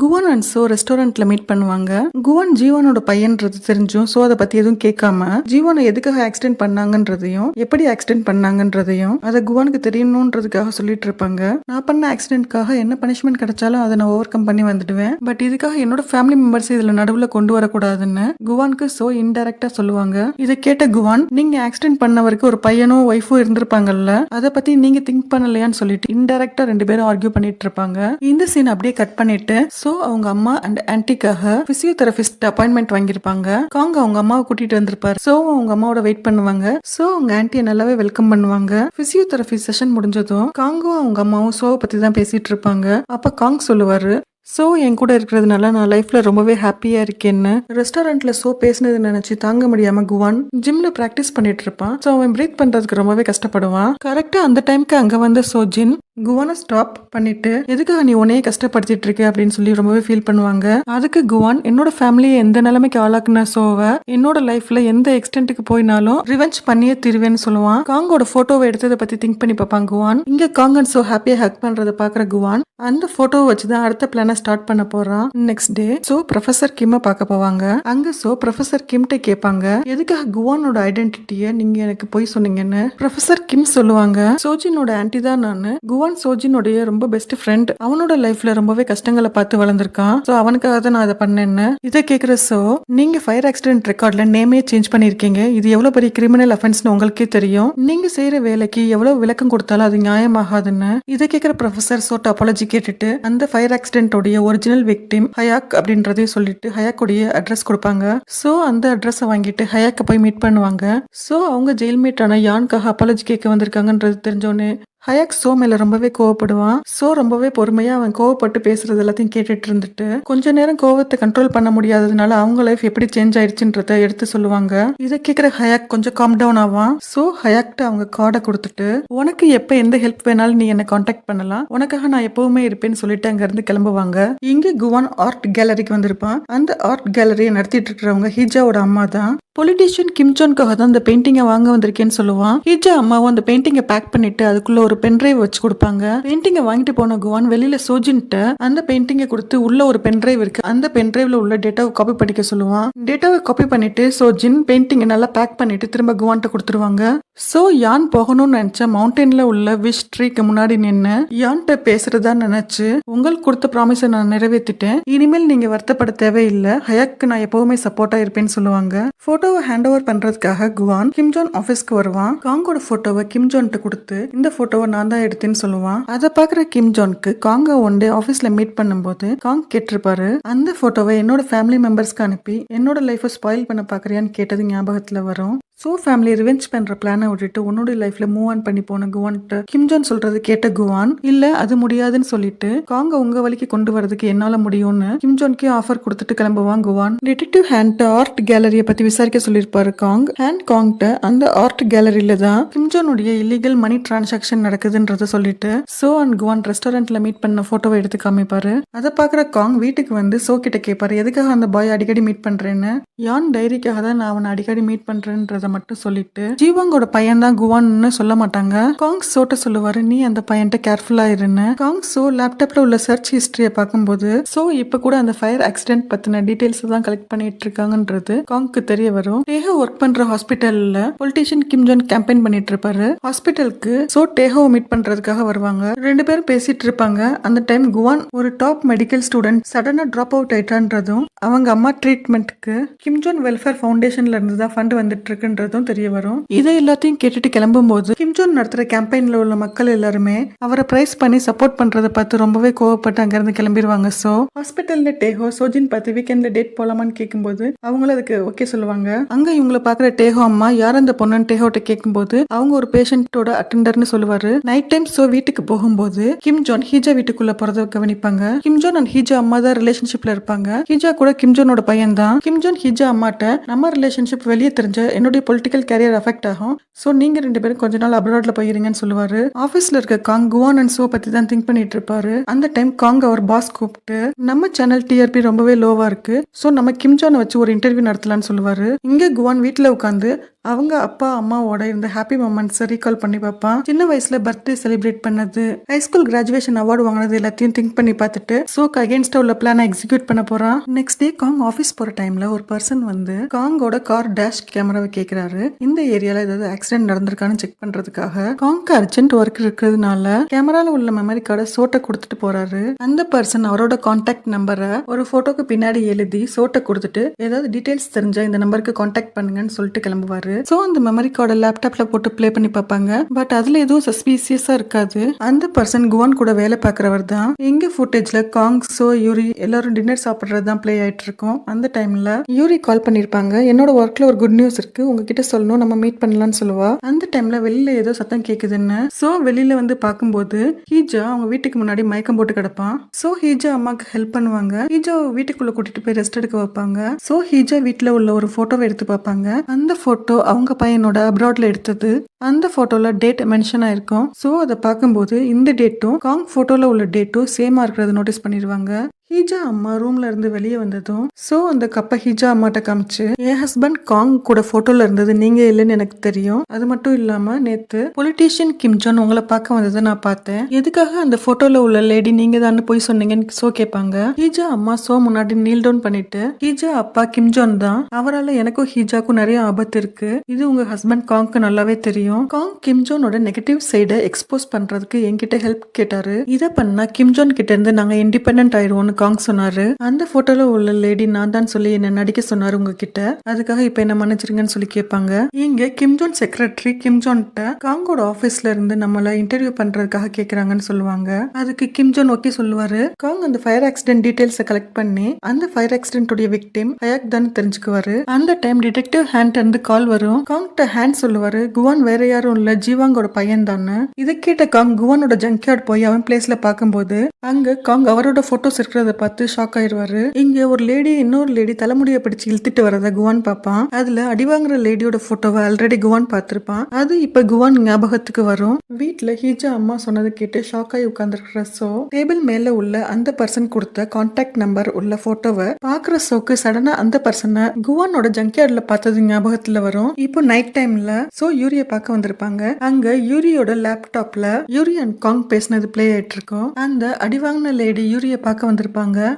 [SPEAKER 1] குவான் அண்ட் சோ ரெஸ்டாரண்ட்ல மீட் பண்ணுவாங்க. குவான் ஜீவனோட பையன்றது தெரிஞ்சும் சோ அதை பத்தி எதுவும் கேட்காம ஜீவனை எதுக்காக ஆக்சிடென்ட் பண்ணாங்கன்றதையும் எப்படி ஆக்சிடென்ட் பண்ணாங்கன்றதையும் பயம். அதை குவானுக்கு தெரியணுன்றதுக்காக சொல்லிட்டு இருப்பாங்க. நான் பண்ண ஆக்சிடென்ட்காக என்ன பனிஷ்மெண்ட் கிடைச்சாலும் அதை நான் ஓவர் கம் பண்ணி வந்துடுவேன். பட் இதுக்காக என்னோட ஃபேமிலி மெம்பர்ஸ் இதுல நடுவுல கொண்டு வரக்கூடாதுன்னு குவானுக்கு சோ இன்டைரக்டா சொல்லுவாங்க. இதை கேட்ட குவான், நீங்க ஆக்சிடென்ட் பண்ணவருக்கு ஒரு பையனோ ஒய்ஃபோ இருந்திருப்பாங்கல்ல, அதை பத்தி நீங்க திங்க் பண்ணலையான்னு சொல்லிட்டு இன்டைரக்டா 2 பேரும் ஆர்கியூ பண்ணிட்டு இருப்பாங்க. இந்த சீன் அப்படியே கட் பண்ணிட்டு சோ அவங்க அம்மா அண்ட் ஆன்டிக்காக பிசியோதெரபிஸ்ட் அப்பாயின்மெண்ட் வாங்கியிருப்பாங்க. காங் அவங்க அம்மாவை கூட்டிட்டு வந்திருப்பாரு. சோ அவங்க அம்மாவோட வெயிட் பண்ணுவாங்க. சோ அவங்க ஆன்டியை நல்லாவே வெல்கம் பண்ணுவாங்க. பிசியோதெரபி செஷன் முடிஞ்சதும் காங்கும் அவங்க அம்மாவும் சோவை பத்தி தான் பேசிட்டு இருப்பாங்க. அப்ப காங் சொல்லுவாரு, சோ என் கூட இருக்கிறதுனால நான் லைஃப்ல ரொம்பவே ஹாப்பியா இருக்கேன்னு. ரெஸ்டாரண்ட்ல சோ பேசினது நினைச்சு தாங்க முடியாம குவான் ஜிம்ல பிராக்டிஸ் பண்ணிட்டு இருப்பான். சோ அவன் பிரீத் பண்றதுக்கு ரொம்பவே கஷ்டப்படுவான். கரெக்டா அந்த டைம்க்கு அங்க வந்த சோஜின் குவானை ஸ்டாப் பண்ணிட்டு, எதுக்காக நீ உன்னையே கஷ்டப்படுத்திட்டு இருக்க அப்படின்னு சொல்லி ரொம்பவே ஃபீல் பண்ணுவாங்க. அதுக்கு குவான், என்னோட ஃபேமிலியை எந்த நிலைமைக்கு ஆளாக்குன சோவை என்னோட லைஃப்ல எந்த எக்ஸ்டென்ட்டுக்கு போயினாலும் ரிவெஞ்ச் பண்ணியே தீருவேன்னு சொல்லுவான். காங்கோட போட்டோவை எடுத்ததை பத்தி திங்க் பண்ணி பார்ப்பான் குவான். இங்க காங் அண்ட் சோ ஹாப்பியா ஹக் பண்றத பாக்குற குவான் அந்த போட்டோவை வச்சுதான் அடுத்த பிளான ஸ்டார்ட் பண்ண போறான். நெக்ஸ்ட் டே சோ ப்ரொஃபசர் கிம்ம பார்க்க போவாங்க. அங்க சோ ப்ரொஃபசர் கிம்ட்ட கேட்பாங்க, எதுக்காக குவானோட ஐடென்டிட்டியை நீங்க எனக்கு போய் சொன்னீங்கன்னு. ப்ரொஃபசர் கிம் சொல்லுவாங்க, சோஜினோட ஆன்டி தான் நானு. குவான் சோஜினுடைய ரொம்ப பெஸ்ட் ஃப்ரெண்ட். அவனோட லைஃப்ல ரொம்பவே கஷ்டங்களை பார்த்து வளர்ந்திருக்கான். சோ அவனுக்காக தான் நான் அதை பண்ணேன்னு. இதை கேக்குற சோ, நீங்க ஃபயர் ஆக்சிடென்ட் ரெக்கார்ட்ல நேமே சேஞ்ச் பண்ணிருக்கீங்க. இது எவ்வளவு பெரிய கிரிமினல் அஃபென்ஸ்னு உங்களுக்கே தெரியும். நீங்க செய்யற வேலைக்கு எவ்வளவு விளக்கம் கொடுத்தாலும் அது நியாயமாகாதுன்னு. இதை கேக்குற ப்ரொஃபசர் சோட் அப்பாலஜி கேட்டுட்டு அந்த ஃபயர் ஆக்சிடென்டோடைய ஒரிஜினல் விக்டிம் ஹயாக் அப்படின்றதையும் சொல்லிட்டு ஹயாக்குடைய அட்ரஸ் கொடுப்பாங்க. சோ அந்த அட்ரஸ் வாங்கிட்டு ஹயாக்க போய் மீட் பண்ணுவாங்க. சோ அவங்க ஜெயில்மேட்டான யானுக்காக அப்பாலஜி கேட்க வந்திருக்காங்கன்றது தெரிஞ்சோன்னு ஹயாக் சோ மேல ரொம்பவே கோவப்படுவான். சோ ரொம்பவே பொறுமையா அவன் கோவப்பட்டு பேசுறது எல்லாத்தையும் கேட்டுட்டு இருந்துட்டு கொஞ்ச நேரம் கோவத்தை கண்ட்ரோல் பண்ண முடியாததுனால அவங்க லைஃப் எப்படி சேஞ்ச் ஆயிடுச்சுன்றத எடுத்து சொல்லுவாங்க. இதை கேட்கிற ஹயாக் கொஞ்சம் காம் டவுன் ஆவான். சோ ஹயாக்ட அவங்க கார்டை கொடுத்துட்டு, உனக்கு எப்ப எந்த ஹெல்ப் வேணாலும் நீ என்ன கான்டாக்ட் பண்ணலாம், உனக்காக நான் எப்பவுமே இருப்பேன்னு சொல்லிட்டு அங்க இருந்து கிளம்புவாங்க. இங்க குவான் ஆர்ட் கேலரிக்கு வந்திருப்பான். அந்த ஆர்ட் கேலரியை நடத்திட்டு இருக்கிறவங்க ஹிஜாவோட அம்மா தான். பொலிட்டீஷியன் கிம் ஜோன்காக தான் அந்த பெயிண்டிங்கை வாங்க வந்திருக்கேன்னு சொல்லுவான். ஹிஜா அம்மாவும் அந்த பெயிண்டிங்கை பேக் பண்ணிட்டு அதுக்குள்ள ஒரு பென்ட்ரைவ் வச்சு கொடுப்பாங்க. பெயிண்டிங்கை வாங்கிட்டு போன குவான் வெளியில சோஜின்ட்ட அந்த பெயிண்டிங்கை கொடுத்து உள்ள ஒரு பென்ட்ரைவ் இருக்கு, அந்த பென்ட்ரைவ்ல உள்ள டேட்டாவை காப்பி பண்ணிக்க சொல்லுவான். டேட்டாவை காப்பி பண்ணிட்டு சோஜின் பெயிண்டிங்கை நல்லா பேக் பண்ணிட்டு திரும்ப குவான்ட்ட கொடுத்துருவாங்க. சோ யான் போகணும்னு நினைச்ச மவுண்டன்ல உள்ள விஷ் ட்ரீக்கு முன்னாடி நின்று யான்ட்ட பேசுறதா நினைச்சு, உங்களுக்கு கொடுத்த ப்ராமிஸை நான் நிறைவேற்றிட்டேன், இனிமேல் நீங்க வருத்தப்பட தேவையில்லை, ஹயாக்கு நான் எப்பவுமே சப்போர்ட்டா இருப்பேன்னு சொல்லுவாங்க. போட்டோவை ஹேண்ட் ஓவர் பண்றதுக்காக குவான் கிம் ஜோன் ஆபீஸ்க்கு வருவான். காங்கோட போட்டோவை கிம் ஜோன்ட்ட கொடுத்து, இந்த போட்டோவை நான் தான் எடுத்தேன்னு சொல்லுவான். அதை பாக்குற கிம் ஜோனுக்கு காங்க ஒன் டே ஆபீஸ்ல மீட் பண்ணும்போது காங் கேட்டிருப்பாரு, அந்த போட்டோவை என்னோட ஃபேமிலி மெம்பர்ஸ்க்கு அனுப்பி என்னோட லைஃபை ஸ்பாயில் பண்ண பாக்குறியான்னு கேட்டது ஞாபகத்துல வரும். சோ ஃபேமிலி ரிவெஞ்ச் பண்ற பிளானை விட்டுட்டு உன்னோட லைஃப்ல மூவ் ஆன் பண்ணி போன குவான்ட்ட கிம் ஜோன் சொல்றது கேட்ட குவான், இல்ல அது முடியாதுன்னு சொல்லிட்டு காங்க உங்க வழிக்கு கொண்டு வரதுக்கு என்னால முடியும்னு கிம் ஜோன்க்கே ஆஃபர் கொடுத்துட்டு கிளம்புவான் குவான். டிடெக்டிவ் ஹேண்ட் ஆர்ட் கேலரிய பத்தி விசாரிக்க சொல்லிருப்பாரு காங். ஹேண்ட் காங்ட்ட அந்த ஆர்ட் கேலரியில தான் கிம் ஜோனுடைய இல்லீகல் மணி டிரான்சாக்சன் நடக்குதுன்றத சொல்லிட்டு சோ அண்ட் குவான் ரெஸ்டாரண்ட்ல மீட் பண்ண போட்டோவை எடுத்து காமிப்பாரு. அதை பாக்குற காங் வீட்டுக்கு வந்து சோ கிட்ட கேட்பாரு, எதுக்காக அந்த பாய் அடிக்கடி மீட் பண்றேன்னு. யான் டைரிக்காக தான் நான் அவனை அடிக்கடி மீட் பண்றேன்றத மட்டும் சொல்லிட்டு ஜீவாங்கோட பையன் தான் குவான்னு சொல்ல மாட்டாங்க. காங் சோட்ட சொல்லுவாரு, நீ அந்த பையன்ட்ட கேர்ஃபுல்லா இருன்னு. காங் சோ லேப்டாப்ல உள்ள சர்ச் ஹிஸ்டரிய பார்க்கும்போது சோ இப்ப கூட அந்த ஃபயர் ஆக்சிடென்ட் பத்தின டீடைல்ஸ் தான் கலெக்ட் பண்ணிட்டு இருக்காங்கன்றது காங்க்கு தெரிய வரும். டேஹோ ஒர்க் பண்ற ஹாஸ்பிட்டல்ல பொலிட்டீஷியன் கிம் ஜோன் கேம்பெயின் பண்ணிட்டு இருப்பாரு. ஹாஸ்பிட்டலுக்கு சோ டேஹோவை மீட் பண்றதுக்காக வருவாங்க. 2 பேரும் பேசிட்டு இருப்பாங்க. அந்த டைம் குவான் ஒரு டாப் மெடிக்கல் ஸ்டூடெண்ட் சடனா டிராப் அவுட் ஆயிட்டான்றதும் அவங்க அம்மா ட்ரீட்மெண்ட்க்கு கிம் ஜோன் வெல்ஃபேர் ஃபவுண்டேஷன்ல இருந்து தான் ஃபண்ட் வந்துட்டு இருக்குன்றதும் தெரிய வரும். இதை எல்லாத்தையும் கேட்டுட்டு கிளம்பும் போது கிம் ஜோன் நடத்துற கேம்பெயின்ல உள்ள மக்கள் எல்லாருமே அவரை பிரைஸ் பண்ணி சப்போர்ட் பண்றதை பார்த்து ரொம்பவே கோவப்பட்டு அங்க இருந்து கிளம்பிடுவாங்க. சோ ஹாஸ்பிட்டல்ல டேஹோ சோஜின் பார்த்து வீக்கெண்ட்ல டேட் போலாமான்னு கேட்கும்போது அவங்களும் அதுக்கு ஓகே சொல்லுவாங்க. அங்க இவங்களை பாக்குற டேஹோ அம்மா யார் அந்த பொண்ணுன்னு டேஹோட்ட கேட்கும்போது அவங்க ஒரு பேஷண்டோட அட்டெண்டர்னு சொல்லுவாரு. நைட் டைம் சோ வீட்டுக்கு போகும்போது கிம் ஜோன் ஹீஜா வீட்டுக்குள்ள போறத கவனிப்பாங்க. கிம் ஜோன் அண்ட் ஹீஜா அம்மா தான் ரிலேஷன்ஷிப்ல இருப்பாங்க. ஹீஜா கூட கிம் ஜோனோட பையன் தான். கிம் ஜோன் ஹீஜா அம்மாட்ட, நம்ம ரிலேஷன்ஷிப் வெளியே தெரிஞ்ச என்னுடைய பொலிட்டிக்கல் கேரியர் அஃபெக்ட் ஆகும், சோ நீங்க 2 பேரும் கொஞ்ச நாள் அப்ராட்ல போயிருங்கன்னு சொல்லுவாரு. ஆபீஸ்ல இருக்க காங் குவான் அண்ட் சோ பத்தி தான் திங்க் பண்ணிட்டு இருப்பாரு. அந்த டைம் காங் அவர் பாஸ் கூப்பிட்டு, நம்ம சேனல் டிஆர்பி ரொம்பவே லோவா இருக்கு, சோ நம்ம கிம் ஜோனை வச்சு ஒரு இன்டர்வியூ நடத்தலாம்னு சொல்லுவாரு. இங்க குவான் வீட்டுல உட்காந்து அவங்க அப்பா அம்மாவோட இருந்த ஹாப்பி மொமெண்ட்ஸ் ரீகால் பண்ணி பார்ப்பான். சின்ன வயசுல பர்த்டே செலிப்ரேட் பண்ணது, ஹைஸ்கூல் கிராஜுவேஷன் அவார்டு வாங்கினது எல்லாத்தையும் திங்க் பண்ணி பார்த்துட்டு சோக்கு அகேன்ஸ்டா உள்ள பிளானை எக்ஸிக்யூட் பண்ண போறான். நெக்ஸ்ட் டே காங் ஆஃபீஸ் போற டைம்ல ஒரு பர்சன் வந்து காங்கோட கார் டேஷ் கேமராவை கேட்கிறாரு. இந்த ஏரியால ஏதாவது ஆக்சிடென்ட் நடந்திருக்கான்னு செக் பண்றதுக்காக. காங்க்கு அர்ஜென்ட் ஒர்க் இருக்கிறதுனால கேமரால உள்ள மெமரி கார்டை சோட்டை கொடுத்துட்டு போறாரு. அந்த பர்சன் அவரோட கான்டாக்ட் நம்பரை ஒரு போட்டோக்கு பின்னாடி எழுதி சோட்டை கொடுத்துட்டு ஏதாவது டீடைல்ஸ் தெரிஞ்சா இந்த நம்பருக்கு கான்டாக்ட் பண்ணுங்கன்னு சொல்லிட்டு கிளம்புவாரு. சோ அந்த மெமரி கார்டை லேப்டாப்ல போட்டு ப்ளே பண்ணி பார்ப்பாங்க. பட் அதுல எதுவும் சஸ்பீசியஸா இருக்காது. அந்த பர்சன் குவான் கூட வேலை பார்க்கறவர் தான். எங்க ஃபுட்டேஜ்ல காங், சோ, யூரி எல்லாரும் டின்னர் சாப்பிடுறது தான் ப்ளே ஆயிட்டு இருக்கும். அந்த டைம்ல யூரி கால் பண்ணிருப்பாங்க. என்னோட ஒர்க்ல ஒரு குட் நியூஸ் இருக்கு, உங்ககிட்ட சொல்லணும், நம்ம மீட் பண்ணலாம்னு சொல்லுவா. அந்த டைம்ல வெளியில ஏதோ சத்தம் கேக்குதுன்னு சோ வெளியில வந்து பார்க்கும்போது ஹீஜா அவங்க வீட்டுக்கு முன்னாடி மயக்கம் போட்டு கிடப்பான். சோ ஹீஜா அம்மாக்கு ஹெல்ப் பண்ணுவாங்க. ஹீஜா வீட்டுக்குள்ள கூட்டிட்டு போய் ரெஸ்ட் எடுக்க வைப்பாங்க. சோ ஹீஜா வீட்டுல உள்ள ஒரு போட்டோவை எடுத்து பார்ப்பாங்க. அந்த போட்டோ அவங்க பையனோட அப்ராட்ல எடுத்தது. அந்த போட்டோல டேட் மென்ஷன் ஆயிருக்கும். சோ அதை பார்க்கும்போது இந்த டேட்டும் காங் போட்டோல உள்ள டேட்டும் சேமா இருக்கிறத நோட்டீஸ் பண்ணிடுவாங்க. ஹீஜா அம்மா ரூம்ல இருந்து வெளியே வந்ததும் சோ அந்த கப்பை ஹீஜா அம்மாட்ட காமிச்சு, என் ஹஸ்பண்ட் காங் கூட போட்டோல இருந்தது நீங்க இல்லைன்னு எனக்கு தெரியும். அது மட்டும் இல்லாம நேத்து பொலிட்டீஷியன் கிம் ஜான் உங்களை பார்க்க வந்ததை நான் பார்த்தேன். எதுக்காக அந்த போட்டோல உள்ள லேடி நீங்க தான் போய் சொன்னீங்கன்னு சோ கேட்பாங்க. ஹீஜா அம்மா சோ முன்னாடி நீல் டவுன் பண்ணிட்டு, ஹீஜா அப்பா கிம் ஜான் தான், அவரால் எனக்கும் ஹீஜாக்கும் நிறைய ஆபத்து இருக்கு, இது உங்க ஹஸ்பண்ட் காங்க்கு நல்லாவே தெரியும். காங் கிம் ஜானோட நெகட்டிவ் சைடை எக்ஸ்போஸ் பண்றதுக்கு என்கிட்ட ஹெல்ப் கேட்டாரு. இதை பண்ணா கிம் ஜான் கிட்ட இருந்து நாங்க இண்டிபெண்டன்ட் ஆயிடுவோம் காங் சொன்னாரு. அந்த போட்டோல உள்ள லேடி நான் தான் சொல்லி என்ன நடிக்க சொன்னாரு உங்ககிட்ட, அதுக்காக இப்ப என்ன மன்னிச்சிருங்கன்னு சொல்லி கேட்பாங்க. இங்க கிம் ஜான் செக்ரட்டரி கிம் ஜான்ட்ட காங்கோட ஆபீஸ்ல இருந்து நம்மள இன்டர்வியூ பண்றதுக்காக கேக்குறாங்கன்னு சொல்லுவாங்க. அதுக்கு கிம் ஜான் ஓகே சொல்லுவாரு. காங் அந்த ஃபயர் ஆக்சிடென்ட் டீடைல்ஸை கலெக்ட் பண்ணி அந்த ஃபயர் ஆக்சிடென்ட் உடைய விக்டிம் ஹயாக் தான் தெரிஞ்சுக்குவாரு. அந்த டைம் டிடெக்டிவ் ஹேண்ட் இருந்து கால் வரும். காங்கிட்ட ஹேண்ட் சொல்லுவாரு, குவான் வேற யாரும் இல்ல, ஜீவாங்கோட பையன் தான். இதை கேட்ட காங் குவானோட ஜங்க்யார்ட் போய் அவன் பிளேஸ்ல பார்க்கும்போது அங்க காங் அவரோட போட்டோஸ் இருக்கிறத பார்த்து ஷாக் ஆயிருவாரு. இங்க ஒரு லேடி இன்னொரு லேடி தலைமுடியை பிடிச்சு இழுத்துட்டு வரத குவான் பாப்பான். அதுல அடிவாங்குற லேடியோட போட்டோவை ஆல்ரெடி குவான் பார்த்திருப்பான். அது இப்ப குவான் ஞாபகத்துக்கு வரும். வீட்டுல ஹீஜா அம்மா சொன்னது கேட்டு ஷாக் ஆகி உட்கார்ந்துருக்கிற சோ டேபிள் மேல உள்ள அந்த பர்சன் கொடுத்த கான்டாக்ட் நம்பர் உள்ள போட்டோவை பாக்குற சோக்கு சடனா அந்த பர்சனை குவானோட ஜங்க்யார்ட்ல பார்த்தது ஞாபகத்துல வரும். இப்போ நைட் டைம்ல சோ யூரிய பார்க்க வந்திருப்பாங்க. அங்க யூரியோட லேப்டாப்ல யூரி அண்ட் காங் பேசினது பிளே ஆயிட்டு இருக்கும். அந்த அடிவாங்கின லேடி யூரிய பார்க்க வந்திருப்பாங்க.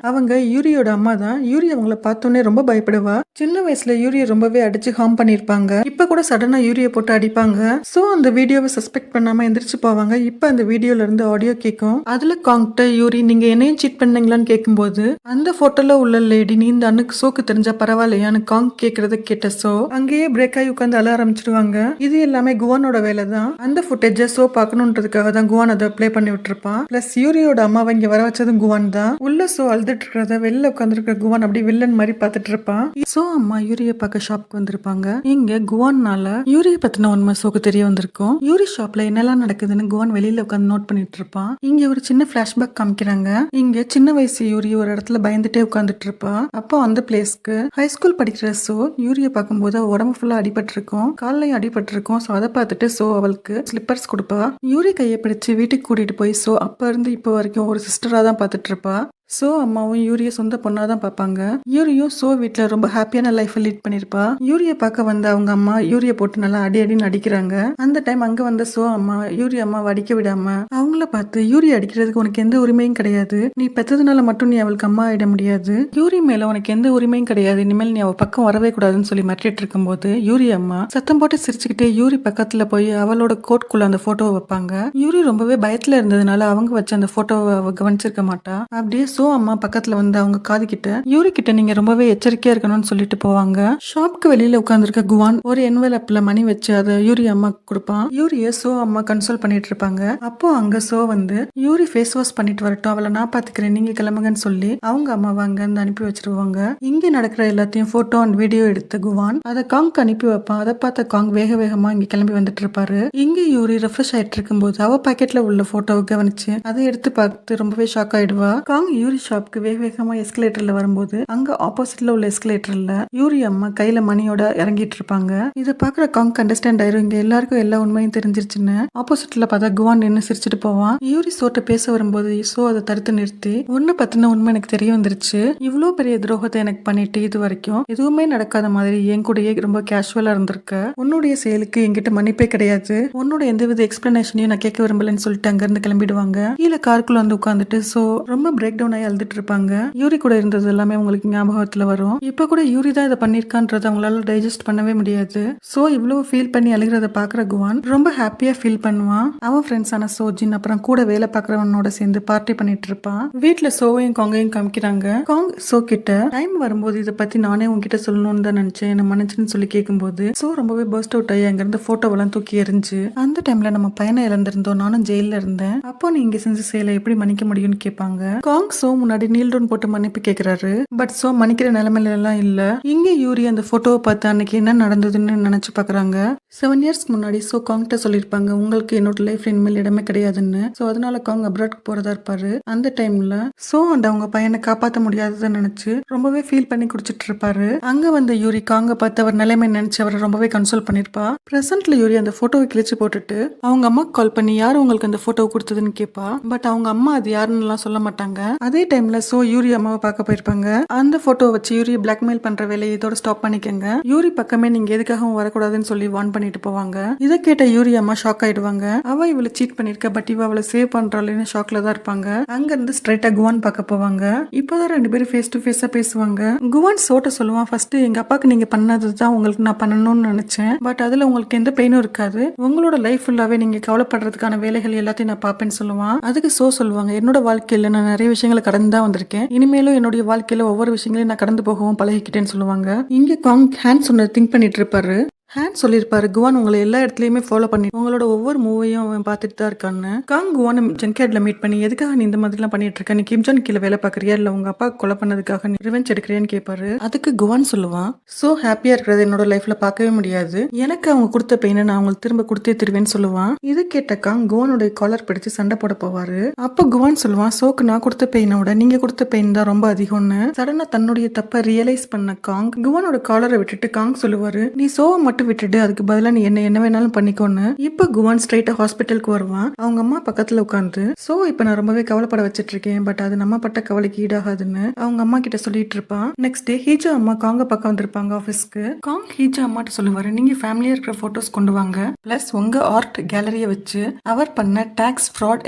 [SPEAKER 1] அவங்க யூரியோட அம்மா தான். யூரி அவங்கள பார்த்தோன்னே ரொம்ப பயப்படுவா. சின்ன வயசுல யூரிய ரொம்பவே அடிச்சு ஹார்ம் பண்ணிருப்பாங்க. இப்ப கூட சடனா யூரிய போட்டு அடிப்பாங்க. சோ அந்த வீடியோவை சஸ்பெக்ட் பண்ணாம எந்திரிச்சு போவாங்க. இப்ப அந்த வீடியோல இருந்து ஆடியோ கேட்கும். அதுல காங்ட்ட யூரி நீங்க என்னையும் சீட் பண்ணீங்களான்னு கேட்கும்போது அந்த போட்டோல உள்ள லேடி நீ இந்த அண்ணுக்கு சோக்கு தெரிஞ்சா பரவாயில்லையான்னு காங் கேட்கறத கேட்ட சோ அங்கேயே பிரேக் ஆகி உட்காந்து அழ ஆரம்பிச்சிடுவாங்க. இது எல்லாமே குவானோட வேலை தான். அந்த ஃபுட்டேஜ சோ பார்க்கணுன்றதுக்காக தான் குவான் அதை பிளே பண்ணி விட்டுருப்பான். பிளஸ் யூரியோட அம்மாவை இங்க வர வச்சதும் குவான் தான். உள்ள சோ அழுதுட்டு இருக்கிறத வெளில உட்காந்துருக்க குவான் அப்படி வில்லன் மாதிரி பார்த்துட்டு இருப்பான். சோ அம்மா யூரிய பார்க்க ஷாப்க்கு வந்திருப்பாங்க. இங்க குவான்னால யூரிய பத்தின உண்மை சோக்கு தெரிய வந்திருக்கும். யூரி ஷாப்ல என்னெல்லாம் நடக்குதுன்னு குவான் வெளியில உட்காந்து நோட் பண்ணிட்டு இருப்பான். இங்க ஒரு சின்ன பிளாஷ்பேக் காமிக்கிறாங்க. இங்க சின்ன வயசு யூரி ஒரு இடத்துல பயந்துட்டே உட்காந்துட்டு இருப்பா. அப்போ அந்த பிளேஸ்க்கு ஹைஸ்கூல் படிக்கிற சோ யூரிய பார்க்கும்போது உடம்பு ஃபுல்லா அடிபட்டு இருக்கும், காலையும் அடிபட்டு இருக்கும். சோ அதை பார்த்துட்டு சோ அவளுக்கு ஸ்லிப்பர்ஸ் கொடுப்பா. யூரி கையை பிடிச்சு வீட்டுக்கு கூட்டிட்டு போய் சோ அப்ப இருந்து இப்போ வரைக்கும் ஒரு சிஸ்டரா தான் பார்த்துட்டு இருப்பா. சோ அம்மாவும் யூரிய சொந்த பொண்ணா தான் பார்ப்பாங்க. யூரியும் சோ வீட்டுல ரொம்ப ஹாப்பியான லைஃப் லீட் பண்ணிருப்பா. யூரிய பார்க்க வந்த அவங்க அம்மா யூரிய போட்டு நல்லா அடி அடின்னு அடிக்கிறாங்க. அந்த டைம் அங்க வந்த சோ அம்மா யூரிய அம்மா அடிக்க விடாம அவங்கள பார்த்து யூரி அடிக்கிறதுக்கு உனக்கு எந்த உரிமையும் கிடையாது, நீ பெற்றதுனால மட்டும் நீ அவளுக்கு அம்மா ஆயிட முடியாது, யூரி மேல உனக்கு எந்த உரிமையும் கிடையாது, இனிமேல் நீ அவ பக்கம் வரவே கூடாதுன்னு சொல்லி மிரட்டிட்டு இருக்கும் போது யூரி அம்மா சத்தம் போட்டு சிரிச்சுக்கிட்டே யூரி பக்கத்துல போய் அவளோட கோட்குள்ள அந்த போட்டோவை வைப்பாங்க. யூரி ரொம்பவே பயத்துல இருந்ததுனால அவங்க வச்ச அந்த போட்டோவை அவ கவனிச்சிருக்க மாட்டா. அப்படியே சோ அம்மா பக்கத்துல வந்து அவங்க காது கிட்ட யூரி கிட்ட நீங்க ரொம்பவே எச்சரிக்கையா இருக்கணும்னு சொல்லிட்டு போவாங்க. ஷாப்க்கு வெளியில உட்கார்ந்துருக்க குவான் ஒரு என்வெலப்ல மணி வச்சு அதை யூரி அம்மா கொடுப்பான். யூரிய சோ அம்மா கன்சோல் பண்ணிட்டு இருப்பாங்க. அப்போ அங்க சோ வந்து யூரி ஃபேஸ் வாஷ் பண்ணிட்டு வரட்டும், அவளை நான் பாத்துக்கிறேன், நீங்க கிளம்புங்கன்னு சொல்லி அவங்க அம்மாவை அங்க இருந்து அனுப்பி வச்சிருவாங்க. இங்க நடக்கிற எல்லாத்தையும் போட்டோ அண்ட் வீடியோ எடுத்த குவான் அதை காங்க்கு அனுப்பி வைப்பான். அதை பார்த்த காங் வேக வேகமா இங்க கிளம்பி வந்துட்டு இருப்பாரு. இங்க யூரி ரெஃப்ரெஷ் ஆயிட்டு இருக்கும் போது அவ பாக்கெட்ல உள்ள போட்டோவை கவனிச்சு அதை எடுத்து பார்த்து ரொம்பவே ஷாக் ஆயிடுவா. காங் யூரி யூரி ஷாப்க்கு வேக வேகமா எஸ்கலேட்டர்ல வரும்போது அங்க ஆப்போசிட்ல உள்ள எஸ்கலேட்டர்ல யூரி அம்மா கையில மணியோட இறங்கிட்டு இருப்பாங்க. இதை பாக்குற காங் அண்டர்ஸ்டாண்ட் ஆயிரும், இங்க எல்லாருக்கும் எல்லா உண்மையும் தெரிஞ்சிருச்சுன்னு. ஆப்போசிட்ல பார்த்தா குவான் நின்னு சிரிச்சுட்டு போவான். யூரி சோட்ட பேச வரும்போது சோ அதை தடுத்து நிறுத்தி, ஒன்னு பத்தின உண்மை எனக்கு தெரிய வந்துருச்சு, இவ்வளவு பெரிய துரோகத்தை எனக்கு பண்ணிட்டு இது வரைக்கும் எதுவுமே நடக்காத மாதிரி என் கூடயே ரொம்ப கேஷுவலா இருந்திருக்க. உன்னுடைய செயலுக்கு என்கிட்ட மன்னிப்பே கிடையாது, உன்னோட எந்தவித எக்ஸ்பிளனேஷனையும் நான் கேட்க விரும்பலன்னு சொல்லிட்டு அங்க இருந்து கிளம்பிடுவாங்க. கீழே காருக்குள்ள வந்து உட்காந்துட்டு சோ ரொம்ப பிரேக் டவுன் ஆகி அழுதுட்டு இருப்பாங்க. யூரி கூட இருந்தது எல்லாமே உங்களுக்கு ஞாபகத்துல வரும். இப்ப கூட யூரி தான் இதை பண்ணிருக்கான்றத அவங்களால டைஜஸ்ட் பண்ணவே முடியாது. சோ இவ்வளவு ஃபீல் பண்ணி அழுகிறத பாக்குற குவான் ரொம்ப ஹாப்பியா ஃபீல் பண்ணுவான். அவன் ஃப்ரெண்ட்ஸான சோஜின் அப்புறம் கூட வேலை பாக்குறவனோட சேர்ந்து பார்ட்டி பண்ணிட்டு இருப்பான். வீட்டுல சோவையும் காங்கையும் காமிக்கிறாங்க. காங் சோ கிட்ட டைம் வரும்போது இதை பத்தி நானே உங்ககிட்ட சொல்லணும்னு தான் நினைச்சேன், என்ன மன்னிச்சுன்னு சொல்லி கேட்கும்போது சோ ரொம்பவே பர்ஸ்ட் அவுட் ஆகி அங்க இருந்து போட்டோவெல்லாம் தூக்கி எறிஞ்சு, அந்த டைம்ல நம்ம பையனை இழந்திருந்தோம், நானும் ஜெயில இருந்தேன், அப்போ நீங்க செஞ்ச செயலை எப்படி மன்னிக்க முடியும்னு கேட்பாங்க. காங் சோ முன்னாடி நீல் டவுன் போட்டு மன்னிப்பு கேட்கிறாரு. பட் சோ மன்னிக்கிற நிலைமையில எல்லாம் இல்ல. இங்க யூரி அந்த போட்டோவை பார்த்து அன்னைக்கு என்ன நடந்ததுன்னு நினைச்சு பாக்குறாங்க. 7 இயர்ஸ்க்கு முன்னாடி சோ காங்கிட்ட சொல்லிருப்பாங்க, உங்களுக்கு என்னோட லைஃப்ல இனிமேல் இடமே கிடையாதுன்னு. சோ அதனால காங் அப்ராட்க்கு போறதா இருப்பாரு. அந்த டைம்ல சோ அந்த அவங்க பையனை காப்பாற்ற முடியாததை நினைச்சு ரொம்பவே ஃபீல் பண்ணி குடிச்சிட்டு இருப்பாரு. அங்க வந்த யூரி காங்க பார்த்து அவர் நிலைமை நினைச்சு அவரை ரொம்பவே கன்சோல் பண்ணிருப்பா. பிரசன்ட்ல யூரி அந்த போட்டோவை கிழிச்சு போட்டுட்டு அவங்க அம்மாக்கு கால் பண்ணி யாரு உங்களுக்கு அந்த போட்டோவை கொடுத்ததுன்னு கேட்பா. பட் அவங்க அம்மா அது யாருன்னு எல்லாம் சொல்ல மாட்டாங்க. அதே டைம்ல சோ யூரி அம்மாவை பார்க்க போயிருப்பாங்க. அந்த போட்டோவை வச்சு யூரியை பிளாக்மெயில் பண்ற வேலையை இதோட ஸ்டாப் பண்ணிக்கங்க, யூரி பக்கமே நீங்க எதுக்காகவும் வரக்கூடாதுன்னு சொல்லி வார்ன் பண்ணிட்டு போவாங்க. இதை கேட்ட யூரி அம்மா ஷாக் ஆயிடுவாங்க. அவ இவளை சீட் பண்ணிருக்க, பட் இவ அவளை சேவ் பண்றாள்னு ஷாக்ல தான் இருப்பாங்க. அங்க இருந்து ஸ்ட்ரைட்டா குவான் பார்க்க போவாங்க. இப்பதான் 2 பேரும் ஃபேஸ் டு ஃபேஸா பேசுவாங்க. குவான் சோட்ட சொல்லுவான், ஃபர்ஸ்ட் எங்க அப்பாக்கு நீங்க பண்ணதுதான் உங்களுக்கு நான் பண்ணணும்னு நினைச்சேன், பட் அதுல உங்களுக்கு எந்த பெயினும் இருக்காது, உங்களோட லைஃப் ஃபுல்லாவே நீங்க கவலைப்படுறதுக்கான வேலைகள் எல்லாத்தையும் நான் பாப்பேன்னு சொல்லுவான். அதுக்கு சோ சொல்லுவாங்க, என்னோட வாழ்க்கையில நான் நிறைய விஷயங்களை கடந்து தான் வந்திருக்கேன், இனிமேலும் என்னுடைய வாழ்க்கையில ஒவ்வொரு விஷயங்களையும் நான் கடந்து போகவும் பழகிக்கிட்டேன்னு சொல்லுவாங்க. இங்க காங் ஹேண்ட் சொன்னது திங்க் பண்ணிட்டு இருப்பாரு. ஹேண்ட் சொல்லியிருப்பாரு, குவான் உங்களை எல்லா இடத்துலயுமே ஃபாலோ பண்ணி உங்களோட ஒவ்வொரு மூவையும் அவன் பார்த்துட்டு தான் இருக்கான்னு. காங் குவான் ஜன்கேட்ல மீட் பண்ணி எதுக்காக நீ இந்த மாதிரிலாம் பண்ணிட்டு இருக்க, நீ கிம்ஜான் கீழே வேலை பார்க்கறியா இல்ல உங்க அப்பா கொலை பண்ணதுக்காக நீ ரிவெஞ்ச் எடுக்கிறியான்னு கேட்பாரு. அதுக்கு குவான் சொல்லுவான், சோ ஹாப்பியா இருக்கிறது என்னோட லைஃப்ல பார்க்கவே முடியாது, எனக்கு அவங்க கொடுத்த பெயினை நான் அவங்களுக்கு திரும்ப கொடுத்தே திருவேன்னு சொல்லுவான். இது கேட்ட காங் குவானோட காலர் பிடிச்சு சண்டை போட போவாரு. அப்ப குவான் சொல்லுவான், சோக்கு நான் கொடுத்த பெயினோட நீங்க கொடுத்த பெயின் தான் ரொம்ப அதிகம்னு. சடனா தன்னுடைய தப்ப ரியலைஸ் பண்ண காங் குவானோட காலரை விட்டுட்டு காங் சொல்லுவாரு, நீ சோவை விட்டுட்டு அதுக்கு பதிலா நீ என்ன வேணாலும் பண்ணிக்கோன்னு. இப்ப குவான் ஸ்ட்ரைட்டா ஹாஸ்பிட்டலுக்கு வருவான். அவங்க அம்மா பக்கத்துல உட்காந்து, சோ இப்ப நான் ரொம்பவே கவலைப்பட வச்சிட்டு இருக்கேன், பட் அது நம்ம பட்ட கவலைக்கு ஈடாகாதுன்னு அவங்க அம்மா கிட்ட சொல்லிட்டு இருப்பான். நெக்ஸ்ட் டே ஹீஜா அம்மா காங்க பக்கம் வந்திருப்பாங்க ஆபீஸ்க்கு. காங் ஹீஜா அம்மாட்ட சொல்லுவாரு, நீங்க ஃபேமிலியா இருக்கிற போட்டோஸ் கொண்டு வாங்க, பிளஸ் உங்க ஆர்ட் கேலரிய வச்சு அவர் பண்ண டாக்ஸ் ஃப்ராட்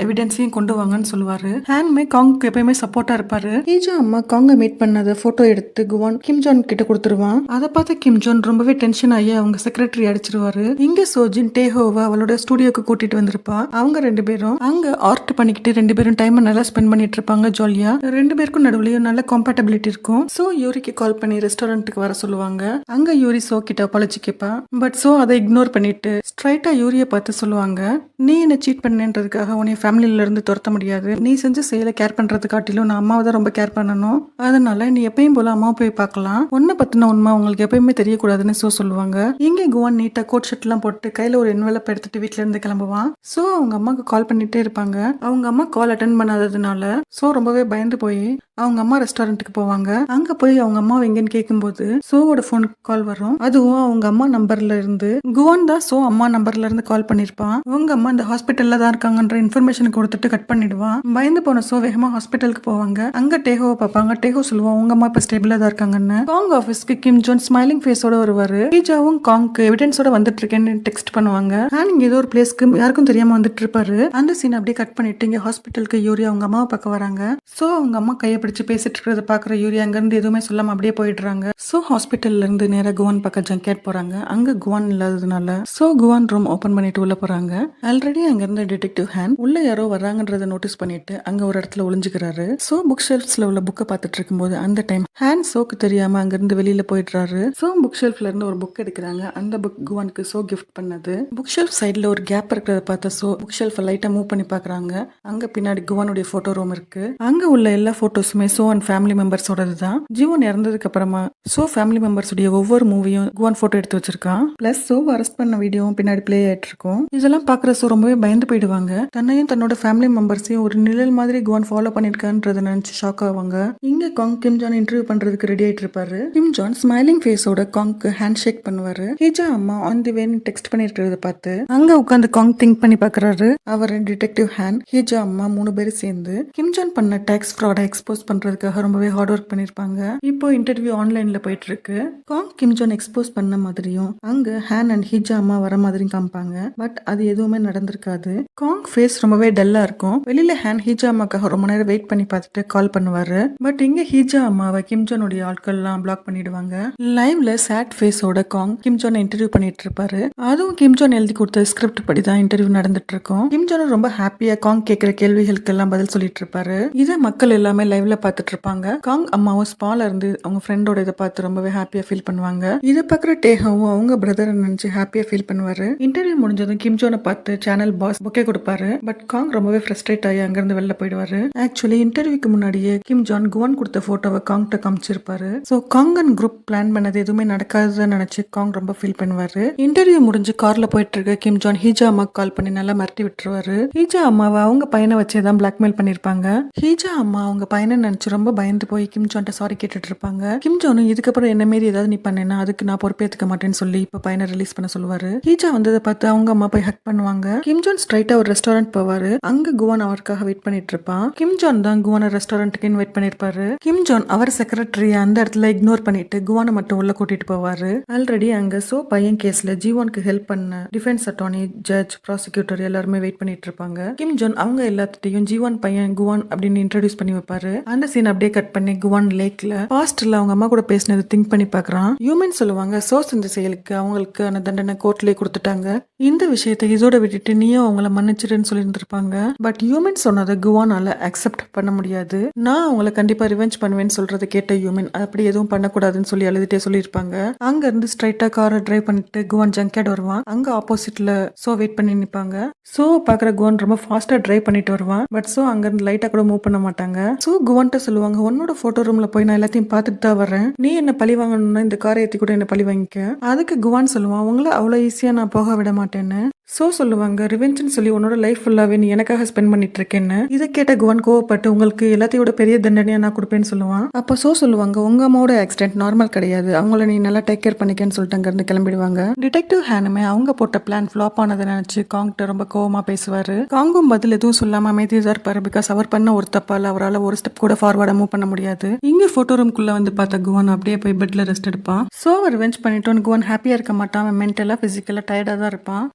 [SPEAKER 1] எவிடன்ஸையும் கொண்டு வாங்கன்னு சொல்லுவாரு. ஹேண்ட்மே காங்க்கு எப்பயுமே சப்போர்ட்டா இருப்பாரு. ஹீஜா அம்மா காங்க மீட் பண்ணத போட்டோ எடுத்து குவான் கிம்ஜான் கிட்ட கொடுத்துருவான். அதை பார்த்து கிம்ஜான் ரொம்பவே டென்ஷன் ஆகி அவங்க செக்ரட்டரி அடிச்சிருவாரு. இங்க சோஜின் டேஹோவா அவளோட ஸ்டுடியோக்கு கூட்டிட்டு வந்திருப்பா. அவங்க 2 பேரும் அங்க ஆர்ட் பண்ணிக்கிட்டு 2 பேரும் டைம் நல்லா ஸ்பெண்ட் பண்ணிட்டு இருப்பாங்க ஜாலியா. 2 பேருக்கும் நடுவுலயும் நல்ல காம்பேட்டபிலிட்டி இருக்கும். சோ யூரிக்கு கால் பண்ணி ரெஸ்டாரண்ட்டுக்கு வர சொல்லுவாங்க. அங்க யூரி சோ கிட்ட அப்பாலஜி கேப்பா. பட் சோ அதை இக்னோர் பண்ணிட்டு ஸ்ட்ரைட்டா யூரிய பார்த்து சொல்லுவாங்க, நீ என்ன சீட் பண்ணேன்றதுக்காக உன்னை ஃபேமிலியில இருந்து துரத்த முடியாது, நீ செஞ்ச செயலை கேர் பண்றது காட்டிலும் நான் அம்மாவை தான் ரொம்ப கேர் பண்ணணும், அதனால நீ எப்பயும் போல அம்மா போய் பார்க்கலாம், உன்னை பத்தின உண்மை உங்களுக்கு எப்பயுமே தெரியக்கூடாதுன்னு சோ சொல்லுவாங்க. இங்க குவான் நீட்டா கோட் ஷர்ட் எல்லாம் போட்டு கையில ஒரு என்வலப் எடுத்துட்டு வீட்டுல இருந்து கிளம்புவான். சோ அவங்க அம்மாக்கு கால் பண்ணிட்டே இருப்பாங்க. அவங்க அம்மா கால் அட்டென்ட் பண்ணாததுனால சோ ரொம்பவே பயந்து போய் அவங்க அம்மா ரெஸ்டாரண்ட்டுக்கு போவாங்க. அங்க போய் அவங்க அம்மா எங்கன்னு கேட்கும்போது சோவோட போனுக்கு கால் வரும். அதுவும் அவங்க அம்மா நம்பர்ல இருந்து. குவான் தான் சோ அம்மா நம்பர்ல இருந்து கால் பண்ணிருப்பான். அவங்க அம்மா இந்த ஹாஸ்பிட்டல்ல தான் இருக்காங்கன்ற இன்ஃபர்மேஷன் கொடுத்துட்டு கட் பண்ணிடுவான். பயந்து போன சோ வேகமா ஹாஸ்பிட்டலுக்கு போவாங்க. அங்க டேஹோவை பார்ப்பாங்க. டேஹோ சொல்லுவான், உங்க அம்மா இப்ப ஸ்டேபிளா தான் இருக்காங்கன்னு. காங் ஆபீஸ்க்கு கிம் ஜோன் ஸ்மைலிங் ஃபேஸோட வருவாரு. ஹீஜாவும் காங்க்கு எவிடன்ஸோட வந்துட்டு இருக்கேன்னு டெக்ஸ்ட் பண்ணுவாங்க. இங்க ஏதோ ஒரு பிளேஸ்க்கு யாருக்கும் தெரியாம வந்துட்டு இருப்பாரு. அந்த சீன் அப்படியே கட் பண்ணிட்டு இங்க ஹாஸ்பிட்டலுக்கு யூரி அவங்க அம்மாவை பார்க்க வராங்க. சோ அவங்க அம்மா கையை பிடிச்சு பேசிட்டு இருக்கிறத பாக்குற யூரி அங்க இருந்து எதுவுமே சொல்லாம அப்படியே போயிடுறாங்க. சோ ஹாஸ்பிட்டல்ல இருந்து நேரா குவான் பக்கம் ஜங்கேட் போறாங்க. அங்க குவான் இல்லாததுனால சோ குவான் ரூம் ஓபன் பண்ணிட்டு உள்ள போறாங்க. ஆல்ரெடி அங்க இருந்த டிடெக்டிவ் ஹேண்ட் உள்ள யாரோ வர்றாங்கன்றத நோட்டீஸ் பண்ணிட்டு அங்க ஒரு இடத்துல ஒளிஞ்சுக்கிறாரு. சோ புக் ஷெல்ஃப்ஸ்ல உள்ள புக்கை பார்த்துட்டு இருக்கும்போது அந்த டைம் ஹேண்ட் சோக்கு தெரியாம அங்க இருந்து வெளியில போயிடுறாரு. சோ புக் ஷெல்ஃப்ல இருந்து ஒரு புக் எடுக்கிறாங்க. அந்த புக் குவானுக்கு சோ கிஃப்ட் பண்ணது. புக் ஷெல்ஃப் சைடுல ஒரு கேப் இருக்கிறத பார்த்த சோ புக் ஷெல்ஃபை லைட்டா மூவ் பண்ணி பாக்குறாங்க. அங்க பின்னாடி குவானுடைய போட்டோ ரூம் இருக்கு. அங்க உள்ள எல்லா போட்டோஸும் ஃபோட்டோஸுமே சோ அண்ட் ஃபேமிலி மெம்பர்ஸோடது தான். ஜீவன் இறந்ததுக்கு அப்புறமா சோ ஃபேமிலி மெம்பர்ஸுடைய ஒவ்வொரு மூவியும் குவான் ஃபோட்டோ எடுத்து வச்சிருக்கான். பிளஸ் சோவை அரெஸ்ட் பண்ண வீடியோவும் பின்னாடி பிளே ஆயிட்டு இருக்கும். இதெல்லாம் பாக்குற சோ ரொம்பவே பயந்து போயிடுவாங்க. தன்னையும் தன்னோட ஃபேமிலி மெம்பர்ஸையும் ஒரு நிழல் மாதிரி குவான் ஃபாலோ பண்ணிருக்கான்றத நினைச்சு ஷாக் ஆவாங்க. இங்க காங் கிம் ஜான் இன்டர்வியூ பண்றதுக்கு ரெடி ஆயிட்டு இருப்பாரு. கிம் ஜான் ஸ்மைலிங் ஃபேஸோட காங்க்கு ஹேண்ட் ஷேக் பண்ணுவாரு. ஹிஜா அம்மா ஆன் தி வேன்னு டெக்ஸ்ட் பண்ணிருக்கிறத பார்த்து அங்க உட்காந்து காங் திங்க் பண்ணி பாக்குறாரு. அவர் டிடெக்டிவ் ஹேண்ட் ஹிஜா அம்மா 3 பேரும் சேர்ந்து கிம் ஜான் பண்ண டாக்ஸ் ஃப்ராட எக்ஸ்போஸ் பண்றதுக்காக ரொம்பவே ஹார்ட் ஒர்க் பண்ணிருப்பாங்க. இப்போ இன்டர்வியூ ஆன்லைன்ல போயிட்டு இருக்கு. காங் கிம் ஜான் எக்ஸ்போஸ் பண்ண மாதிரியும் அங்க ஹேன் அண்ட் ஹிஜா அம்மா வர மாதிரியும் காமிப்பாங்க. பட் அது எதுவுமே நடந்திருக்காது. காங் ஃபேஸ் ரொம்பவே டல்லா இருக்கும். வெளியில ஹேன் ஹிஜா அம்மாக்காக ரொம்ப நேரம் வெயிட் பண்ணி பார்த்துட்டு கால் பண்ணுவாரு. பட் இங்க ஹிஜா அம்மாவை கிம் ஜானுடைய ஆட்கள் எல்லாம் பிளாக் பண்ணிடுவாங்க. லைவ்ல சேட் ஃபேஸோட காங் கிம் ஜான் இன்டர்வியூ பண்ணிட்டு இருப்பாரு. அதுவும் கிம் ஜான் எழுதி கொடுத்த ஸ்கிரிப்ட் படி தான் இன்டர்வியூ நடந்துட்டு இருக்கும். கிம் ஜான் ரொம்ப ஹாப்பியா காங் கேட்கிற கேள்விகளுக்கு எல்லாம் பதில் சொல்லிட்டு இருப்பாரு. இதை மக்கள் எல்லாமே லைவ்ல பார்த்துட்டு இருப்பாங்க. காங் அம்மாவும் ஸ்பால இருந்து அவங்க ஃப்ரெண்டோட இதை பார்த்து ரொம்பவே ஹாப்பியா ஃபீல் பண்ணுவாங்க. இதை பார்க்குற டேஹாவும் அவங்க பிரதரை நினைச்சு ஹாப்பியா ஃபீல் பண்ணுவாரு. இன்டர்வியூ முடிஞ்சதும் கிம் ஜானை பார்த்து சேனல் பாஸ் பொக்கே கொடுப்பாரு. பட் காங் ரொம்பவே ஃப்ரஸ்ட்ரேட் ஆகி அங்கிருந்து வெளில போயிடுவாரு. ஆக்சுவலி இன்டர்வியூக்கு முன்னாடியே கிம் ஜான் குவான் கொடுத்த போட்டோவை காங்கிட்ட காமிச்சிருப்பாரு. So Kang and group plan பண்ணது எதுவுமே நடக்காதுன்னு நினைச்சு காங் ரொம்ப ஃபீல் பண்ணுவாரு. இன்டர்வியூ முடிஞ்சு கார்ல போயிட்டு இருக்க கிம் ஜான் ஹிஜா அம்மாக்கு கால் பண்ணி நல்லா மிரட்டி விட்டுருவாரு. ஹிஜா அம்மாவை அவங்க பையனை வச்சேதான் பிளாக்மெயில் பண்ணிருப்பாங்க. ஹிஜா அம்மா அவங்க பையனை நினைச்சு ரொம்ப பயந்து போய் கிம் ஜான்ட்ட சாரி கேட்டுட்டு இருப்பாங்க. கிம் ஜானும் இதுக்கப்புறம் என்ன மாரி ஏதாவது நீ பண்ணேன்னா அதுக்கு நான் பொறுப்பேற்றுக்க மாட்டேன்னு சொல்லி இப்ப பையனை ரிலீஸ் பண்ண சொல்லுவாரு. ஹிஜா வந்ததை பார்த்து அவங்க அம்மா போய் ஹக் பண்ணுவாங்க. கிம் ஜான் ஸ்ட்ரைட்டா ஒரு ரெஸ்டாரண்ட் போவாரு. அங்க குவான் அவருக்காக வெயிட் பண்ணிட்டு இருப்பான். கிம் ஜான் தான் குவான ரெஸ்டாரண்ட்டுக்கு இன்வைட் பண்ணிருப்பாரு. கிம் ஜான் அவர் செக்ரட்டரிய அந்த இடத்துல இக்னோர் பண்ணிட்டு குவானை மட்டும் உள்ள கூட்டிட்டு போவாரு. ஆல்ரெடி அங்க சோ பையன் கேஸ்ல ஜீவானுக்கு ஹெல்ப் பண்ண டிஃபென்ஸ் அட்டார்னி, ஜட்ஜ், ப்ராசிக்யூட்டர் எல்லாருமே வெயிட் பண்ணிட்டு இருப்பாங்க. கிம் ஜான் அவங்க எல்லாத்தையும் ஜீவான் பையன் குவான் அப்படின்னு இன்ட்ரோடியூஸ் பண்ணி வைப்பாரு. அந்த சீன் அப்படியே கட் பண்ணி குவான் லேக்ல பாஸ்ட்ல அவங்க அம்மா கூட பேசினது திங்க் பண்ணி பாக்குறான். ஹியூமன் சொல்லுவாங்க சோ இந்த செயலுக்கு அவங்களுக்கு அந்த தண்டனை கோர்ட்லயே கொடுத்துட்டாங்க. இந்த விஷயத்தை இதோட விட்டுட்டு நீயும் அவங்கள மன்னிச்சிருன்னு சொல்லி இருந்திருப்பாங்க. பட் ஹியூமன் சொன்னதை குவானால அக்செப்ட் பண்ண முடியாது. நான் அவங்கள கண்டிப்பா ரிவெஞ்ச் பண்ணுவேன்னு சொல்றதை கேட்ட ஹியூமன் அப்படி எதுவும் பண்ணக்கூடாதுன்னு சொல்லி அழுதுட்டே சொல்லியிருப்பாங்க. அங்க இருந்து ஸ்ட்ரைட்டா காரை டிரைவ் பண்ணிட்டு குவான் ஜங்க்யார்ட் வருவான். அங்க ஆப்போசிட்ல சோ வெயிட் பண்ணி நிப்பாங்க. சோ பாக்குற குவான் ரொம்ப ஃபாஸ்டா டிரைவ் பண்ணிட்டு வருவான். பட் சோ அங்க இருந்து லைட்டா கூட மூவ் பண்ண மாட்டாங்க. சோ குவான்ட்ட சொல்லுவாங்க உன்னோட போட்டோ ரூம்ல போய் நான் எல்லாத்தையும் பார்த்துட்டு தான் வரேன். நீ என்ன பழி வாங்கணும்னா இந்த காரை ஏத்தி கூட என்ன பழி வாங்கிக்க. அதுக்கு குவான் சொல்லுவான் உங்களை அவ்வளவு ஈஸியா நான் போக விட மாட்டேன்னு. சோ சொல்லுவாங்க ரிவெஞ்சுன்னு சொல்லி உன்னோட லைஃப் ஃபுல்லாவே நீ எனக்காக ஸ்பெண்ட் பண்ணிட்டு இருக்கேன்னு. இதை கேட்ட குவான் கோவப்பட்டு உங்களுக்கு எல்லாத்தையோட பெரிய தண்டனையா நான் கொடுப்பேன்னு சொல்லுவான். அப்போ சோ சொல்லுவாங்க உங்க அம்மாவோட ஆக்சிடென்ட் நார்மல் கிடையாது, அவங்கள நீ நல்லா டேக் கேர் பண்ணிக்கன்னு சொல்லிட்டு அங்க இருந்து கிளம்பிடுவாங்க. டிடெக்டிவ் ஹேனுமே அவங்க போட்ட பிளான் ஃபிளாப் ஆனதை நினைச்சு காங்கிட்ட ரொம்ப கோவமா பேசுவாரு. காங்கும் பதில் எதுவும் சொல்லாம அமைதியா இருப்பாரு. பிகாஸ் அவர் பண்ண ஒரு தப்பால அவரால் ஒரு ஸ்டெப் கூட ஃபார்வர்டா மூவ் பண்ண முடியாது. இங்க போட்டோ ரூம்குள்ள வந்து பார்த்த குவான் அப்படியே போய் பெட்ல ரெஸ்ட் எடுப்பான். சோ அவர் ரிவெஞ்ச் பண்ணிட்டோன்னு குவான் ஹாப்பியா இருக்க மாட்டான். மென்டலா பிசிக்கலா டயர்டா தான் இருப்பான்.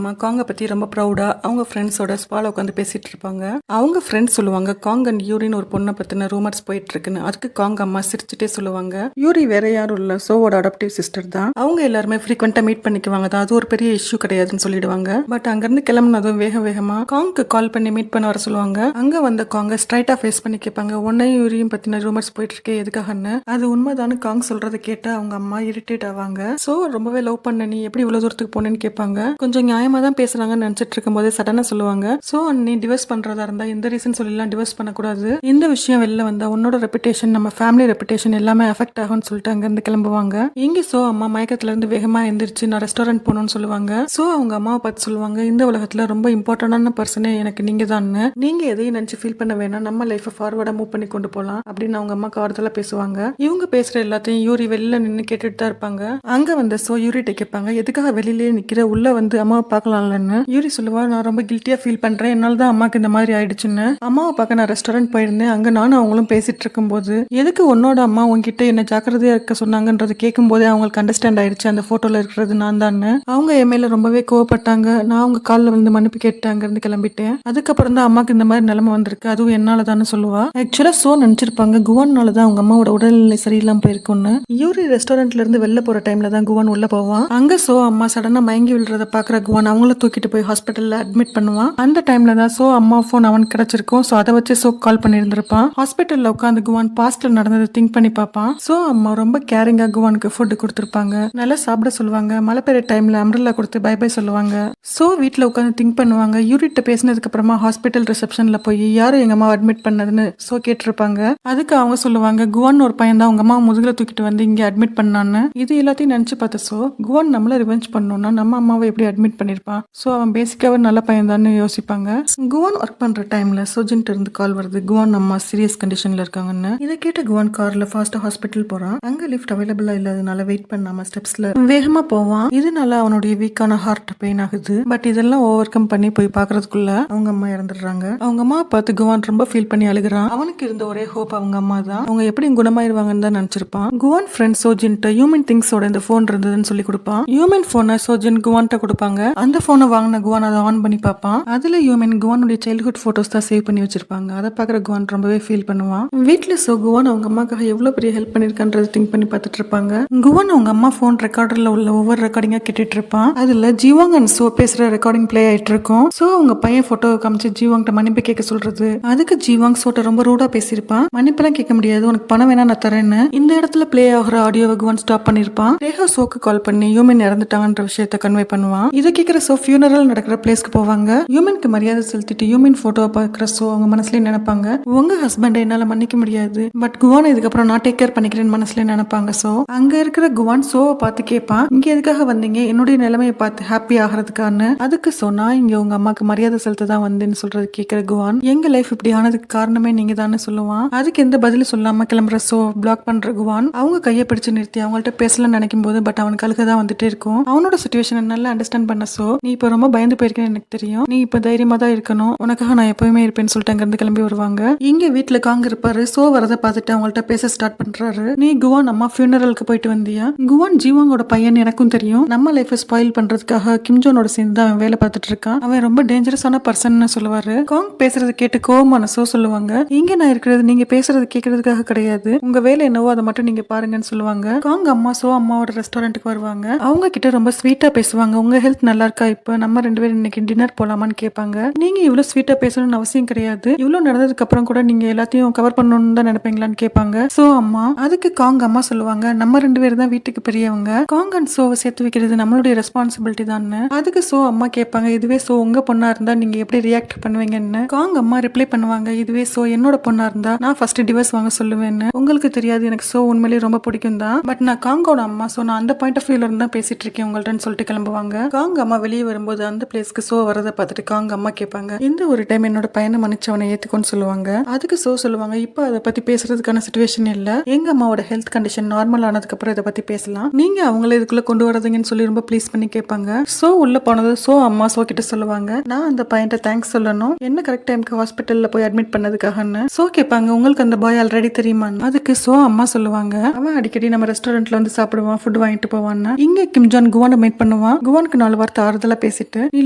[SPEAKER 1] காங்க பத்தி ரொம்ப ப்ரௌடா அவங்க ஃப்ரெண்ட்ஸோட ஸ்பால உட்காந்து பேசிட்டு இருப்பாங்க. அவங்க ஃப்ரெண்ட்ஸ் சொல்லுவாங்க காங் அண்ட் யூரின் ஒரு பொண்ணை பத்தின ரூமர்ஸ் போயிட்டு இருக்குன்னு. அதுக்கு காங் அம்மா சிரிச்சுட்டே சொல்லுவாங்க யூரி வேற யாரும் இல்ல சோவோட அடாப்டிவ் சிஸ்டர் தான். அவங்க எல்லாருமே ஃப்ரீக்வெண்டா மீட் பண்ணிக்குவாங்க தான், அது ஒரு பெரிய இஷ்யூ கிடையாதுன்னு சொல்லிடுவாங்க. பட் அங்க இருந்து கிளம்புனதும் வேகமா காங்க்கு கால் பண்ணி மீட் பண்ண வர சொல்லுவாங்க. அங்க வந்த காங்க ஸ்ட்ரைட்டா ஃபேஸ் பண்ணி கேட்பாங்க உன்னையும் யூரியும் பத்தின ரூமர்ஸ் போயிட்டு இருக்கே எதுக்காகன்னு. அது உண்மைதானு காங் சொல்றதை கேட்டு அவங்க அம்மா இரிட்டேட் ஆவாங்க. சோ ரொம்பவே லவ் பண்ண நீ எப்படி இவ்வளவு தூரத்துக்கு போனேன்னு கேட்பாங்க. கொஞ்சம் நியாயமா தான் பேசுறாங்கன்னு நினைச்சிட்டு இருக்கும் போதே சடனா சொல்லுவாங்க சோ நீ டிவோர்ஸ் பண்றதா இருந்தா இந்த ரீசன் சொல்லலாம் டிவோர்ஸ் பண்ணக்கூடாது. இந்த விஷயம் வெளில வந்தா உன்னோட ரெப்புடேஷன் நம்ம ஃபேமிலி ரெப்புடேஷன் எல்லாமே அஃபெக்ட் ஆகும்னு சொல்லிட்டு அங்க இருந்து கிளம்புவாங்க. இங்க சோ அம்மா மயக்கத்துல இருந்து வேகமா எந்திரிச்சு நான் ரெஸ்டாரண்ட் போகணும்னு சொல்லுவாங்க. சோ அவங்க அம்மாவை பார்த்து சொல்லுவாங்க இந்த உலகத்துல ரொம்ப இம்பார்ட்டன்டான பர்சனே எனக்கு நீங்க தான். நீங்க எதையும் நினைச்சு ஃபீல் பண்ண வேணாம், நம்ம லைஃபை ஃபார்வர்டா மூவ் பண்ணி கொண்டு போலாம் அப்படின்னு அவங்க அம்மாக்கு ஆறுதலா பேசுவாங்க. இவங்க பேசுற எல்லாத்தையும் யூரி வெளியில நின்று கேட்டுட்டு தான் இருப்பாங்க. அங்க வந்த சோ யூரிட்ட கேட்பாங்க எதுக்காக வெளியிலேயே நிக்கிற, உள்ள வந்து அம்மாவை பார்க்கலாம்லன்னு. யூரி சொல்லுவா நான் ரொம்ப கில்ட்டியா ஃபீல் பண்றேன், என்னால தான் அம்மாக்கு இந்த மாதிரி ஆயிடுச்சுன்னு. அம்மாவை பார்க்க நான் ரெஸ்டாரண்ட் போயிருந்தேன். அங்க நானும் அவங்களும் பேசிட்டு இருக்கும் போது எதுக்கு உன்னோட அம்மா உன்கிட்ட என்ன ஜாக்கிரதையா இருக்க சொன்னாங்கன்றது கேட்கும் போதே அவங்களுக்கு அண்டர்ஸ்டாண்ட் ஆயிடுச்சு அந்த போட்டோல இருக்கிறது நான் தான். அவங்க என் மேல ரொம்பவே கோவப்பட்டாங்க. நான் அவங்க காலில் வந்து மன்னிப்பு கேட்டு அங்க இருந்து கிளம்பிட்டேன். அதுக்கப்புறம் தான் அம்மாக்கு இந்த மாதிரி நிலைமை வந்திருக்கு, அதுவும் என்னாலதான்னு சொல்லுவா. ஆக்சுவலா சோ நினைச்சிருப்பாங்க குவான்னாலதான் அவங்க அம்மாவோட உடல்நிலை சரியில்லாம போயிருக்குன்னு. யூரி ரெஸ்டாரண்ட்ல இருந்து வெளில போற டைம்ல தான் குவான் உள்ள போவான். அங்க சோ அம்மா சடனா மயங்கி விழுறத பாக்குற குவான் குவான் அவங்கள தூக்கிட்டு போய் ஹாஸ்பிட்டல்ல அட்மிட் பண்ணுவான். அந்த டைம்ல தான் சோ அம்மா போன் அவனுக்கு கிடைச்சிருக்கும். சோ அதை வச்சு சோ கால் பண்ணியிருந்திருப்பான். ஹாஸ்பிட்டல்ல உட்காந்து குவான் பாஸ்ட்ல நடந்ததை திங்க் பண்ணி பார்ப்பான். சோ அம்மா ரொம்ப கேரிங்கா குவானுக்கு ஃபுட் கொடுத்திருப்பாங்க, நல்லா சாப்பிட சொல்லுவாங்க, மழை பெய்ய டைம்ல அம்ரல்லா கொடுத்து பை பை சொல்லுவாங்க. சோ வீட்டுல உட்காந்து திங்க் பண்ணுவாங்க. யூரிட்ட பேசினதுக்கு அப்புறமா ஹாஸ்பிட்டல் ரிசப்ஷன்ல போய் யாரும் எங்க அம்மா அட்மிட் பண்ணதுன்னு சோ கேட்டிருப்பாங்க. அதுக்கு அவங்க சொல்லுவாங்க, குவான் ஒரு பையன் தான் உங்க அம்மா முதுகுல தூக்கிட்டு வந்து இங்க அட்மிட் பண்ணான்னு. இது எல்லாத்தையும் நினைச்சு பார்த்த சோ குவான் நம்மள ரிவெஞ்ச் பண்ணணும்னா நம்ம அம்மாவை எப்படி அட்மிட் பண்ணிருப்பான். சோ அவன் பேசிக்காவே நல்ல பையன் தான் யோசிப்பாங்க. குவான் ஒர்க் பண்ற டைம்ல சோஜின்ட்டு இருந்து கால் வருது, குவான் அம்மா சீரியஸ் கண்டிஷன்ல இருக்காங்கன்னு. இதை கேட்ட குவான் கார்ல ஃபாஸ்டா ஹாஸ்பிட்டல் போறான். அங்க லிஃப்ட் அவைலபிளா இல்லாதனால வெயிட் பண்ணாம ஸ்டெப்ஸ்ல வேகமா போவான். இதனால அவனுடைய வீக்கான ஹார்ட் பெயின் ஆகுது. பட் இதெல்லாம் ஓவர் கம் பண்ணி போய் பாக்குறதுக்குள்ள அவங்க அம்மா இறந்துடுறாங்க. அவங்க அம்மா பார்த்து குவான் ரொம்ப ஃபீல் பண்ணி அழுகுறான். அவனுக்கு இருந்த ஒரே ஹோப் அவங்க அம்மா தான். அவங்க எப்படி குணமாயிருவாங்கன்னு தான் நினைச்சிருப்பான். குவான் ஃப்ரெண்ட் சோஜின்ட்ட ஹியூமன் திங்ஸோட இந்த போன் இருந்ததுன்னு சொல்லி கொடுப்பான். ஹியூமன் போனை சோஜின் குவான்ட்ட கொடுப்பாங்க. அந்த போனை வாங்கின குவான் அதை ஆன் பண்ணி பார்ப்பான். அதுல ஹியூமன் குவானுடைய சைல்ட்ஹுட் போட்டோஸ் தான் சேவ் பண்ணி வச்சிருப்பாங்க. அதை பாக்குற குவான் ரொம்பவே ஃபீல் பண்ணுவான். வீட்டுல சோ குவான் அவங்க அம்மாக்காக எவ்வளவு பெரிய ஹெல்ப் பண்ணிருக்கான்றது திங்க் பண்ணி பார்த்துட்டு இருப்பாங்க. குவான் அவங்க அம்மா போன் ரெக்கார்டர்ல உள்ள ஒவ்வொரு ரெக்கார்டிங்கா கேட்டுட்டு இருப்பான். அதுல ஜிவாங் அண்ட் சோ பேசுற ரெக்கார்டிங் பிளே ஆயிட்டு இருக்கும். சோ அவங்க பையன் போட்டோ காமிச்சு ஜிவாங்கிட்ட மன்னிப்பு கேட்க சொல்றது. அதுக்கு ஜிவாங் சோட்ட ரொம்ப ரூடா பேசியிருப்பான். மன்னிப்பெல்லாம் கேட்க முடியாது, உனக்கு பணம் வேணா நான் தரேன்னு. இந்த இடத்துல பிளே ஆகிற ஆடியோவை குவான் ஸ்டாப் பண்ணிருப்பான். ரேஹா சோக்கு கால் பண்ணி ஹியூமன் இறந்துட்டாங்கன்ற விஷயத்த கன்வே பண்ணுவான். இதை கேட்கிற சோ ஃபியூனரல் நடக்கிற பிளேஸ்க்கு போவாங்க. ஹியூமனுக்கு மரியாதை செலுத்திட்டு ஹியூமன் போட்டோவை பார்க்குற சோ அவங்க மனசுலயே நினைப்பாங்க, உங்க ஹஸ்பண்டை என்னால மன்னிக்க முடியாது, பட் குவான் இதுக்கப்புறம் நான் டேக் கேர் பண்ணிக்கிறேன்னு மனசுல நினைப்பாங்க. சோ அங்க இருக்கிற குவான் சோவை பார்த்து கேட்பான், இங்க எதுக்காக வந்தீங்க, என்னுடைய நிலைமையை பார்த்து ஹாப்பி ஆகிறதுக்கான. அதுக்கு சொன்னா இங்க உங்க அம்மாக்கு மரியாதை செலுத்த தான் வந்தேன்னு சொல்றது கேட்கிற குவான், எங்க லைஃப் இப்படி ஆனதுக்கு காரணமே நீங்க தானே சொல்லுவான். அதுக்கு எந்த பதிலும் சொல்லாம கிளம்புற சோ பிளாக் பண்ற குவான் அவங்க கையை பிடிச்சு நிறுத்தி அவங்கள்ட்ட பேசலாம் நினைக்கும் போது பட் அவனுக்கு அழுக தான் வந்துட்டே இருக்கும். அவனோட சிச்சுவேஷன் நல்லா அண்டர்ஸ்டாண்ட் பண்ண சோ, நீ இப்ப ரொம்ப பயந்து போயிருக்கேன்னு எனக்கு தெரியும், நீ இப்ப தைரியமா தான் இருக்கணும், உனக்காக நான் எப்பவுமே இருப்பேன்னு சொல்லிட்டு அங்க இருந்து கிளம்பி வருவாங்க. இங்க வீட்டுல காங்க இருப்பாரு. சோ வரதை பார்த்துட்டு அவங்கள்ட்ட பேச ஸ்டார்ட் பண்றாரு. நீ குவான் அம்மா ஃபியூனரலுக்கு போயிட்டு வந்தியா? குவான் ஜீவாங்கோட பையன் எனக்கும் தெரியும், நம்ம லைஃப் ஸ்பாயில் பண்றதுக்காக கிம்ஜோனோட சேர்ந்து அவன் வேலை பார்த்துட்டு இருக்கான், அவன் ரொம்ப டேஞ்சரஸான பர்சன் சொல்லுவாரு. காங் பேசுறது கேட்டு கோவமான சோ சொல்லுவாங்க, இங்க நான் இருக்கிறது நீங்க பேசுறது கேட்கறதுக்காக கிடையாது, உங்க வேலை என்னவோ அதை மட்டும் நீங்க பாருங்கன்னு சொல்லுவாங்க. காங் அம்மா சோ அம்மாவோட ரெஸ்டாரண்ட்டுக்கு வருவாங்க. அவங்க கிட்ட ரொம்ப ஸ்வீட்டா பேசுவாங்க. உங்க ஹெல்த் நல்லா இருக்கா, இப்ப நம்ம 2 பேரும் இன்னைக்கு டின்னர் போலாமான்னு கேட்பாங்க. நீங்க இவ்வளவு ஸ்வீட்டா பேசணும்னு அவசியம் கிடையாது, இவ்வளவு நடந்ததுக்கு அப்புறம் கூட நீங்க எல்லாத்தையும் கவர் பண்ணணும்னு தான் நினைப்பீங்களான்னு கேட்பாங்க சோ அம்மா. அதுக்கு காங் அம்மா சொல்லுவாங்க, நம்ம 2 பேரும் தான் வீட்டுக்கு பெரியவங்க, காங் அண்ட் சோவை சேர்த்து வைக்கிறது நம்மளுடைய ரெஸ்பான்சிபிலிட்டி தான். அதுக்கு சோ அம்மா கேட்பாங்க, இதுவே சோ உங்க பொண்ணா இருந்தா நீங்க எப்படி ரியாக்ட் பண்ணுவீங்கன்னு. காங் அம்மா ரிப்ளை பண்ணுவாங்க, இதுவே சோ என்னோட பொண்ணா இருந்தா நான் ஃபர்ஸ்ட் டிவோர்ஸ் வாங்க சொல்லுவேன்னு. உங்களுக்கு தெரியாது, எனக்கு சோ உண்மையிலேயே ரொம்ப பிடிக்கும் தான், பட் நான் காங்கோட அம்மா, சோ நான் அந்த பாயிண்ட் ஆஃப் வியூல இருந்தா பேசிட்டு இருக்கேன் உங்கள்ட்டன்னு சொல்லிட்டு கிளம்புவாங்க. காங் அம்மா வெளியே வரும்போது அந்த பிளேஸ்க்கு சோ வரதை பார்த்துட்டு காங் அம்மா கேட்பாங்க, இந்த ஒரு டைம் என்னோட பையனை மன்னிச்சவனை ஏத்துக்கோன்னு சொல்லுவாங்க. அதுக்கு சோ சொல்லுவாங்க, இப்ப அதை பத்தி பேசுறதுக்கான சிச்சுவேஷன் இல்ல, எங்க அம்மாவோட ஹெல்த் கண்டிஷன் நார்மல் ஆனதுக்கு அப்புறம் இதை பத்தி பேசலாம், நீங்க அவங்கள இதுக்குள்ள கொண்டு வரதுங்கன்னு சொல்லி ரொம்ப ப்ளீஸ் பண்ணி கேட்பாங்க. சோ உள்ள போனது சோ அம்மா சோ கிட்ட சொல்லுவாங்க, நான் அந்த பையன்ட்ட தேங்க்ஸ் சொல்லணும், என்ன கரெக்ட் டைம்க்கு ஹாஸ்பிட்டல்ல போய் அட்மிட் பண்ணதுக்காகன்னு. சோ கேட்பாங்க, உங்களுக்கு அந்த பாய் ஆல்ரெடி தெரியுமா? அதுக்கு சோ அம்மா சொல்லுவாங்க, அவன் அடிக்கடி நம்ம ரெஸ்டாரண்ட்ல வந்து சாப்பிடுவான், ஃபுட் வாங்கிட்டு போவான்னு. இங்க கிம்ஜான் குவானை மீட் பண்ணுவான். குவானுக்கு 4 வார்த்தை ஆறுதலா பேசிட்டு, நீ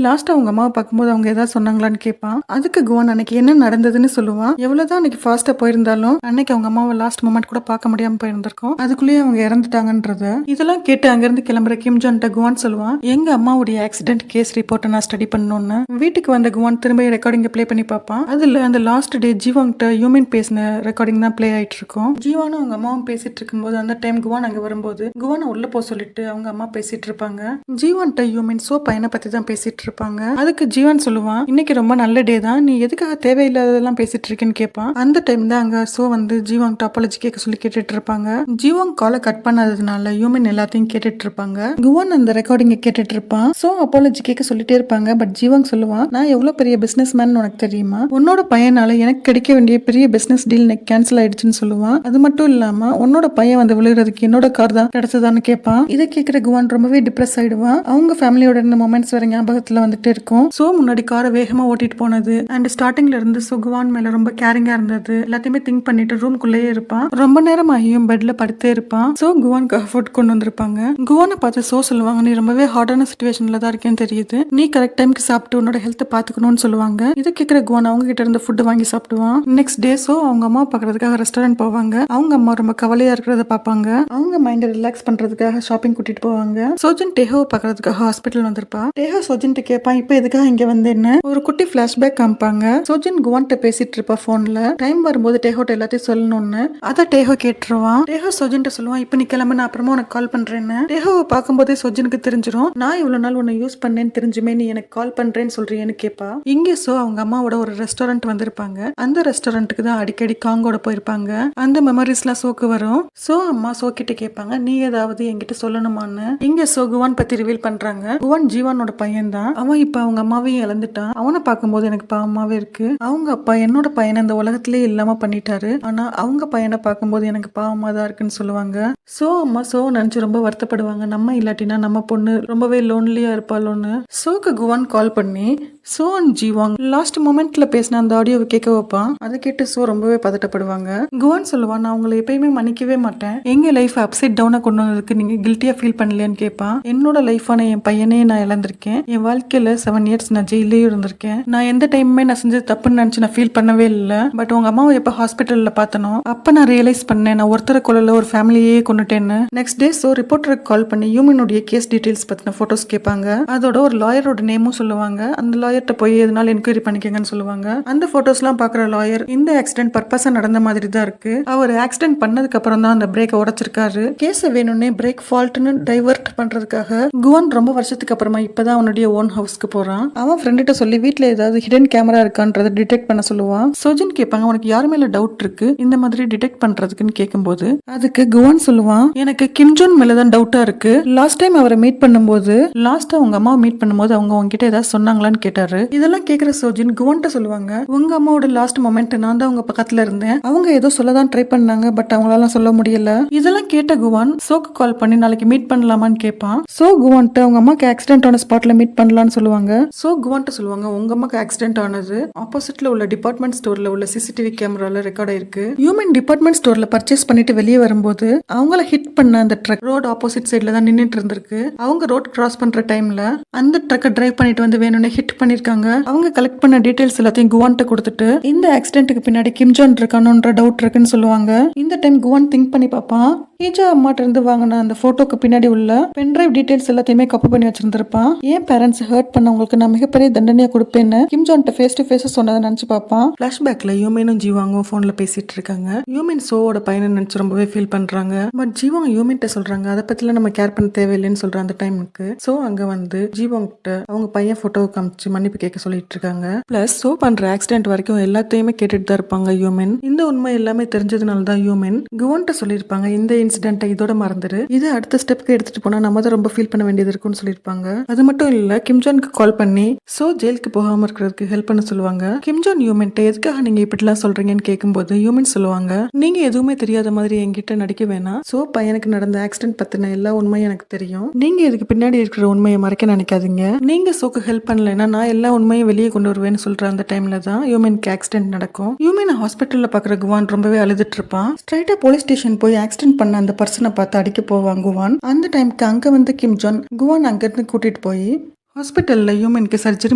[SPEAKER 1] லாஸ்டா அவங்க அம்மாவை பார்க்கும்போது அவங்க ஏதாவது சொன்னாங்களான்னு கேட்பான். அதுக்கு குவான் அன்னைக்கு என்ன நடந்ததுன்னு சொல்லுவான். எவ்வளவுதான் அன்னைக்கு ஃபாஸ்டா போயிருந்தாலும் அன்னைக்கு அவங்க அம்மாவை லாஸ்ட் மொமெண்ட் கூட பார்க்க முடியாம போயிருந்திருக்கும், அதுக்குள்ளேயே அவங்க இறந்துட்டாங்கன்றத. இதெல்லாம் கேட்டு அங்கிருந்து கிளம்புற கிம்ஜான்ட்ட குவான் சொல்லுவான், எங்க அம்மாவுடைய ஆக்சிடென்ட் கேஸ் ரிப்போர்ட்டை நான் ஸ்டடி பண்ணணும்னு. வீட்டுக்கு வந்த குவான் திரும்ப ரெக்கார்டிங் பிளே பண்ணி பார்ப்பான். அதுல அந்த லாஸ்ட் டே ஜீவாங்கிட்ட ஹியூமன் பேசின ரெக்கார்டிங் தான் பிளே ஆயிட்டு இருக்கும். ஜீவானும் அவங்க அம்மாவும் பேசிட்டு இருக்கும்போது அந்த டைம் குவான் அங்க வரும்போது குவானை உள்ள போக சொல்லிட்டு அவங்க அம்மா பேசிட்டு இருப்பாங்க. ஜீவான்ட்ட ஹியூமன் சோ பையனை பத்தி தான் பேசிட்டு இருப்பாங்க. அதுக்கு ஜீவான் சொல்லுவான், இன்னைக்கு ரொம்ப நல்ல டே தான், நீ எதுக்காக தேவையில்லாததெல்லாம் பேசிட்டு இருக்கேன்னு கேட்பான். அந்த டைம் தான் அங்க சோ வந்து ஜீவாங்கிட்ட அப்பாலஜி கேட்க சொல்லி கேட்டுட்டு இருப்பாங்க. ஜீவாங் காலை கட் பண்ணாததுனால ஹியூமன் எல்லாத்தையும் கேட்டுட்டு இருப்பாங்க. குவான் அந்த ரெக்கார்டிங்க கேட்டுட்டு இருப்பான். சோ அப்பாலஜி கேட்க சொல்லிட்டே இருப்பாங்க. பட் ஜீவாங் சொல்லுவான், நான் எவ்வளவு பெரிய பிசினஸ் மேன் உனக்கு தெரியுமா, உன்னோட பையனால எனக்கு கிடைக்க வேண்டிய பெரிய பிசினஸ் டீல் கேன்சல் ஆயிடுச்சுன்னு சொல்லுவான். அது மட்டும் இல்லாம உன்னோட பையன் வந்து விழுகிறதுக்கு என்னோட கார் தான் கிடைச்சதான்னு கேட்பான். இதை கேட்கிற குவான் ரொம்பவே டிப்ரெஸ் ஆயிடுவான். அவங்க ஃபேமிலியோட இருந்த மொமெண்ட்ஸ் வர ஞாபகத்துல வந்துட்டு இருக்கும். சோ முன்னாடி காரை வேகமா ஓட்டிட்டு போனது அண்ட் ஸ்டார்டிங்ல இருந்து சோ குவான் மேல ரொம்ப கேரிங்கா இருந்தது எல்லாத்தையுமே திங்க் பண்ணிட்டு ரூம்குள்ளேயே இருப்பான். ரொம்ப நேரம் ஆகியும் பெட்ல படுத்தே இருப்பான். சோ குவானுக்கு ஃபுட் கொண்டு வந்திருப்பாங்க. குவானை பார்த்து சோ சொல்லுவாங்க, நீ ரொம்பவே ஹார்டான சிச்சுவேஷன்ல தான் இருக்கேன்னு தெரியுது, நீ கரெக்ட் டைம்க்கு சாப்பிட்டு உன்னோட ஹெல்த் பாத்துக்கணும்னு சொல்லுவாங்க. இதை கேட்கிற குவான் அவங்க கிட்ட இருந்து ஃபுட் வாங்கி சாப்பிடுவான். நெக்ஸ்ட் டே சோ அவங்க அம்மா பாக்குறதுக்காக ரெஸ்டாரண்ட் போவாங்க. அவங்க அம்மா ரொம்ப கவலையா இருக்கிறத பாப்பாங்க. அவங்க மைண்டை ரிலாக்ஸ் பண்றதுக்காக ஷாப்பிங் கூட்டிட்டு போவாங்க. சோஜன் டேஹோ பாக்குறதுக்காக ஹாஸ்பிட்டல் வந்திருப்பாங்க. இருப்பா. டேஹோ சோஜின்ட்டு கேட்பான், இப்ப எதுக்காக இங்க வந்தேன்னு. ஒரு குட்டி பிளாஷ்பேக் காமிப்பாங்க. சோஜின் குவான்ட்ட பேசிட்டு இருப்பா போன்ல. டைம் வரும்போது டேஹோட்ட எல்லாத்தையும் சொல்லணும்னு. அத டேஹோ கேட்டுருவான். டேஹோ சோஜின்ட்ட சொல்லுவான், இப்ப நீ கிளம்பு, நான் அப்புறமா உனக்கு கால் பண்றேன்னு. டேஹோவை பார்க்கும்போதே சோஜினுக்கு தெரிஞ்சிரும். நான் இவ்வளவு நாள் உன்னை யூஸ் பண்ணேன்னு தெரிஞ்சுமே நீ எனக்கு கால் பண்றேன்னு சொல்றியேன்னு கேட்பா. இங்கே சோ அவங்க அம்மாவோட ஒரு ரெஸ்டாரண்ட் வந்திருப்பாங்க. அந்த ரெஸ்டாரண்ட்டுக்கு தான் அடிக்கடி காங்கோட போயிருப்பாங்க. அந்த மெமரிஸ்லாம் சோக்கு வரும். சோ அம்மா சோ கிட்ட கேட்பாங்க, நீ ஏதாவது என்கிட்ட சொல்லணுமான்னு. இங்க சோ குவான் பத்தி ரிவீல் பண்றாங்க. குவான் ஜீவானோட பையன் தான். அவன் இப்ப அவங்க அம்மாவையும் இழந்துட்டான். அவனை பார்க்கும்போது எனக்கு பாவமாவே இருக்கு. அவங்க அப்பா என்னோட பையனை இந்த உலகத்திலே இல்லாம பண்ணிட்டாரு. ஆனா அவங்க பையனை பார்க்கும்போது எனக்கு பாவமா தான் இருக்குன்னு சொல்லுவாங்க. சோ அம்மா சோ நினைச்சு ரொம்ப வருத்தப்படுவாங்க. நம்ம இல்லாட்டினா நம்ம பொண்ணு ரொம்பவே லோன்லியா இருப்பாளோன்னு. சோக்கு குவான் கால் பண்ணி சோ அண்ட் ஜீவாங் லாஸ்ட் மொமெண்ட்ல பேசின அந்த ஆடியோவை கேட்க வைப்பான். அதை கேட்டு சோ ரொம்பவே பதட்டப்படுவாங்க. குவான் சொல்லுவான், நான் உங்களை எப்பயுமே மன்னிக்கவே மாட்டேன். எங்க லைஃப் அப்சைட் டவுனா கொண்டு வந்ததுக்கு நீங்க கில்ட்டியா ஃபீல் பண்ணலையான்னு கேட்பான். என்னோட லைஃபான என் பையனே நான் இழந்திருக்கேன். என் வாழ்க்கையில 7 இயர்ஸ் நான் ஜெயிலே இருந்திருக்கேன். நான் எந்த டைமுமே நான் செஞ்சது தப்புன்னு நினைச்சு நான் ஃபீல் பண்ணவே இல்லை. பட் உங்க அம்மாவை எப்ப ஹாஸ்பிட்டல்ல பார்த்தனோ அப்ப நான் ரியலைஸ் பண்ணேன், நான் ஒருத்தரை கொள்ளல ஒரு ஃபேமிலியே கொண்டுட்டேன்னு. நெக்ஸ்ட் டே சோ ரிப்போர்ட்டருக்கு கால் பண்ணி யூமினுடைய கேஸ் டீடைல்ஸ் பத்தின போட்டோஸ் கேட்பாங்க. அதோட ஒரு லாயரோட நேமும் சொல்லுவாங்க. அந்த லாயர்கிட்ட போய் எதனால என்கொயரி பண்ணிக்கங்கன்னு சொல்லுவாங்க. அந்த போட்டோஸ்லாம் பாக்குற லாயர், இந்த ஆக்சிடென்ட் பர்பஸா நடந்த மாதிரி தான் இருக்கு. அவர் ஆக்சிடென்ட் பண்ணதுக்கு அப்புறம் தான் அந்த பிரேக்கை உடைச்சிருக்காரு. கேஸ வேணும்னே பிரேக் ஃபால்ட்னு டைவர்ட் பண்றதுக்காக குவான் ரொம்ப வருஷத்துக்கு அப்புறமா இப்பதான் அவனுடைய ஓன் ஹவுஸ்க்கு போறான். அவன் ஃப்ரெண்ட்ட சொல்லி வீட்ல ஏதாவது ஹிடன் கேமரா இருக்கான்றதை டிடெக்ட் பண்ண சொல்லுவான். சோஜின் கேட்பாங்க, உனக்கு யார் மேல டவுட் இருக்கு இந்த மாதிரி டிடெக்ட் பண்றதுக்குன்னு கேட்கும்போது அதுக்கு குவான் சொல்லுவான், எனக்கு கிம்ஜோன் மேலதான் டவுட்டா இருக்கு. லாஸ்ட் டைம் அவரை மீட் பண்ணும்போது லாஸ்டா உங்க அம்மாவை மீட் பண்ணும்போது அவங்க உங்ககிட்ட ஏதாவது சொன்னாங்களான்னு கேட்டாரு. இதெல்லாம் கேக்குற சோஜின் குவான்ட்ட சொல்லுவாங்க, உங்க அம்மாவோட லாஸ்ட் மொமெண்ட் நான் தான் உங்க பக்கத்துல இருந்தேன். அவங்க ஏதோ சொல்லதான் ட்ரை பண்ணாங்க, பட் அவங்களால சொல்ல முடியல. இதெல்லாம் கேட்ட குவான் சோக்கு கால் பண்ணி நாளைக்கு மீட் பண்ணலாமான்னு கேட்பான். சோ குவான்ட்ட அவங்க அம்மாக்கு ஆக்சிடென்ட் ஆன ஸ்பாட்ல மீட் பண்ணலாம்னு சொல்லுவாங்க. சோ குவான்ட்ட சொல்லுவாங்க, உங்க அம்மாக்கு ஆக்சிடென்ட் ஆனது ஆப்போசிட்ல உள்ள டிபார்ட்மெண்ட் ஸ்டோர்ல உள்ள சிசிடிவி கேமரால ரெக்கார்ட் ஆயிருக்கு. ஹியூமன் டிபார்ட்மெண்ட் ஸ்டோர்ல பர்ச்சேஸ் பண்ணிட்டு வெளியே வரும்போது அவங்கள ஹிட் பண்ண அந்த ட்ரக் ரோட் ஆப்போசிட் சைட்ல தான் நின்னுட்டு இருந்திருக்கு. அவங்க ரோட் கிராஸ் பண்ற டைம்ல அந்த ட்ரக்கை டிரைவ் பண்ணிட்டு வந்து வேணும்னு ஹிட் பண்ணிருக்காங்க. அவங்க கலெக்ட் பண்ண டீடைல்ஸ் எல்லாத்தையும் குவான்ட்ட கொடுத்துட்டு இந்த ஆக்சிடென்ட்க்கு பின்னாடி கிம்ஜான் இருக்கானோன்ற டவுட் இருக்குன்னு சொல்லுவாங்க. இந்த டைம் குவான் திங்க் பண்ணி பார்ப்பான். ஈஜா அம்மாட்ட இருந்து வாங்கின அந்த போட்டோக்கு பின்னாடி உள்ள பென்டிரைவ் டீடைல்ஸ் எல்லாத்தையுமே காப்பி பண்ணி வச்சிருந்திருப்பான். என் பேரண்ட்ஸ் ஹர்ட் பண்ணவங்களுக்கு நான் மிகப்பெரிய தண்டனையா கொடுப்பேன்னு கிம்ஜான்ட்ட ஃபேஸ் டு ஃபேஸ் சொன்னதை நினைச்சு பார்ப்பான். பிளாஷ்பேக்ல யூமினும் ஜீவாங்கும் போன்ல பேசிட்டு இருக்காங்க. யூமின் சோவோட பையனை நினைச்சு ரொம்பவே ஃபீல் பண்றாங்க. பட் ஜீவாங் யூமின்ட்ட சொல்றாங்க, அதை பத்திலாம் நம்ம கேர் பண்ண தேவையில்லைன்னு சொல்ற அந்த டைமுக்கு சோ அங்க வந்து ஜீவாங்கிட்ட அவங்க பையன் போட்டோவை காமிச்சு மன்னிப்பு கேட்க சொல்லிட்டு இருக்காங்க. பிளஸ் சோ பண்ற ஆக்சிடென்ட் வரைக்கும் எல்லாத்தையுமே கேட்டுட்டு தான் இருப்பாங்க யூமின். இந்த உண்மை எல்லாமே தெரிஞ்சதுனால தான் யூமின் குவான்ட்ட சொல்லியிருப்பாங்க, இந்த இன்சிடென்ட்டை இதோட மறந்துரு, இது அடுத்த ஸ்டெப்க்கு எடுத்துட்டு போனா நம்ம தான் ரொம்ப ஃபீல் பண்ண வேண்டியது இருக்குன்னு சொல்லியிருப்பாங்க. அது மட்டும் இல்ல, கிம்ஜானுக்கு கால் பண்ணி சோ ஜெயிலுக்கு போகாம இருக்கிறதுக்கு ஹெல்ப் பண்ண சொல்லுவாங்க. கிம்ஜான் யூமின்ட்ட எதுக்காக நீங்க இப்படிலாம் சொல்றீங்கன்னு கேட்கும்போது யூமின் சொல்லுவாங்க, நீங்க எதுவுமே தெரியாத மாதிரி என்கிட்ட நடிக்க வேணாம். சோ பையனுக்கு நடந்த ஆக்சிடென்ட் பத்தின எல்லா உண்மையும் எனக்கு தெரியும். நீங்க இதுக்கு பின்னாடி இருக்கிற உண்மையை மறைக்க நினைக்காதீங்க. நீங்க சோக்கு ஹெல்ப் பண்ணலைன்னா நான் எல்லா உண்மையும் வெளியே கொண்டு வருவேன்னு சொல்ற அந்த டைம்ல தான் யூமினுக்கு ஆக்சிடென்ட் நடக்கும். யூமின் ஹாஸ்பிட்டல்ல பாக்குற குவான் ரொம்பவே அழுதுட்டு இருப்பான். ஸ்ட்ரைட்டா போலீஸ் ஸ்டேஷன் போய் ஆக்சிடென்ட் பண்ண அந்த பர்சனை பார்த்து அடிக்க போவான் குவான். அந்த டைம்க்கு அங்க வந்து கிம்ஜான் குவான் அங்க இருந்து கூட்டிட்டு போய் ஹாஸ்பிட்டல்ல யூமினுக்கு சர்ஜரி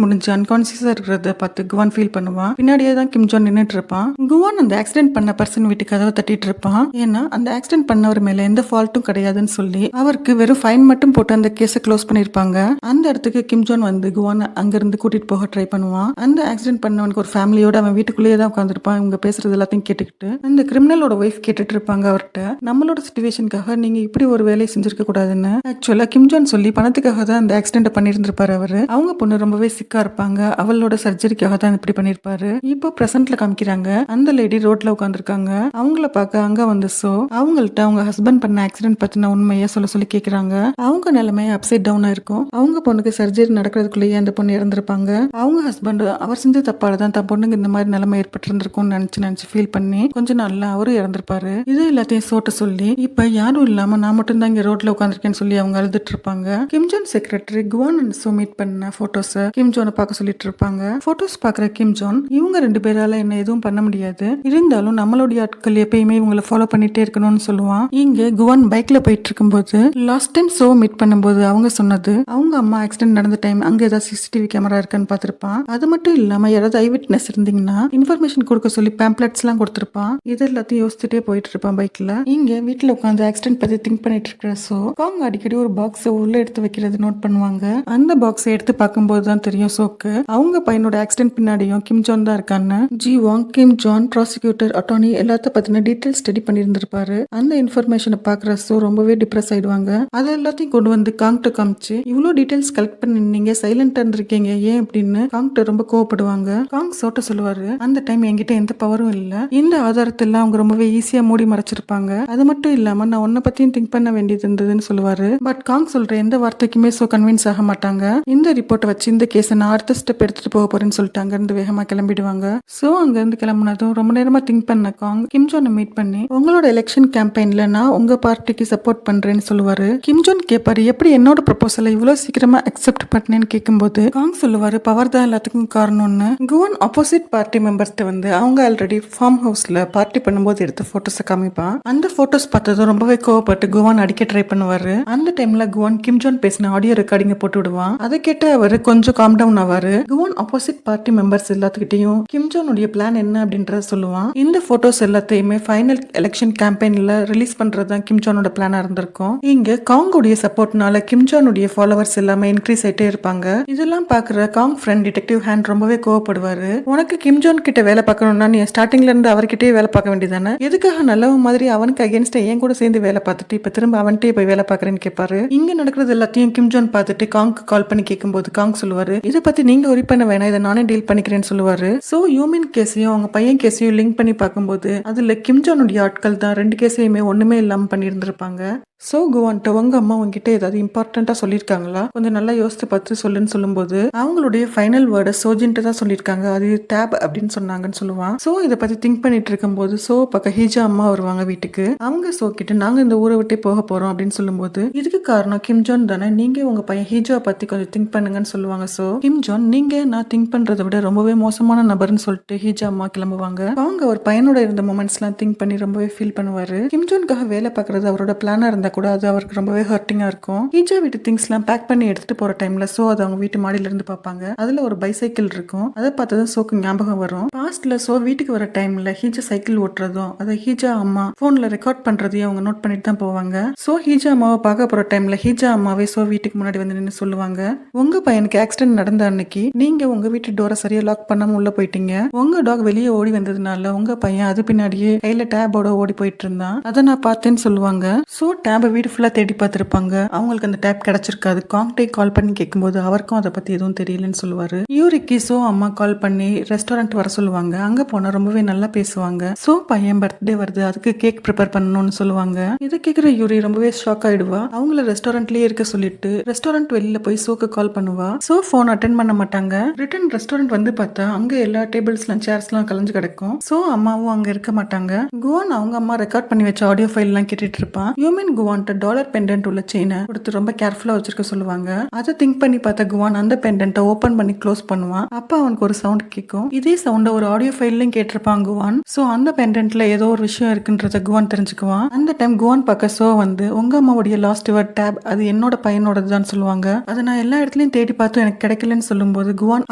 [SPEAKER 1] முடிஞ்சு அன்கான்சியஸா இருக்கிறத பார்த்து குவான் ஃபீல் பண்ணுவான். பின்னாடியே தான் கிம்ஜான் நின்னுட்டு இருப்பான். குவான் அந்த ஆக்சிடென்ட் பண்ண பர்சன் வீட்டுக்கு கதவை தட்டிட்டு இருப்பான். ஏன்னா அந்த ஆக்சிடென்ட் பண்ணவர் மேல எந்த ஃபால்ட்டும் கிடையாதுன்னு சொல்லி அவருக்கு வெறும் ஃபைன் மட்டும் போட்டு அந்த கேஸை க்ளோஸ் பண்ணிருப்பாங்க. அந்த இடத்துக்கு கிம்ஜான் வந்து குவான் அங்க இருந்து கூட்டிட்டு போக ட்ரை பண்ணுவான். அந்த ஆக்சிடென்ட் பண்ணவனுக்கு ஒரு ஃபேமிலியோட அவன் வீட்டுக்குள்ளேயே தான் உட்காந்துருப்பான். இவங்க பேசுறது எல்லாத்தையும் கேட்டுக்கிட்டு அந்த கிரிமினலோட ஒய்ஃப் கேட்டுட்டு இருப்பாங்க அவர்கிட்ட, நம்மளோட சிச்சுவேஷனுக்காக நீங்க இப்படி ஒரு வேலையை செஞ்சிருக்க கூடாதுன்னு. ஆக்சுவலா கிம்ஜான் சொல்லி பணத்துக்காக தான் அந்த ஆக்சிடென்ட் பண்ணிருந்திருப்பாரு அவரு. அவங்க பொண்ணு ரொம்பவே சிக்கா இருப்பாங்க, அவளோட சர்ஜரிக்காக தான் இப்படி பண்ணிருப்பாரு. இப்போ பிரசன்ட்ல காமிக்கிறாங்க, அந்த லேடி ரோட்ல உட்காந்துருக்காங்க. அவங்கள பார்க்க அங்க வந்து சோ அவங்கள்ட்ட அவங்க ஹஸ்பண்ட் பண்ண ஆக்சிடென்ட் பத்தின உண்மையை சொல்லி கேக்குறாங்க. அவங்க நிலைமை அப்சைட் டவுனா இருக்கும். அவங்க பொண்ணுக்கு சர்ஜரி நடக்கிறதுக்குள்ளேயே அந்த பொண்ணு இறந்திருப்பாங்க. அவங்க ஹஸ்பண்ட் அவர் செஞ்ச தப்பால தான் தன் பொண்ணுக்கு இந்த மாதிரி நிலைமை ஏற்பட்டு இருந்திருக்கும்னு நினைச்சு ஃபீல் பண்ணி கொஞ்ச நாள்ல அவரும் இறந்திருப்பாரு. இது எல்லாத்தையும் சோட்ட சொல்லி இப்ப யாரும் இல்லாம நான் மட்டும் தான் இங்க ரோட்ல உட்காந்துருக்கேன்னு சொல்லி அவங்க அழுதுட்டு இருப்பாங்க. Kim Jon secretary Kwan and Cho meet பண்ண போட்டோஸ் கிம்ஜானை பார்க்க சொல்லிட்டு இருப்பாங்க. போட்டோஸ் பாக்குற கிம்ஜான், இவங்க 2 பேரால என்ன எதுவும் பண்ண முடியாது, இருந்தாலும் நம்மளுடைய ஆட்கள் எப்பயுமே இவங்களை ஃபாலோ பண்ணிட்டே இருக்கணும்னு சொல்லுவான். இங்க குவான் பைக்ல போயிட்டு இருக்கும்போது லாஸ்ட் டைம் சோ மீட் பண்ணும்போது அவங்க சொன்னது அவங்க அம்மா ஆக்சிடென்ட் நடந்த டைம் அங்க ஏதாவது சிசிடிவி கேமரா இருக்கான்னு பார்த்திருப்பான். அது மட்டும் இல்லாம யாராவது ஐ விட்னஸ் இருந்தீங்கன்னா இன்ஃபர்மேஷன் கொடுக்க சொல்லி பேம்ப்ளெட்ஸ் எல்லாம் கொடுத்திருப்பான். இது எல்லாத்தையும் யோசிச்சுட்டே போயிட்டு இருப்பான் பைக்ல. இங்க வீட்டுல உட்காந்து ஆக்சிடென்ட் பத்தி திங்க் பண்ணிட்டு இருக்கிற சோ காங் அடிக்கடி ஒரு பாக்ஸ் உள்ள எடுத்து வைக்கிறது நோட் பண்ணுவாங்க. அந்த பாக்ஸை எடுத்து பார்க்கும்போது தான் தெரியும் சோக்கு அவங்க பையனோட ஆக்சிடென்ட் பின்னாடியும் கிம் ஜான் தான் இருக்கான்னு. ஜி வாங், கிம் ஜான், ப்ராசிக்யூட்டர், அட்டார்னி எல்லாத்த பத்தின டீடைல் ஸ்டடி பண்ணியிருந்திருப்பாரு. அந்த இன்ஃபர்மேஷனை பாக்குற சோ ரொம்பவே டிப்ரெஸ் ஆயிடுவாங்க. அது எல்லாத்தையும் கொண்டு வந்து காங்ட்ட காமிச்சு இவ்வளவு டீடைல்ஸ் கலெக்ட் பண்ணி நீங்க சைலண்டா இருந்திருக்கீங்க ஏன் அப்படின்னு காங்ட்ட ரொம்ப கோவப்படுவாங்க. காங் சோட்ட சொல்லுவாரு, அந்த டைம் என்கிட்ட எந்த பவரும் இல்ல, இந்த ஆதாரத்தெல்லாம் அவங்க ரொம்பவே ஈஸியா மூடி மறைச்சிருப்பாங்க, அது மட்டும் இல்லாம நான் உன்னை பத்தியும் திங்க் பண்ண வேண்டியது இருந்ததுன்னு சொல்லுவாரு. பட் காங் சொல்ற எந்த வார்த்தைக்குமே சோ கன்வின்ஸ் ஆக மாட்டாங்க. இந்த ரிப்போர்ட்டை வச்சு இந்த கேஸை நான் அடுத்த ஸ்டெப் எடுத்துட்டு போக போறேன்னு சொல்லிட்டு அங்க இருந்து வேகமா கிளம்பிடுவாங்க. சோ அங்க இருந்து கிளம்புனதும் ரொம்ப நேரமா திங்க் பண்ண காங் கிம் ஜோனை மீட் பண்ணி உங்களோட எலெக்ஷன் கேம்பெயின்ல நான் உங்க பார்ட்டிக்கு சப்போர்ட் பண்றேன்னு சொல்லுவாரு. கிம் ஜோன் கேட்பாரு, எப்படி என்னோட ப்ரொபோசலை இவ்வளவு சீக்கிரமா அக்செப்ட் பண்ணேன்னு கேட்கும்போது காங் சொல்லுவாரு, பவர் தான் எல்லாத்துக்கும் காரணம்னு. குவான் ஆப்போசிட் பார்ட்டி மெம்பர்ஸ்ட்டு வந்து அவங்க ஆல்ரெடி ஃபார்ம் ஹவுஸ்ல பார்ட்டி பண்ணும்போது எடுத்த போட்டோஸை காமிப்பான். அந்த போட்டோஸ் பார்த்ததும் ரொம்பவே கோவப்பட்டு குவான் அடிக்க ட்ரை பண்ணுவாரு. அந்த டைம்ல குவான் கிம் ஜோன் பேசின ஆடியோ ரெக்கார்டிங்க போட்டு விடுவான். அதை கேட்டு அவரு கொஞ்சம் காம் டவுன் ஆவாரு. குவான் ஆப்போசிட் பார்ட்டி மெம்பர்ஸ் எல்லாத்துக்கிட்டையும் கிம் ஜோனுடைய பிளான் என்ன அப்படின்றத சொல்லுவான். இந்த போட்டோஸ் எல்லாத்தையுமே ஃபைனல் எலெக்ஷன் கேம்பெயின்ல ரிலீஸ் பண்றதுதான் கிம் ஜோனோட பிளானா இருந்திருக்கும். இங்க காங்கோடைய சப்போர்ட்னால கிம் ஜோனுடைய ஃபாலோவர்ஸ் எல்லாமே இன்க்ரீஸ் ஆயிட்டே இருப்பாங்க. இதெல்லாம் பாக்குற காங் ஃப்ரெண்ட் டிடெக்டிவ் ஹேண்ட் ரொம்பவே கோவப்படுவாரு. உனக்கு கிம் ஜோன் கிட்ட வேலை பார்க்கணும்னா நீ ஸ்டார்டிங்ல இருந்து அவர்கிட்டயே வேலை பார்க்க வேண்டியதானே, எதுக்காக நல்லவன் மாதிரி அவனுக்கு அகேன்ஸ்டா என் கூட சேர்ந்து வேலை பார்த்துட்டு இப்ப திரும்ப அவன்கிட்டயே போய் வேலை பார்க்கறேன்னு கேட்பாரு. இங்க நடக்கிறது எல்லாத்தையும் கிம் ஜோன் பார்த்துட்டு காங்க்கு கால் பண்ணி கேட்கும்போது காங் சொல்லுவாரு, இதை பத்தி நீங்க ஒரி பண்ண வேணாம், இதை நானே டீல் பண்ணிக்கிறேன்னு சொல்லுவாரு. சோ யூமின் கேஸையும் அவங்க பையன் கேஸையும் லிங்க் பண்ணி பார்க்கும்போது அதுல கிம் ஜோனுடைய ஆட்கள் தான் ரெண்டு கேஸையுமே ஒண்ணுமே இல்லாம பண்ணியிருந்திருப்பாங்க. சோ குவான்ட்ட உங்க அம்மா உங்ககிட்ட ஏதாவது இம்பார்ட்டண்டா சொல்லியிருக்காங்களா, கொஞ்சம் நல்லா யோசித்து பார்த்து சொல்லுன்னு சொல்லும்போது அவங்களுடைய ஃபைனல் வேர்டை சோஜின்ட்டு தான் சொல்லியிருக்காங்க, அது டேப் அப்படின்னு சொன்னாங்கன்னு சொல்லுவான். சோ இதை பத்தி திங்க் பண்ணிட்டு இருக்கும்போது சோ பக்கம் ஹீஜா அம்மா வருவாங்க வீட்டுக்கு. அவங்க சோ கிட்ட நாங்க இந்த ஊரை விட்டே போக போறோம் அப்படின்னு சொல்லும்போது இதுக்கு காரணம் கிம் ஜோன் தானே, நீங்க உங்க பையன் ஹீஜா பத்தி கொஞ்சம் திங்க் பண்ணுங்கன்னு சொல்லுவாங்க. சோ கிம் ஜோன் நீங்க நான் திங்க் பண்றதை விட ரொம்பவே மோசமான நபர்னு சொல்லிட்டு ஹீஜா அம்மா கிளம்புவாங்க. அவங்க அவர் பையனோட இருந்த மொமெண்ட்ஸ் எல்லாம் திங்க் பண்ணி ரொம்பவே ஃபீல் பண்ணுவாரு. கிம் ஜோனுக்காக வேலை பார்க்கறது அவரோட பிளானா இருந்தா கூட அது அவருக்கு ரொம்பவே ஹர்ட்டிங்கா இருக்கும். ஹீஜா வீட்டு திங்ஸ் எல்லாம் பேக் பண்ணி எடுத்துட்டு போற டைம்ல சோ அது அவங்க வீட்டு மாடியில இருந்து பார்ப்பாங்க. அதுல ஒரு பைசைக்கிள் இருக்கும். அதை பார்த்ததும் சோக்கு ஞாபகம் வரும். பாஸ்ட்ல சோ வீட்டுக்கு வர டைம்ல ஹீஜா சைக்கிள் ஓட்டுறதும் அதை ஹீஜா அம்மா போன்ல ரெக்கார்ட் பண்றதையும் அவங்க நோட் பண்ணிட்டு தான் போவாங்க. சோ ஹீஜா அம்மாவை பார்க்க போற டைம்ல ஹீஜா அம்மாவே சோ வீட்டுக்கு முன்னாடி வந்து நின்று சொல்லுவாங்க, உங்க பையனுக்கு ஆக்சிடென்ட் நடந்த அன்னைக்கு நீங்க உங்க வீட்டு டோரை சரியா லாக் பண்ணாம உள்ள போயிட்டீங்க. உங்க டாக் வெளியே ஓடி வந்ததுனால உங்க பையன் அது பின்னாடியே கையில டேபோட ஓடி போயிட்டு இருந்தான், அதை நான் பார்த்தேன்னு சொல்லுவாங்க. சோ டேபை வீடு ஃபுல்லா தேடி பார்த்திருப்பாங்க. அவங்களுக்கு அந்த டேப் கிடைச்சிருக்காது. காங்டே கால் பண்ணி கேட்கும்போது அவருக்கும் அதை பத்தி எதுவும் தெரியலன்னு சொல்லுவாரு. யூரிக்கு சோ அம்மா கால் பண்ணி ரெஸ்டாரண்ட் வர சொல்லுவாங்க. அங்க போனா ரொம்பவே நல்லா பேசுவாங்க. சோ பையன் பர்த்டே வருது, அதுக்கு கேக் ப்ரிப்பேர் பண்ணணும்னு சொல்லுவாங்க. இதை கேட்கிற யூரி ரொம்பவே ஷாக் ஆயிடுவா. அவங்கள ரெஸ்டாரண்ட்லயே இருக்க சொல்லிட்டு ரெஸ்டாரண்ட் வெளியில போய் சோக்கு கால் பண்ணுவா. சோ போன் அட்டென்ட் பண்ண மாட்டாங்க. ரிட்டன் ரெஸ்டாரண்ட் வந்து பார்த்தா அங்க எல்லா டேபிள்ஸ்லாம் சேர்ஸ்லாம் கலைஞ்சு கிடக்கும். சோ அம்மாவும் அங்க இருக்க மாட்டாங்க. குவான் அவங்க அம்மா ரெக்கார்ட் பண்ணி வச்ச ஆடியோ ஃபைல் எல்லாம் கேட்டுட்டு இருப்பான். யூமின் குவான்ட்ட டாலர் பெண்டன்ட் உள்ள செயினை கொடுத்து ரொம்ப கேர்ஃபுல்லா வச்சிருக்க சொல்லுவாங்க. அதை திங்க் பண்ணி பார்த்த குவான் அந்த பெண்டன்ட்டை ஓபன் பண்ணி க்ளோஸ் பண்ணுவான். அப்ப அவனுக்கு ஒரு சவுண்ட் கேட்கும். இதே சவுண்ட ஒரு ஆடியோ ஃபைல்லையும் கேட்டிருப்பான் குவான். சோ அந்த பெண்டன்ட்ல ஏதோ ஒரு விஷயம் இருக்குன்றத குவான் தெரிஞ்சுக்குவான். அந்த டைம் குவான் பார்க்க சோ வந்து உங்க அம்மாவுடைய லாஸ்ட் வேர்ட் டேப் அது என்னோட பையனோடதுதான் சொல்லுவாங்க. அதை நான் எல்லா இடத்துலயும் தேடி பார்த்து எனக்கு கிடைக்கலன்னு சொல்லும்போது குவான்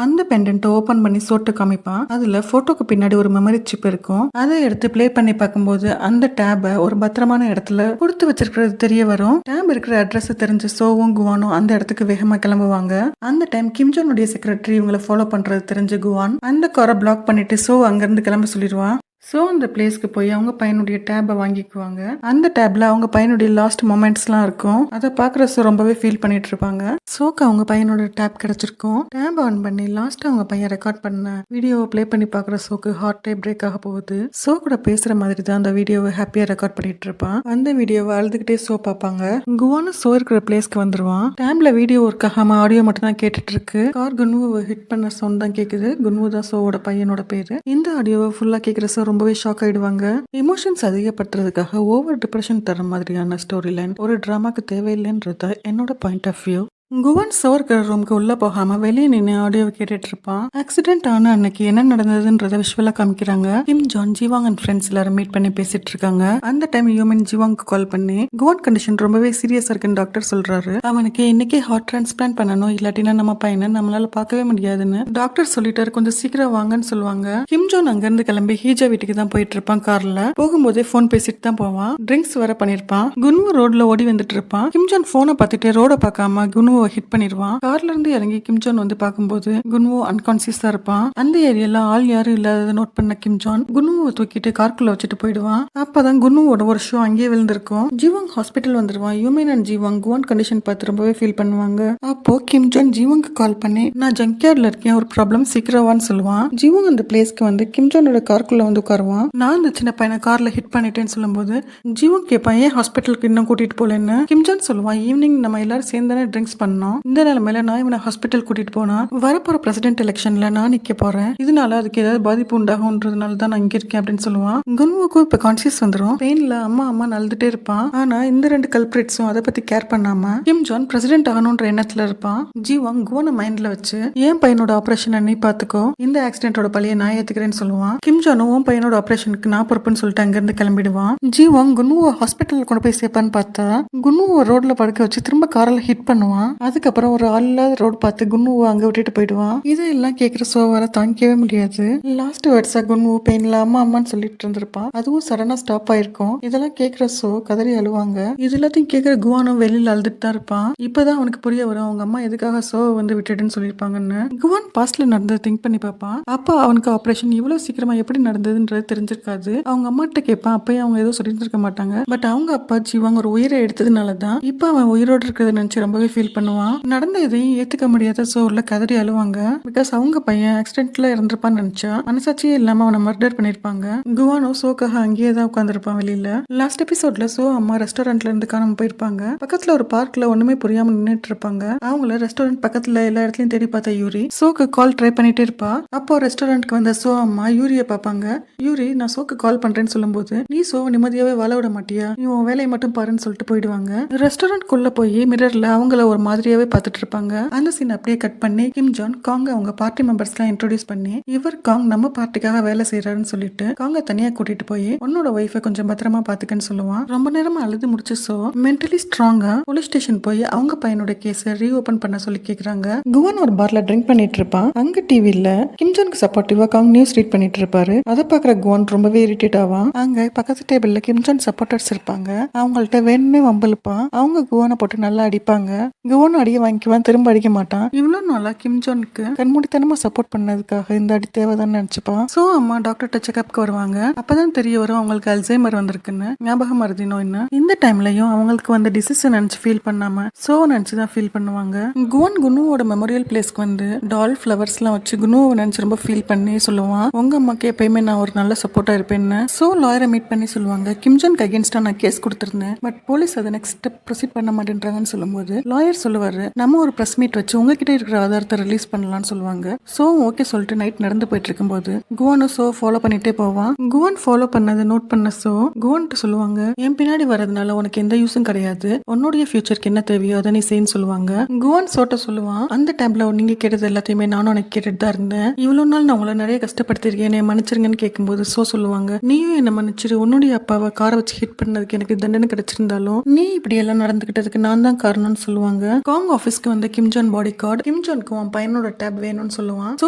[SPEAKER 1] அந்த பெண்டன்ட்டை ஓபன் பண்ணி சோட்டு காமிப்பான். அதுல போட்டோக்கு பின்னாடி ஒரு மெமரி சிப் இருக்கும். அதை எடுத்து பிளே பண்ணி பார்க்கும்போது அந்த டேபை ஒரு பத்திரமான இடத்துல கொடுத்து வச்சிருக்கிறது தெரிய வரும். டேப் இருக்கிற அட்ரஸ் தெரிஞ்ச சோவும் குவானும் அந்த இடத்துக்கு வேகமா கிளம்புவாங்க. அந்த டைம் கிம் ஜோனுடைய செக்ரட்டரி இவங்களை ஃபாலோ பண்றது தெரிஞ்ச குவான் அந்த காரை பிளாக் பண்ணிட்டு சோ அங்கிருந்து கிளம்ப சொல்லிடுவான். சோ அந்த பிளேஸ்க்கு போய் அவங்க பையனுடைய டேபை வாங்கிக்குவாங்க. அந்த டேப்ல அவங்க பையனுடைய லாஸ்ட் மொமெண்ட்ஸ்லாம் இருக்கும். அதை பாக்குற சோ ரொம்பவே ஃபீல் பண்ணிட்டு இருப்பாங்க. சோக்கு அவங்க பையனோட டேப் கிடைச்சிருக்கும். டேப் ஆன் பண்ணி லாஸ்ட் அவங்க பையன் ரெக்கார்ட் பண்ண வீடியோவை பிளே பண்ணி பாக்குற சோக்கு ஹார்ட்டே பிரேக் ஆக போகுது. சோ கூட பேசுற மாதிரி தான் அந்த வீடியோவை ஹாப்பியா ரெக்கார்ட் பண்ணிட்டு இருப்பான். அந்த வீடியோவை அழுதுகிட்டே சோ பார்ப்பாங்க. குவானு சோ இருக்கிற பிளேஸ்க்கு வந்துருவான். டேப்ல வீடியோ ஒர்க் ஆகாம ஆடியோ மட்டும் தான் கேட்டுட்டு இருக்கு. கார் குன்வுவை ஹிட் பண்ண சவுண்ட் தான் கேக்குது. குன்வு தான் சோவோட பையனோட பேரு. இந்த ஆடியோவை ஃபுல்லா கேக்குற சோ ரொம்பவே ஷாக் ஆயிடுவாங்க. எமோஷன்ஸ் அதிகப்படுத்துறதுக்காக ஓவர் டிப்ரெஷன் தர மாதிரியான ஸ்டோரி லைன் ஒரு டிராமாக்கு தேவையில்லைன்றது என்னோட பாயிண்ட் ஆஃப் வியூ. குவான் சோ இருக்கிற ரூமுக்கு உள்ள போகாம வெளியே நின்று ஆடியோ கேட்டுட்டு இருப்பான். ஆக்சிடென்ட் ஆன அன்னைக்கு என்ன நடந்ததுன்றத விஷுவலா காமிக்கிறாங்க. கிம் ஜான் ஜிவாங் அண்ட் ஃப்ரெண்ட்ஸ் எல்லாரும் மீட் பண்ணி பேசிட்டு இருக்காங்க. அந்த டைம் யூமின் ஜிவாங்க்கு கால் பண்ணி குவான் கண்டிஷன் ரொம்பவே சீரியஸா இருக்குன்னு டாக்டர் சொல்றாரு. அவனுக்கு இன்னைக்கே ஹார்ட் டிரான்ஸ்பிளான்ட் பண்ணணும், இல்லாட்டினா நம்ம பையனை நம்மளால பார்க்கவே முடியாதுன்னு டாக்டர் சொல்லிட்டாரு. கொஞ்சம் சீக்கிரம் வாங்கன்னு சொல்லுவாங்க. கிம் ஜான் அங்க இருந்து கிளம்பி ஹீஜா வீட்டுக்கு தான் போயிட்டு இருப்பான். கார்ல போகும்போதே போன் பேசிட்டு தான் போவான். ட்ரிங்க்ஸ் வர பண்ணிருப்பான். குன்வு ரோட்ல ஓடி வந்துட்டு இருப்பான். கிம் ஜான் போனை பார்த்துட்டு ரோட பார்க்காம குன்வு குன்வுவை ஹிட் பண்ணிடுவான். கார்ல இருந்து இறங்கி கிம் ஜான் வந்து பார்க்கும்போது குன்வு அன்கான்சியஸா இருப்பான். அந்த ஏரியால ஆள் யாரும் இல்லாத நோட் பண்ண கிம் ஜான் குன்வுவை தூக்கிட்டு கார்க்குள்ள வச்சுட்டு போயிடுவான். அப்பதான் குன்வுவோட ஒரு ஷூ அங்கேயே விழுந்திருக்கும். ஜீவாங் ஹாஸ்பிட்டல் வந்துருவான். யூமின் அண்ட் ஜீவாங் குவான் கண்டிஷன் பார்த்து ரொம்பவே ஃபீல் பண்ணுவாங்க. அப்போ கிம் ஜான் ஜீவாங்க்கு கால் பண்ணி நான் ஜங்க்யார்ட்ல இருக்கேன், ஒரு ப்ராப்ளம் சீக்கிரவான்னு சொல்லுவான். ஜீவாங் அந்த பிளேஸ்க்கு வந்து கிம் ஜானோட கார்க்குள்ள வந்து உட்காருவான். நான் இந்த சின்ன பையனை கார்ல ஹிட் பண்ணிட்டேன்னு சொல்லும்போது ஜீவாங் கேட்பான் ஏன் ஹாஸ்பிட்டலுக்கு இன்னும் கூட்டிட்டு போலன்னு. கிம் ஜான் சொல்லுவான் ஈவினிங் நம்ம எல்லாரும் சேர்ந்தானே ட்ரிங்க்ஸ் பண்ணோம், இந்த நிலைமையில நான் இவனை ஹாஸ்பிட்டல் கூட்டிட்டு போனா வரப்போற பிரசிடென்ட் எலெக்ஷன்ல நான் நிக்க போறேன், இதனால அதுக்கு ஏதாவது பாதிப்பு உண்டாகும்ன்றதுனால தான் நான் இங்க இருக்கேன் அப்படின்னு சொல்லுவான். குன்வுக்கும் இப்ப கான்சியஸ் வந்துடும். பெயின்ல அம்மா அம்மா நழுதுட்டே இருப்பான். ஆனா இந்த 2 கல்பிரிட்ஸும் அதை பத்தி கேர் பண்ணாம கிம் ஜான் பிரசிடென்ட் ஆகணும்ன்ற எண்ணத்துல இருப்பான். ஜீவாங் குவான மைண்ட்ல வச்சு என் பையனோட ஆபரேஷன் நீ பாத்துக்கோ, இந்த ஆக்சிடென்டோட பழிய நான் ஏத்துக்கிறேன்னு சொல்லுவான். கிம் ஜானும் உன் பையனோட ஆபரேஷனுக்கு நான் பொறுப்புன்னு சொல்லிட்டு அங்க இருந்து கிளம்பிடுவான். ஜீவாங் குன்வுவை ஹாஸ்பிட்டல் கொண்டு போய் சேர்ப்பான்னு பார்த்தா குன்வுவை ரோட்ல படுக்க வச்சு திரும்ப காரில் ஹிட் பண்ணுவான். அதுக்கப்புறம் ஒரு ஆள் இல்லாத ரோடு பார்த்து குன்வுவை அங்க விட்டுட்டு போயிடுவான். இதெல்லாம் கேட்கிற சோவால தாங்கிக்கவே முடியாது. லாஸ்ட் வேர்ட்ஸா குன்வு பெயின்ல அம்மா அம்மான்னு சொல்லிட்டு இருந்திருப்பான். அதுவும் சடனா ஸ்டாப் ஆயிருக்கும். இதெல்லாம் கேட்கிற சோ கதறி அழுவாங்க. இது எல்லாத்தையும் கேட்கிற குவானும் வெளியில அழுதுட்டு தான் இருப்பான். இப்பதான் அவனுக்கு புரிய வரும் அவங்க அம்மா எதுக்காக சோவை வந்து விட்டுடுன்னு சொல்லியிருப்பாங்கன்னு. குவான் பாஸ்ட்ல நடந்ததை திங்க் பண்ணி பார்ப்பான். அப்ப அவனுக்கு ஆபரேஷன் இவ்வளவு சீக்கிரமா எப்படி நடந்ததுன்றது தெரிஞ்சிருக்காது. அவங்க அம்மா கிட்ட கேட்பான். அப்பயே அவங்க ஏதோ சொல்லியிருந்திருக்க மாட்டாங்க. பட் அவங்க அப்பா ஜீவாங்க ஒரு உயிரை எடுத்ததுனாலதான் இப்ப அவன் உயிரோடு இருக்கிறத நினைச்சு ரொம்பவே ஃபீல் பண்ணுவான். நடந்த எதையும் ஏத்துக்க முடியாத சோர்ல கதறி அழுவாங்க. பிகாஸ் அவங்க பையன் ஆக்சிடென்ட்ல இறந்திருப்பான்னு நினைச்சா மனசாட்சியே இல்லாம அவனை மர்டர் பண்ணிருப்பாங்க. குவானோ சோக்காக அங்கேயே தான் உட்காந்துருப்பான் வெளியில. லாஸ்ட் எபிசோட்ல சோ அம்மா ரெஸ்டாரண்ட்ல இருந்து காணாம போயிருப்பாங்க. பக்கத்துல ஒரு பார்க்ல ஒண்ணுமே புரியாம நின்னுட்டு இருப்பாங்க. அவங்கள ரெஸ்டாரண்ட் பக்கத்துல எல்லா இடத்துலயும் தேடி பார்த்த யூரி சோக்கு கால் ட்ரை பண்ணிட்டே இருப்பா. அப்போ ரெஸ்டாரண்ட்க்கு வந்த சோ அம்மா யூரிய பாப்பாங்க. யூரி நான் சோக்கு கால் பண்றேன்னு சொல்லும்போது நீ சோ நிம்மதியாவே வாழ விட மாட்டியா, நீ உன் வேலையை மட்டும் பாருன்னு சொல்லிட்டு போயிடுவாங்க. ரெஸ்டாரண்ட் குள்ள போய் மிரர்ல அவங்கள ஒரு மாதிரியாவே பார்த்துட்டு இருப்பாங்க. அந்த சீன் அப்படியே கட் பண்ணி கிம் ஜான் காங்க அவங்க பார்ட்டி மெம்பர்ஸ் எல்லாம் இன்ட்ரோடியூஸ் பண்ணி இவர் காங் நம்ம பார்ட்டிக்காக வேலை செய்யறாருன்னு சொல்லிட்டு காங்க தனியா கூட்டிட்டு போய் உன்னோட ஒய்ஃபை கொஞ்சம் பத்திரமா பாத்துக்கன்னு சொல்லுவான். ரொம்ப நேரமா அழுது முடிச்சு சோ மென்டலி ஸ்ட்ராங்கா போலீஸ் ஸ்டேஷன் போய் அவங்க பையனோட கேஸை ரீஓபன் பண்ண சொல்லி கேக்குறாங்க. குவான் ஒரு பார்ல ட்ரிங்க் பண்ணிட்டு இருப்பான். அங்க டிவில கிம் ஜானுக்கு சப்போர்ட்டிவா காங் நியூஸ் ரீட் பண்ணிட்டு இருப்பாரு. அதை பாக்குற குவான் ரொம்பவே இரிட்டேட் ஆவான். அங்க பக்கத்து டேபிள்ல கிம் ஜான் சப்போர்ட்டர்ஸ் இருப்பாங்க. அவங்கள்ட்ட வேணும்னே வம்பிழுப்பான். அவங்க குவானை போட்டு நல்லா அடிப்பாங்க. குவான் அடிய வாங்கிக்குவான், திரும்ப அடிக்க மாட்டான். இவ்வளவு நாளா கிம் ஜானுக்கு கண்மூடித்தனமா சப்போர்ட் பண்ணதுக்காக இந்த அடி தேவைதான் நினைச்சுப்பான். சோ அம்மா டாக்டர்கிட்ட செக்அப்க்கு வருவாங்க. அப்பதான் தெரிய வரும் அவங்களுக்கு அல்சைமர் வந்திருக்குன்னு, ஞாபக மறதி நோய்னு. இந்த டைம்லயும் அவங்களுக்கு வந்த டிசீஸ் நினைச்சு ஃபீல் பண்ணாம சோ நினைச்சுதான் ஃபீல் பண்ணுவாங்க. குவான் குனுவோட மெமோரியல் பிளேஸ்க்கு வந்து டால் ஃபிளவர்ஸ் எல்லாம் வச்சு குனுவை நினைச்சு ரொம்ப ஃபீல் பண்ணி சொல்லுவான். உங்க அம்மாக்கு எப்பயுமே நான் ஒரு நல்ல சப்போர்ட்டா இருப்பேன்னு. சோ லாயரை மீட் பண்ணி சொல்லுவாங்க கிம் ஜானுக்கு அகேன்ஸ்டா நான் கேஸ் கொடுத்திருந்தேன், பட் போலீஸ் அதை நெக்ஸ்ட் ஸ்டெப் ப்ரொசீட் பண்ண மாட்டேன்றாங்கன்னு சொல்லும்போது லாயர் சொல்லுவாரு நம்ம ஒரு பிரஸ் மீட் வச்சு உங்ககிட்ட இருக்கிற ஆதாரத்தை ரிலீஸ் பண்ணலாம்னு சொல்லுவாங்க. சோ ஓகே சொல்லிட்டு நைட் நடந்து போயிட்டு இருக்கும்போது குவானும் சோ ஃபாலோ பண்ணிட்டே போவான். குவான் ஃபாலோ பண்ணதை நோட் பண்ண சோ குவான்ட்டு சொல்லுவாங்க என் பின்னாடி வரதுனால உனக்கு எந்த யூஸும் கிடையாது, உன்னுடைய ஃபியூச்சருக்கு என்ன தேவையோ அதை நீ செய்யன்னு சொல்லுவாங்க. குவான் சோட்ட சொல்லுவான் அந்த டைம்ல நீங்க கேட்டது எல்லாத்தையுமே நானும் உனக்கு கேட்டுட்டு தான் இருந்தேன், இவ்வளவு நாள் நான் உங்களை நிறைய கஷ்டப்படுத்திருக்கேன், என்னை மன்னிச்சிருங்கன்னு கேட்கும்போது சோ சொல்லுவாங்க நீயும் என்ன மன்னிச்சிரு, உன்னுடைய அப்பாவை காரை வச்சு ஹிட் பண்ணதுக்கு எனக்கு தண்டனை கிடைச்சிருந்தாலும் நீ இப்படி எல்லாம் நடந்துகிட்டதுக்கு நான் தான் காரணம்னு சொல்லுவாங்க. காங் ஆபீஸ்க்கு வந்த கிம் ஜான் பாடி கார்டு கிம் ஜானுக்கு அவன் பையனோட டேப் வேணும்னு சொல்லுவான். சோ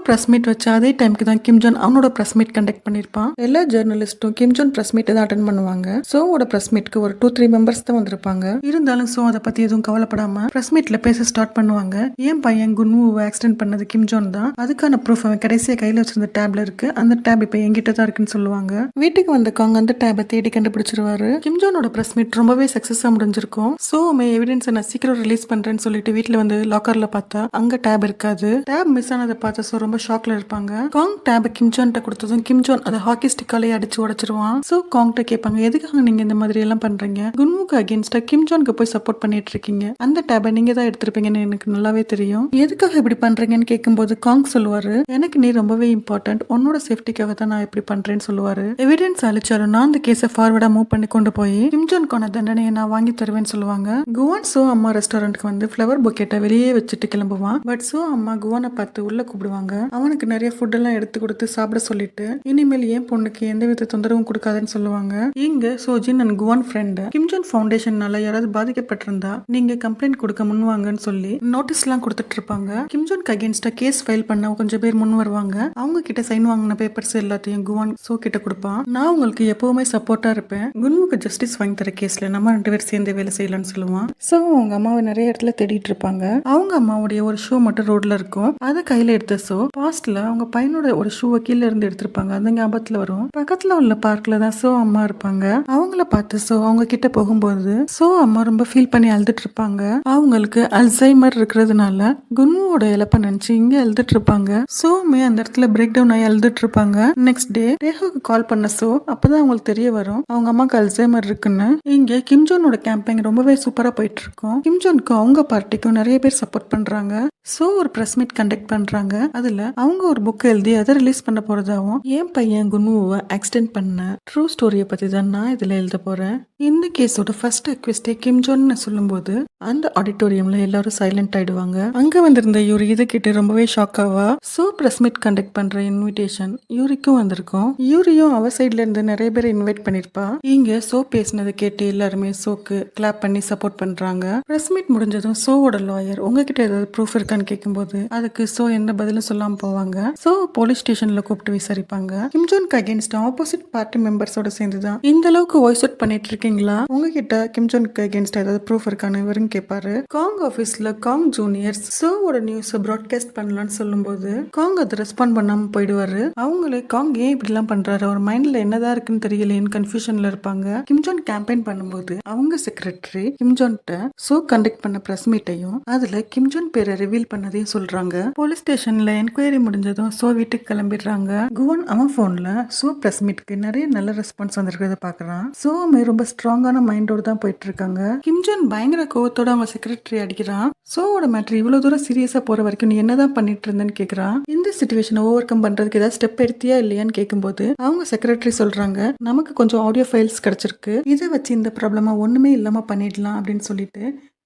[SPEAKER 1] பிரஸ் மீட் வச்சு அதே டைம்க்கு தான் கிம் ஜான் அவனோட பிரஸ் மீட் கண்டக்ட் பண்ணிருப்பான். எல்லா ஜெர்னலிஸ்டும் கிம் ஜான் பிரஸ் மீட் தான் அட்டென்ட் பண்ணுவாங்க. சோவோட பிரஸ் மீட்க்கு ஒரு 2-3 மெம்பர்ஸ் தான் வந்திருப்பாங்க. இருந்தாலும் சோ அதை பத்தி எதுவும் கவலைப்படாம பிரஸ் மீட்ல பேச ஸ்டார்ட் பண்ணுவாங்க. என் பையன் குன்வுவை ஆக்சிடென்ட் பண்ணது கிம் ஜான் தான், அதுக்கான ப்ரூஃப் அவன் கடைசியா கையில வச்சிருந்த டேப்ல இருக்கு, அந்த டேப் இப்ப என்கிட்ட தான் இருக்குன்னு சொல்லுவாங்க. வீட்டுக்கு வந்த காங் அந்த டேபை தேடி கண்டுபிடிச்சிருவாரு. கிம் ஜானோட பிரஸ் மீட் ரொம்பவே சக்சஸா முடிஞ்சிருக்கும். சோ எவிடன்ஸ் நான் சீக்கிரம் ரிலீஸ் பண்றேன்னு சொல்லிட்டு வீட்டுல வந்து லாக்கர்ல பார்த்தா அங்க டேப் இருக்காது. டேப் மிஸ் ஆனதை பார்த்த சோ ரொம்ப ஷாக்ல இருப்பாங்க. காங் டேபை கிம் ஜான்ட்ட கொடுத்ததும் கிம் ஜான் அதை ஹாக்கி ஸ்டிக்காலே அடிச்சு உடைச்சிருவான். சோ காங்ட்ட கேட்பாங்க எதுக்காக நீங்க இந்த மாதிரி எல்லாம் பண்றீங்க, குன்வுக்கு அகேன்ஸ்டா கிம் ஜானுக்கு போய் சப்போர்ட் பண்ணிட்டு இருக்கீங்க, அந்த டேபை நீங்க தான் எடுத்திருப்பீங்கன்னு எனக்கு நல்லாவே தெரியும், எதுக்காக இப்படி பண்றீங்கன்னு கேட்கும்போது காங் சொல்லுவாரு எனக்கு நீ ரொம்பவே இம்பார்ட்டன்ட், உன்னோட சேஃப்டிக்காக தான் நான் இப்படி பண்றேன்னு சொல்லுவாரு. எவிடன்ஸ் அழிச்சாலும் நான் அந்த கேஸை ஃபார்வர்டா மூவ் பண்ணி கொண்டு போய் கிம் ஜானுக்கான தண்டனையை நான் வாங்கி தருவேன்னு சொல்லுவாங்க. குவான் சோ அம்மா ரெஸ்டாரண்ட்க்கு வந்து ஃப்ளவர் பொக்கெட்டை வெளியே வச்சுட்டு கிளம்புவான். பட் சோ அம்மா குவானை பார்த்து உள்ள கூப்பிடுவாங்க. அவனுக்கு நிறைய ஃபுட் எல்லாம் எடுத்து கொடுத்து சாப்பிட சொல்லிட்டு இனிமேல் ஏன் பொண்ணுக்கு எந்த வித தொந்தரவும் கொடுக்காதுன்னு சொல்லுவாங்க. இங்க Sojin and Kwan friend Kim Jon ஃபவுண்டேஷன்னால யாராவது பாதிக்கப்பட்டிருந்தா நீங்க கம்ப்ளைண்ட் கொடுக்க முன்வாங்கன்னு சொல்லி நோட்டீஸ் எல்லாம் கொடுத்துட்டு இருப்பாங்க. கிம் ஜானுக்கு அகேன்ஸ்டா கேஸ் ஃபைல் பண்ண கொஞ்சம் பேர் முன் வருவாங்க. அவங்க கிட்ட சைன் வாங்கின பேப்பர்ஸ் எல்லாத்தையும் குவான் சோ கிட்ட கொடுப்பான். நான் உங்களுக்கு எப்பவுமே சப்போர்ட்டா இருப்பேன், குன்வுக்கு ஜஸ்டிஸ் வாங்கி தர கேஸ்ல நம்ம 2 பேர் சேர்ந்து வேலை செய்யலாம்னு சொல்லுவான். சோ உங்க அம்மாவை நிறைய இடத்துல வேலை தேடிட்டு இருப்பாங்க. அவங்க அம்மாவுடைய ஒரு ஷூ மட்டும் ரோட்ல இருக்கும். அதை கையில எடுத்த சோ பாஸ்ட்ல அவங்க பையனோட ஒரு ஷூவை கீழே இருந்து எடுத்திருப்பாங்க. அந்த ஞாபகத்துல வரும். பக்கத்துல உள்ள பார்க்ல தான் சோ அம்மா இருப்பாங்க. அவங்கள பார்த்து சோ அவங்க கிட்ட போகும்போது சோ அம்மா ரொம்ப ஃபீல் பண்ணி அழுதுட்டு இருப்பாங்க. அவங்களுக்கு அல்சைமர் இருக்கிறதுனால குன்வுவோட இழப்ப நினைச்சு இங்க அழுதுட்டு இருப்பாங்க. சோமே அந்த இடத்துல பிரேக் டவுன் ஆகி அழுதுட்டு இருப்பாங்க. நெக்ஸ்ட் டே டேஹோக்கு கால் பண்ண சோ அப்பதான் அவங்களுக்கு தெரிய வரும் அவங்க அம்மாக்கு அல்சைமர் இருக்குன்னு. இங்க கிம்ஜோனோட கேம்பெயின் ரொம்பவே சூப்பரா போயிட்டு இருக்கும். கிம்ஜோனுக்கும் அவங்க பார்ட்டிக்கும் நிறைய பேர் சப்போர்ட் பண்றாங்க. சோ ஒரு பிரஸ் மீட் கண்டக்ட் பண்றாங்க. அதுல அவங்க ஒரு புக் எழுதி அதை ரிலீஸ் பண்ண போறதாவும் என் பையன் குன்வுவை ஆக்சிடென்ட் பண்ண ட்ரூ ஸ்டோரியை பத்தி தான் நான் இதுல எழுத போறேன். இந்த கேஸோட ஃபர்ஸ்ட் அக்விஸ்டே கிம்ஜோன்னு சொல்லும்போது அந்த ஆடிட்டோரியம்ல எல்லாரும் சைலண்ட் ஆயிடுவாங்க. அங்க வந்திருந்த யூரி இதை கேட்டு ரொம்பவே ஷாக் ஆவா. சோ பிரஸ் மீட் கண்டக்ட் பண்ற இன்விடேஷன் யூரிக்கும் வந்திருக்கும். யூரியும் அவ சைட்ல இருந்து நிறைய பேர் இன்வைட் பண்ணிருப்பா. இங்க சோ பேசினதை கேட்டு எல்லாருமே சோக்கு கிளாப் பண்ணி சப்போர்ட் பண்றாங்க. பிரஸ் மீட் முடிஞ்சதும் சோவோட லாயர் உங்ககிட்ட ஏதாவது ப்ரூஃப் இருக்கான்னு கேட்கும்போது அதுக்கு சோ எந்த பதிலும் சொல்லாம போவாங்க. சோ போலீஸ் ஸ்டேஷன்ல கூப்பிட்டு விசாரிப்பாங்க. கிம்ஜோனுக்கு அகேன்ஸ்ட் ஆப்போசிட் பார்ட்டி மெம்பர்ஸோட சேர்ந்துதான் இந்த அளவுக்கு வாய்ஸ் அவுட் பண்ணிட்டு இருக்கீங்களா, உங்ககிட்ட கிம்ஜோனுக்கு அகேன்ஸ்ட் ஏதாவது ப்ரூஃப் இருக்கான்னு இவரும் கேட்பாரு. காங் ஆபீஸ்ல காங் ஜூனியர்ஸ் சோவோட நியூஸ் ப்ராட்காஸ்ட் பண்ணலாம்னு சொல்லும்போது காங் அதை ரெஸ்பாண்ட் பண்ணாம போயிடுவாரு. அவங்களே காங் ஏன் இப்படி எல்லாம் பண்றாரு, அவர் மைண்ட்ல என்னதான் இருக்குன்னு தெரியலைன்னு கன்ஃபியூஷன்ல இருப்பாங்க. கிம்ஜோன் கேம்பெயின் பண்ணும்போது அவங்க செக்ரட்டரி கிம்ஜோன்ட்ட சோ கண்டக்ட் பண்ண பிரஸ் மீட்டையும் அதுல கிம்ஜோன் பேரை ரிவீல் பண்ணதையும் சொல்றாங்க. போலீஸ் ஸ்டேஷன்ல என்கொயரி முடிஞ்சதும் சோ வீட்டுக்கு கிளம்பிடுறாங்க. குவன் அவன் போன்ல சோ பிரஸ் மீட்க்கு நிறைய நல்ல ரெஸ்பான்ஸ் வந்திருக்கிறத பாக்குறான். சோமே ரொம்ப ஸ்ட்ராங்கான மைண்டோட தான் போயிட்டு இருக்காங்க. கிம்ஜோன் பயங்கர கோவத்தோட அவங்க செக்ரட்டரி அடிக்கிறான். சோவோட மேட்டர் இவ்வளவு தூரம் சீரியஸா போற வரைக்கும் நீ என்னதான் பண்ணிட்டு இருந்தேன்னு கேக்குறான். இந்த சிச்சுவேஷனை ஓவர் கம் பண்றதுக்கு ஏதாவது ஸ்டெப் எடுத்தியா இல்லையான்னு கேட்கும்போது அவங்க செக்ரட்டரி சொல்றாங்க நமக்கு கொஞ்சம் ஆடியோ ஃபைல்ஸ் கிடைச்சிருக்கு, இதை வச்சு இந்த ப்ராப்ளமா ஒண்ணுமே இல்லாம பண்ணிடலாம் அப்படின்னு சொல்லிட்டு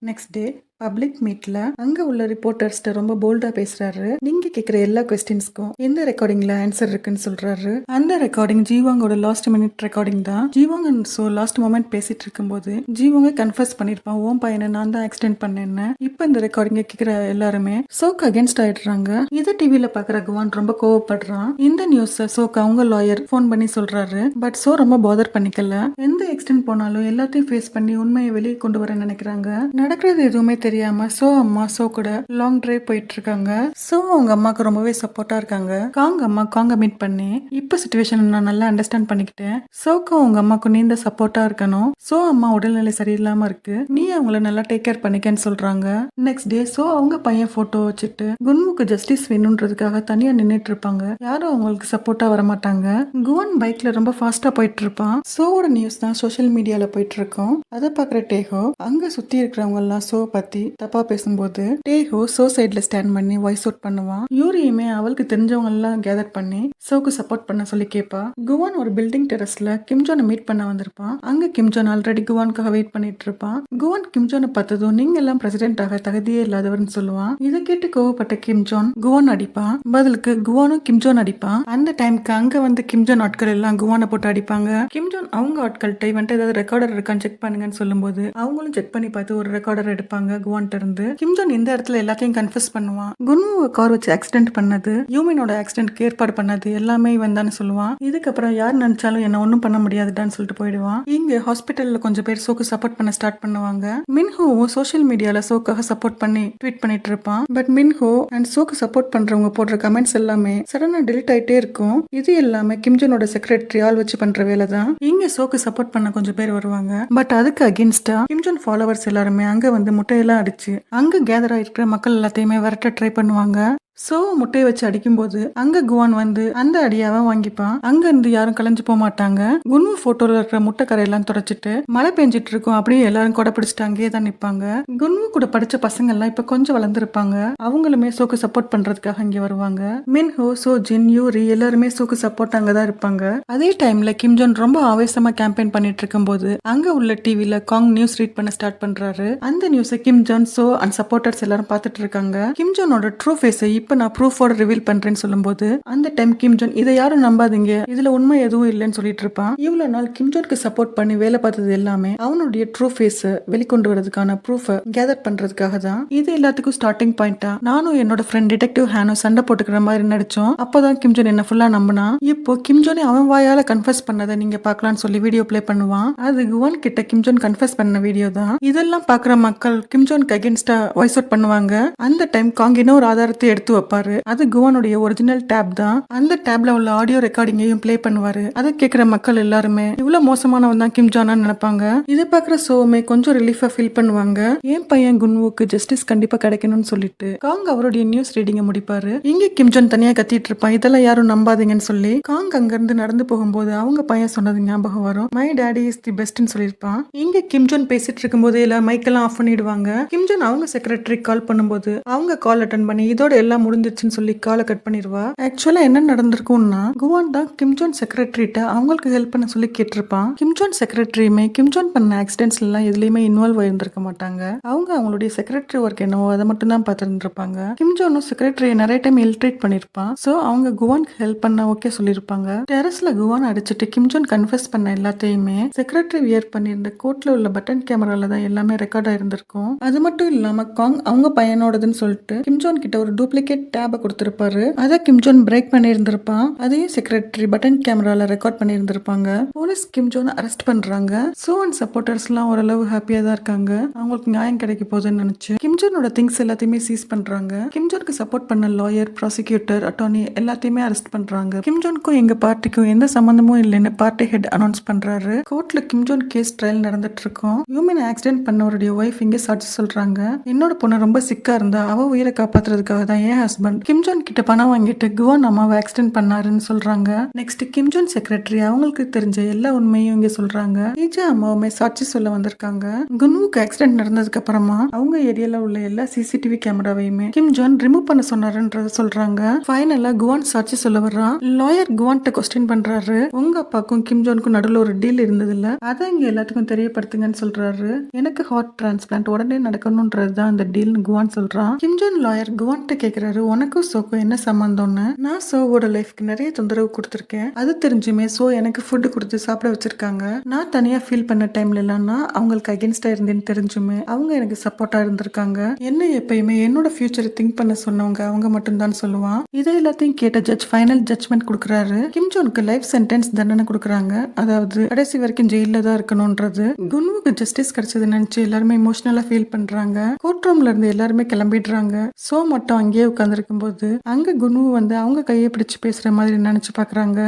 [SPEAKER 1] நெக்ஸ்ட் டே பப்ளிக் மீட்ல அங்க உள்ள ரிப்போர்ட்டர்ஸ்ட ரொம்ப போல்டா பேசுறாரு. நீங்க கேக்குற எல்லா கொஸ்டின்ஸ்க்கும் எந்த ரெக்கார்டிங்ல ஆன்சர் இருக்குன்னு சொல்றாரு. அந்த ரெக்கார்டிங் ஜீவாங்கோட லாஸ்ட் மினிட் ரெக்கார்டிங் தான். ஜீவாங்க சோ லாஸ்ட் மொமெண்ட் பேசிட்டு இருக்கும்போது ஜீவாங்க கன்ஃபர்ஸ் பண்ணிருப்பான் ஓம் பையனை நான் தான் ஆக்சிடென்ட் பண்ணேன்னு. இப்ப இந்த ரெக்கார்டிங்க கேக்குற எல்லாருமே சோக்கு அகேன்ஸ்ட் ஆயிடுறாங்க. இதை டிவில பாக்குற குவான் ரொம்ப கோவப்படுறான். இந்த நியூஸ் சோக்கு அவங்க லாயர் போன் பண்ணி சொல்றாரு. பட் சோ ரொம்ப பாதர் பண்ணிக்கல. எந்த எக்ஸ்டென்ட் போனாலும் எல்லாத்தையும் ஃபேஸ் பண்ணி உண்மையை வெளியே கொண்டு வர நினைக்கிறாங்க. நடக்கிறது எதுவுமே தெரியாம சோ அம்மா சோ கூட லாங் டிரைவ் போயிட்டு இருக்காங்க. சோ அவங்க அம்மாக்கு ரொம்பவே சப்போர்ட்டா இருக்காங்க. காங் அம்மா காங்க மீட் பண்ணி இப்ப சிச்சுவேஷன் நான் நல்லா அண்டர்ஸ்டாண்ட் பண்ணிக்கிட்டேன். சோக்கும் அவங்க அம்மாக்கு நீ இந்த சப்போர்ட்டா இருக்கணும். சோ அம்மா உடல்நிலை சரியில்லாம இருக்கு, நீ அவங்கள நல்லா டேக் கேர் பண்ணிக்கன்னு சொல்றாங்க. நெக்ஸ்ட் டே சோ அவங்க பையன் போட்டோ வச்சுட்டு குன்வுக்கு ஜஸ்டிஸ் வேணும்ன்றதுக்காக தனியா நின்னுட்டு இருப்பாங்க. யாரும் அவங்களுக்கு சப்போர்ட்டா வர மாட்டாங்க. குவன் பைக்ல ரொம்ப ஃபாஸ்டா போயிட்டு இருப்பான். சோவோட நியூஸ் தான் சோஷியல் மீடியால போயிட்டு இருக்கோம். அதை பாக்குற டேஹோ அங்க சுத்தி இருக்கிறவங்க எல்லாம் சோ பத்தி தப்பா பேசும்போது டேஹோ சோ சைட்ல ஸ்டாண்ட் பண்ணி வாய்ஸ் அவுட் பண்ணுவான். யூரியுமே அவளுக்கு தெரிஞ்சவங்க எல்லாம் கேதர் பண்ணி சோக்கு சப்போர்ட் பண்ண சொல்லி கேட்பா. குவான் ஒரு பில்டிங் டெரஸ்ல கிம்ஜோனை மீட் பண்ண வந்திருப்பான். அங்க கிம்ஜோன் ஆல்ரெடி குவானுக்காக வெயிட் பண்ணிட்டு இருப்பான். குவான் கிம்ஜோனை பார்த்ததும் நீங்க எல்லாம் பிரசிடென்ட் ஆக தகுதியே இல்லாதவர்னு சொல்லுவான். இதை கேட்டு கோவப்பட்ட கிம்ஜோன் குவான் அடிப்பான். பதிலுக்கு குவானும் கிம்ஜோன் அடிப்பான். அந்த டைம்க்கு அங்க வந்து கிம்ஜோன் ஆட்கள் எல்லாம் குவானை போட்டு அடிப்பாங்க. கிம்ஜோன் அவங்க ஆட்கள்கிட்ட வந்துட்டு ஏதாவது ரெக்கார்டர் இருக்கான்னு செக் பண்ணுங்கன்னு சொல்லும்போது அவங்களும் செக் பண்ணி பார்த்து ஒரு ரெக்கார்டர் எடுப்பாங்க குவான்ட்ட இருந்து. கிம்ஜோன் இந்த இடத்துல எல்லாத்தையும் கன்ஃபஸ் பண்ணுவான். குன்வுவை கார் வச்சு ஆக்சிடென்ட் பண்ணது, யூமினோட ஆக்சிடென்ட்க்கு ஏற்பாடு பண்ணது எல்லாமே இவன் தான் சொல்லுவான். இதுக்கப்புறம் யார் நினைச்சாலும் என்ன ஒன்னும் பண்ண முடியாதுடான்னு சொல்லிட்டு போயிடுவான். இங்க ஹாஸ்பிட்டல்ல கொஞ்சம் பேர் சோக்கு சப்போர்ட் பண்ண ஸ்டார்ட் பண்ணுவாங்க. மின்ஹோவும் சோஷியல் மீடியால சோக்காக சப்போர்ட் பண்ணி ட்வீட் பண்ணிட்டு இருப்பான். பட் மின்ஹோ அண்ட் சோக்கு சப்போர்ட் பண்றவங்க போடுற கமெண்ட்ஸ் எல்லாமே சடனா டெலிட் ஆயிட்டே இருக்கும். இது எல்லாமே கிம்ஜோனோட செக்ரட்டரி ஆள் வச்சு பண்ற வேலை தான். இங்க சோக்கு சப்போர்ட் பண்ண கொஞ்சம் பேர் வருவாங்க. பட் அதுக்கு அகேன்ஸ்டா கிம்ஜோன் ஃபாலோவர்ஸ் எல்லாருமே அங்க வந்து முட்டையெல்லாம் அடிச்சு அங்க கேதர் ஆயிருக்கிற மக்கள் எல்லாத்தையுமே விரட்ட ட்ரை பண்ணுவாங்க. சோ முட்டையை வச்சு அடிக்கும்போது அங்க குவான் வந்து அந்த அடியாவ வாங்கிப்பான். அங்க இருந்து யாரும் கலைஞ்சு போக மாட்டாங்க. குன்வு போட்டோல இருக்கிற முட்டை கரையெல்லாம் தொடச்சிட்டு மழை பெஞ்சிட்டு இருக்கும். அப்படியே எல்லாரும் கொடை பிடிச்சிட்டு அங்கேயே தான் நிப்பாங்க. குன்வு கூட படிச்ச பசங்க எல்லாம் இப்ப கொஞ்சம் வளர்ந்துருப்பாங்க. அவங்களுமே சோக்கு சப்போர்ட் பண்றதுக்காக இங்க வருவாங்க. மின்ஹோ சோ ஜின் யூரி எல்லாருமே சோக்கு சப்போர்ட் அங்கதான் இருப்பாங்க. அதே டைம்ல கிம்ஜோன் ரொம்ப ஆவேசமா கேம்பெயின் பண்ணிட்டு இருக்கும் போது அங்க உள்ள டிவில காங் நியூஸ் ரீட் பண்ண ஸ்டார்ட் பண்றாரு. அந்த நியூஸை கிம்ஜோன் சோ அண்ட் சப்போர்ட்டர்ஸ் எல்லாரும் பாத்துட்டு இருக்காங்க. கிம்ஜோனோட ட்ரூ ஃபேஸை இப்ப நான் ப்ரூஃபோட ரிவீல் பண்றேன்னு சொல்லும்போது அந்த டைம் கிம் ஜோன் இதை யாரும் நம்பாதீங்க, இதுல உண்மை எதுவும் இல்லைன்னு சொல்லிட்டு இருப்பான். இவ்வளவு நாள் கிம் ஜோனுக்கு சப்போர்ட் பண்ணி வேலை பார்த்தது எல்லாமே அவனுடைய ட்ரூ ஃபேஸ் வெளிக்கொண்டு வரதுக்கான ப்ரூஃப் கேதர் பண்றதுக்காக தான். இது எல்லாத்துக்கும் ஸ்டார்டிங் பாயிண்டா நானும் என்னோட ஃப்ரெண்ட் டிடெக்டிவ் ஹானோ சண்டை போட்டுக்கிற மாதிரி நடிச்சோம். அப்பதான் கிம் ஜோன் என்ன ஃபுல்லா நம்பினா. இப்போ கிம் ஜோனை அவன் வாயால கன்ஃபஸ் பண்ணதை நீங்க பார்க்கலாம்னு சொல்லி வீடியோ ப்ளே பண்ணுவான். அது குவான் கிட்ட கிம் ஜோன் கன்ஃபஸ் பண்ண வீடியோ தான். இதெல்லாம் பாக்குற மக்கள் கிம் ஜோனுக்கு அகேன்ஸ்டா வாய்ஸ் அவுட் பண்ணுவாங்க. அந்த டைம் காங் இன்னொரு ஆதாரத்தை எடுத்து வைப்பாரு. அது குவானுடைய ஒரிஜினல் டேப் தான். அந்த டேப்ல உள்ள ஆடியோ ரெக்கார்டிங்கையும் ப்ளே பண்ணுவாரு. அதை கேட்கிற மக்கள் எல்லாருமே இவ்வளவு மோசமானவன் தான் கிம் ஜோனா நினைப்பாங்க. இதை பாக்குற சோமே கொஞ்சம் ரிலீஃபா ஃபீல் பண்ணுவாங்க. என் பையன் குன்வுக்கு ஜஸ்டிஸ் கண்டிப்பா கிடைக்கணும்னு சொல்லிட்டு காங் அவருடைய நியூஸ் ரீடிங்க முடிப்பாரு. இங்க கிம் ஜோன் தனியா கத்திட்டு இருப்பான். இதெல்லாம் யாரும் நம்பாதீங்கன்னு சொல்லி காங் அங்க இருந்து நடந்து போகும்போது அவங்க பையன் சொன்னது ஞாபகம் வரும். மை டாடி இஸ் தி பெஸ்ட்னு சொல்லியிருப்பான். இங்க கிம் ஜோன் பேசிட்டு இருக்கும் போது எல்லாம் மைக்கெல்லாம் ஆஃப் பண்ணிடுவாங்க. கிம் ஜோன் அவங்க செக்ரட்டரி கால் பண்ணும்போது அவங்க கால் அட்டன் பண்ணி இதோட எல்லாம் முடிஞ்சிருச்சுன்னு சொல்லி காலை கட் பண்ணிடுவா. ஆக்சுவலா என்ன நடந்திருக்கும்னா குவான் தான் கிம் ஜோன் செக்ரட்டரிட்ட அவங்களுக்கு ஹெல்ப் பண்ண சொல்லி கேட்டிருப்பான். கிம் ஜோன் செக்ரட்டரியுமே கிம் ஜோன் பண்ண ஆக்சிடென்ட்ஸ் எல்லாம் எதுலயுமே இன்வால்வ் ஆயிருந்திருக்க மாட்டாங்க. அவங்க அவங்களுடைய செக்ரட்டரி ஒர்க் என்னவோ அதை மட்டும் தான் பார்த்துருந்துருப்பாங்க. கிம் ஜோனும் செக்ரட்டரியை நிறைய டைம் இல்ட்ரேட் பண்ணிருப்பான். சோ அவங்க குவானுக்கு ஹெல்ப் பண்ண ஓகே சொல்லிருப்பாங்க. டெரஸ்ல குவான் அடிச்சுட்டு கிம் ஜோன் கன்ஃபஸ் பண்ண எல்லாத்தையுமே செக்ரட்டரி வியர் பண்ணியிருந்த கோட்ல உள்ள பட்டன் கேமரால தான் எல்லாமே ரெக்கார்ட் ஆயிருந்திருக்கும். அது மட்டும் இல்லாம காங் அவங்க பையனோடதுன்னு சொல்லிட்டு கிம் ஜோன் கிட்ட ஒரு டூப்ளிகேட் டேப கொடுத்திருப்பாரு. அதை கிம் ஜோன் பிரேக் பண்ணி இருந்திருப்பான். அதையும் செக்ரட்டரி பட்டன் கேமரால ரெக்கார்ட் பண்ணி இருந்திருப்பாங்க. போலீஸ் கிம் ஜோன் அரெஸ்ட் பண்றாங்க. சோ அண்ட் சப்போர்ட்டர்ஸ் எல்லாம் ஓரளவு ஹாப்பியா தான் இருக்காங்க. அவங்களுக்கு நியாயம் கிடைக்க போகுதுன்னு நினைச்சு கிம் ஜோனோட திங்ஸ் எல்லாத்தையுமே சீஸ் பண்றாங்க. கிம் ஜோனுக்கு சப்போர்ட் பண்ண லாயர், ப்ராசிக்யூட்டர், அட்டார்னி எல்லாத்தையுமே அரெஸ்ட் பண்றாங்க. கிம் ஜோனுக்கும் எங்க பார்ட்டிக்கும் எந்த சம்பந்தமும் இல்லைன்னு பார்ட்டி ஹெட் அனௌன்ஸ் பண்றாரு. கோர்ட்ல கிம் ஜோன் கேஸ் ட்ரையல் நடந்துட்டு இருக்கும். ஹியூமன் ஆக்சிடென்ட் பண்ணவருடைய ஒய்ஃப் இங்க சாட்சி சொல்றாங்க. என்னோட பொண்ணு ரொம்ப சிக்கா இருந்தா அவ உயிரை காப்பாத்துறதுக்காக தான் என் ஹஸ்பண்ட் கிம் ஜோன் கிட்ட பணம் வாங்கிட்டு குவான் அம்மாவை ஆக்சிடென்ட் பண்ணாருன்னு சொல்றாங்க. நெக்ஸ்ட் கிம் ஜோன் செக்ரட்டரி அவங்களுக்கு தெரிஞ்ச எல்லா உண்மையும் இங்க சொல்றாங்க. ஈஜா அம்மாவுமே சாட்சி சொல்ல வந்திருக்காங்க. குன்வுக்கு ஆக்சிடென்ட் நடந்ததுக்கு அப்புறமா அவங்க ஏரியால உள்ள எல்லா சிசிடிவி கேமராவையுமே கிம் ஜோன் ரிமூவ் பண்ண சொன்னாருன்றத சொல்றாங்க. ஃபைனலா குவான் சாட்சி சொல்ல வர்றான். லாயர் குவான்ட்ட கொஸ்டின் பண்றாரு. உங்க அப்பாக்கும் கிம் ஜோனுக்கும் நடுவுல ஒரு டீல் இருந்தது இல்ல, அதை இங்க எல்லாத்துக்கும் தெரியப்படுத்துங்கன்னு சொல்றாரு. எனக்கு ஹார்ட் டிரான்ஸ்பிளான்ட் உடனே நடக்கணும்ன்றதுதான் அந்த டீல்னு குவான் சொல்றான். கிம் ஜோன் லாயர் குவான்ட்ட கேக்குறாரு, உனக்கும் சோக்கும் என்ன சம்பந்தம்னு. நான் சோவோட லைஃப்க்கு நிறைய தொந்தரவு கொடுத்திருக்கேன். அது தெரிஞ்சுமே சோ எனக்கு ஃபுட் கொடுத்து சாப்பிட வச்சிருக்காங்க. நான் தனியா ஃபீல் பண்ண டைம்ல எல்லாம் நான் அவங்களுக்கு அகேன்ஸ்டா இருந்தேன்னு தெரிஞ்சுமே அவங்க எனக்கு சப்போர்ட்டா இருந்திருக்காங்க. என்ன எப்பயுமே என்னோட ஃபியூச்சரை திங்க் பண்ண சொன்னவங்க அவங்க மட்டும் தான் சொல்லுவான். இதை எல்லாத்தையும் கேட்ட ஜட்ஜ் ஃபைனல் ஜட்ஜ்மெண்ட் கொடுக்கறாரு. கிம் ஜோனுக்கு லைஃப் சென்டென்ஸ் தண்டனை கொடுக்கறாங்க. அதாவது கடைசி வரைக்கும் ஜெயில தான் இருக்கணும்ன்றது. குன்வுக்கு ஜஸ்டிஸ் கிடைச்சது நினைச்சு எல்லாருமே இமோஷனலா ஃபீல் பண்றாங்க. கோர்ட் ரூம்ல இருந்து எல்லாருமே கிளம்பிடுறாங்க. சோ மட்டும் அங்கேயே உட்கார்ந்துருக்கும் போது அங்க குன்வு வந்து அவங்க கையை பிடிச்சு பேசுற மாதிரி நினைச்சு பாக்குறாங்க.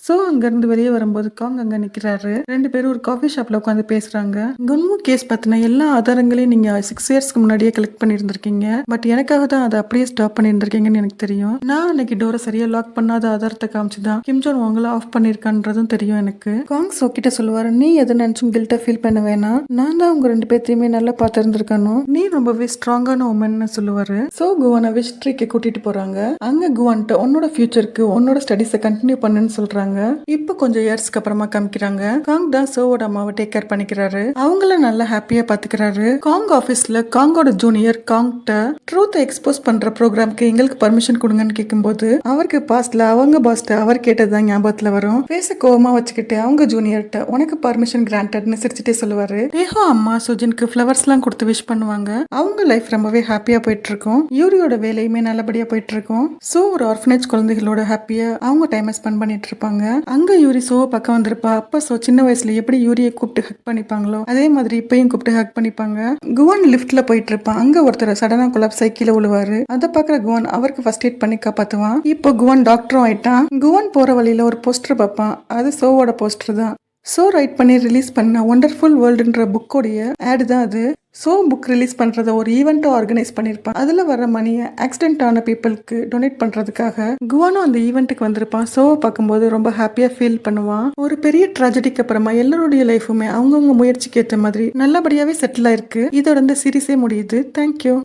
[SPEAKER 1] சோ அங்க இருந்து வெளியே வரும்போது காங் அங்க நிக்கிறாரு. ரெண்டு பேரும் ஒரு காஃபி ஷாப்ல உட்காந்து பேசுறாங்க. குன்வு கேஸ் பத்தின எல்லா ஆதாரங்களையும் நீங்க 6 இயர்ஸ்க்கு முன்னாடியே கலெக்ட் பண்ணிருந்திருக்கீங்க. பட் எனக்காக தான் அதை அப்படியே ஸ்டாப் பண்ணிருந்திருக்கீங்கன்னு எனக்கு தெரியும். நான் அன்னைக்கு டோரை சரியா லாக் பண்ணாத ஆதாரத்தை காமிச்சுதான் கிம் ஜோன் உங்களை ஆஃப் பண்ணிருக்கான்றதும் தெரியும் எனக்கு. காங் சோ கிட்ட சொல்லுவாரு, நீ எதை நினைச்சும் கில்ட்டா ஃபீல் பண்ண வேணாம். நான் தான் உங்க ரெண்டு பேர்த்தையுமே நல்லா பார்த்திருந்திருக்கணும். நீ ரொம்பவே ஸ்ட்ராங்கான உமன்னு சொல்லுவாரு. சோ குவானை விஷ்ட்ரிக்கு கூட்டிட்டு போறாங்க. அங்க குவான்ட்ட உன்னோட ஃபியூச்சருக்கு உன்னோட ஸ்டடிஸை கண்டினியூ பண்ணுன்னு சொல்றாங்க. இப்போ கொஞ்சம் இயர்ஸ்க்கு அப்புறமா காமிக்கிறாங்க. காங் தான் சோவோட அம்மாவை டேக் கேர் பண்ணிக்கிறாரு. அவங்கள நல்லா ஹாப்பியா பாத்துக்கிறாரு. காங் ஆபீஸ்ல காங்கோட ஜூனியர் காங்ட்ட ட்ரூத் எக்ஸ்போஸ் பண்ற ப்ரோக்ராம்க்கு எங்களுக்கு பர்மிஷன் கொடுங்கன்னு கேட்கும்போது அவருக்கு பாஸ்ட்ல அவங்க பாஸ்ட அவர் கேட்டதுதான் ஞாபகத்துல வரும். பேச கோவமா வச்சுக்கிட்டு அவங்க ஜூனியர்ட்ட உனக்கு பர்மிஷன் கிராண்டட்னு சிரிச்சுட்டே சொல்லுவாரு. ஏஹோ அம்மா சுஜினுக்கு ஃபிளவர்ஸ் எல்லாம் கொடுத்து விஷ் பண்ணுவாங்க. அவங்க லைஃப் ரொம்பவே ஹாப்பியா போயிட்டு இருக்கும். யூரியோட வேலையுமே நல்லபடியா போயிட்டு இருக்கும். சோ ஒரு ஆர்ஃபனேஜ் குழந்தைகளோட ஹாப்பியா அவங்க டைம் ஸ்பெண்ட் பண்ணிட்டு இருப்பாங்க. அங்க யூரி சோ பக்கம் வந்திருப்பா. அப்ப சோ சின்ன வயசுல எப்படி யூரியை கூப்பிட்டு ஹக் பண்ணிப்பாங்களோ அதே மாதிரி இப்பயும் கூப்பிட்டு ஹக் பண்ணிப்பாங்க. குவான் லிஃப்ட்ல போயிட்டு இருப்பான். அங்க ஒருத்தர் சடனா கொலாப்ஸ் ஆகி கீழே விழுவாரு. அதை பாக்குற குவான் அவருக்கு ஃபர்ஸ்ட் எய்ட் பண்ணி காப்பாத்துவான். இப்போ குவான் டாக்டரும் ஆயிட்டான். குவான் போற வழியில ஒரு போஸ்டர் பார்ப்பான். அது சோவோட போஸ்டர் தான். சோ ரைட் பண்ணி ரிலீஸ் பண்ண ஒண்டர்ஃபுல் வேர்ல்டுன்ற புக்கோடைய ஆட் தான் அது. சோ புக் ரிலீஸ் பண்றத ஒரு ஈவெண்ட்டை ஆர்கனைஸ் பண்ணிருப்பான். அதுல வர மணியை ஆக்சிடென்ட் ஆன பீப்புளுக்கு டொனேட் பண்றதுக்காக குவானும் அந்த ஈவெண்ட்டுக்கு வந்திருப்பான். சோவை பார்க்கும்போது ரொம்ப ஹாப்பியா ஃபீல் பண்ணுவான். ஒரு பெரிய ட்ராஜடிக்கு அப்புறமா எல்லாருடைய லைஃபுமே அவங்கவுங்க முயற்சிக்கு ஏற்ற மாதிரி நல்லபடியாவே செட்டில் ஆயிருக்கு. இதோட இந்த சீரீஸே முடியுது. தேங்க்யூ.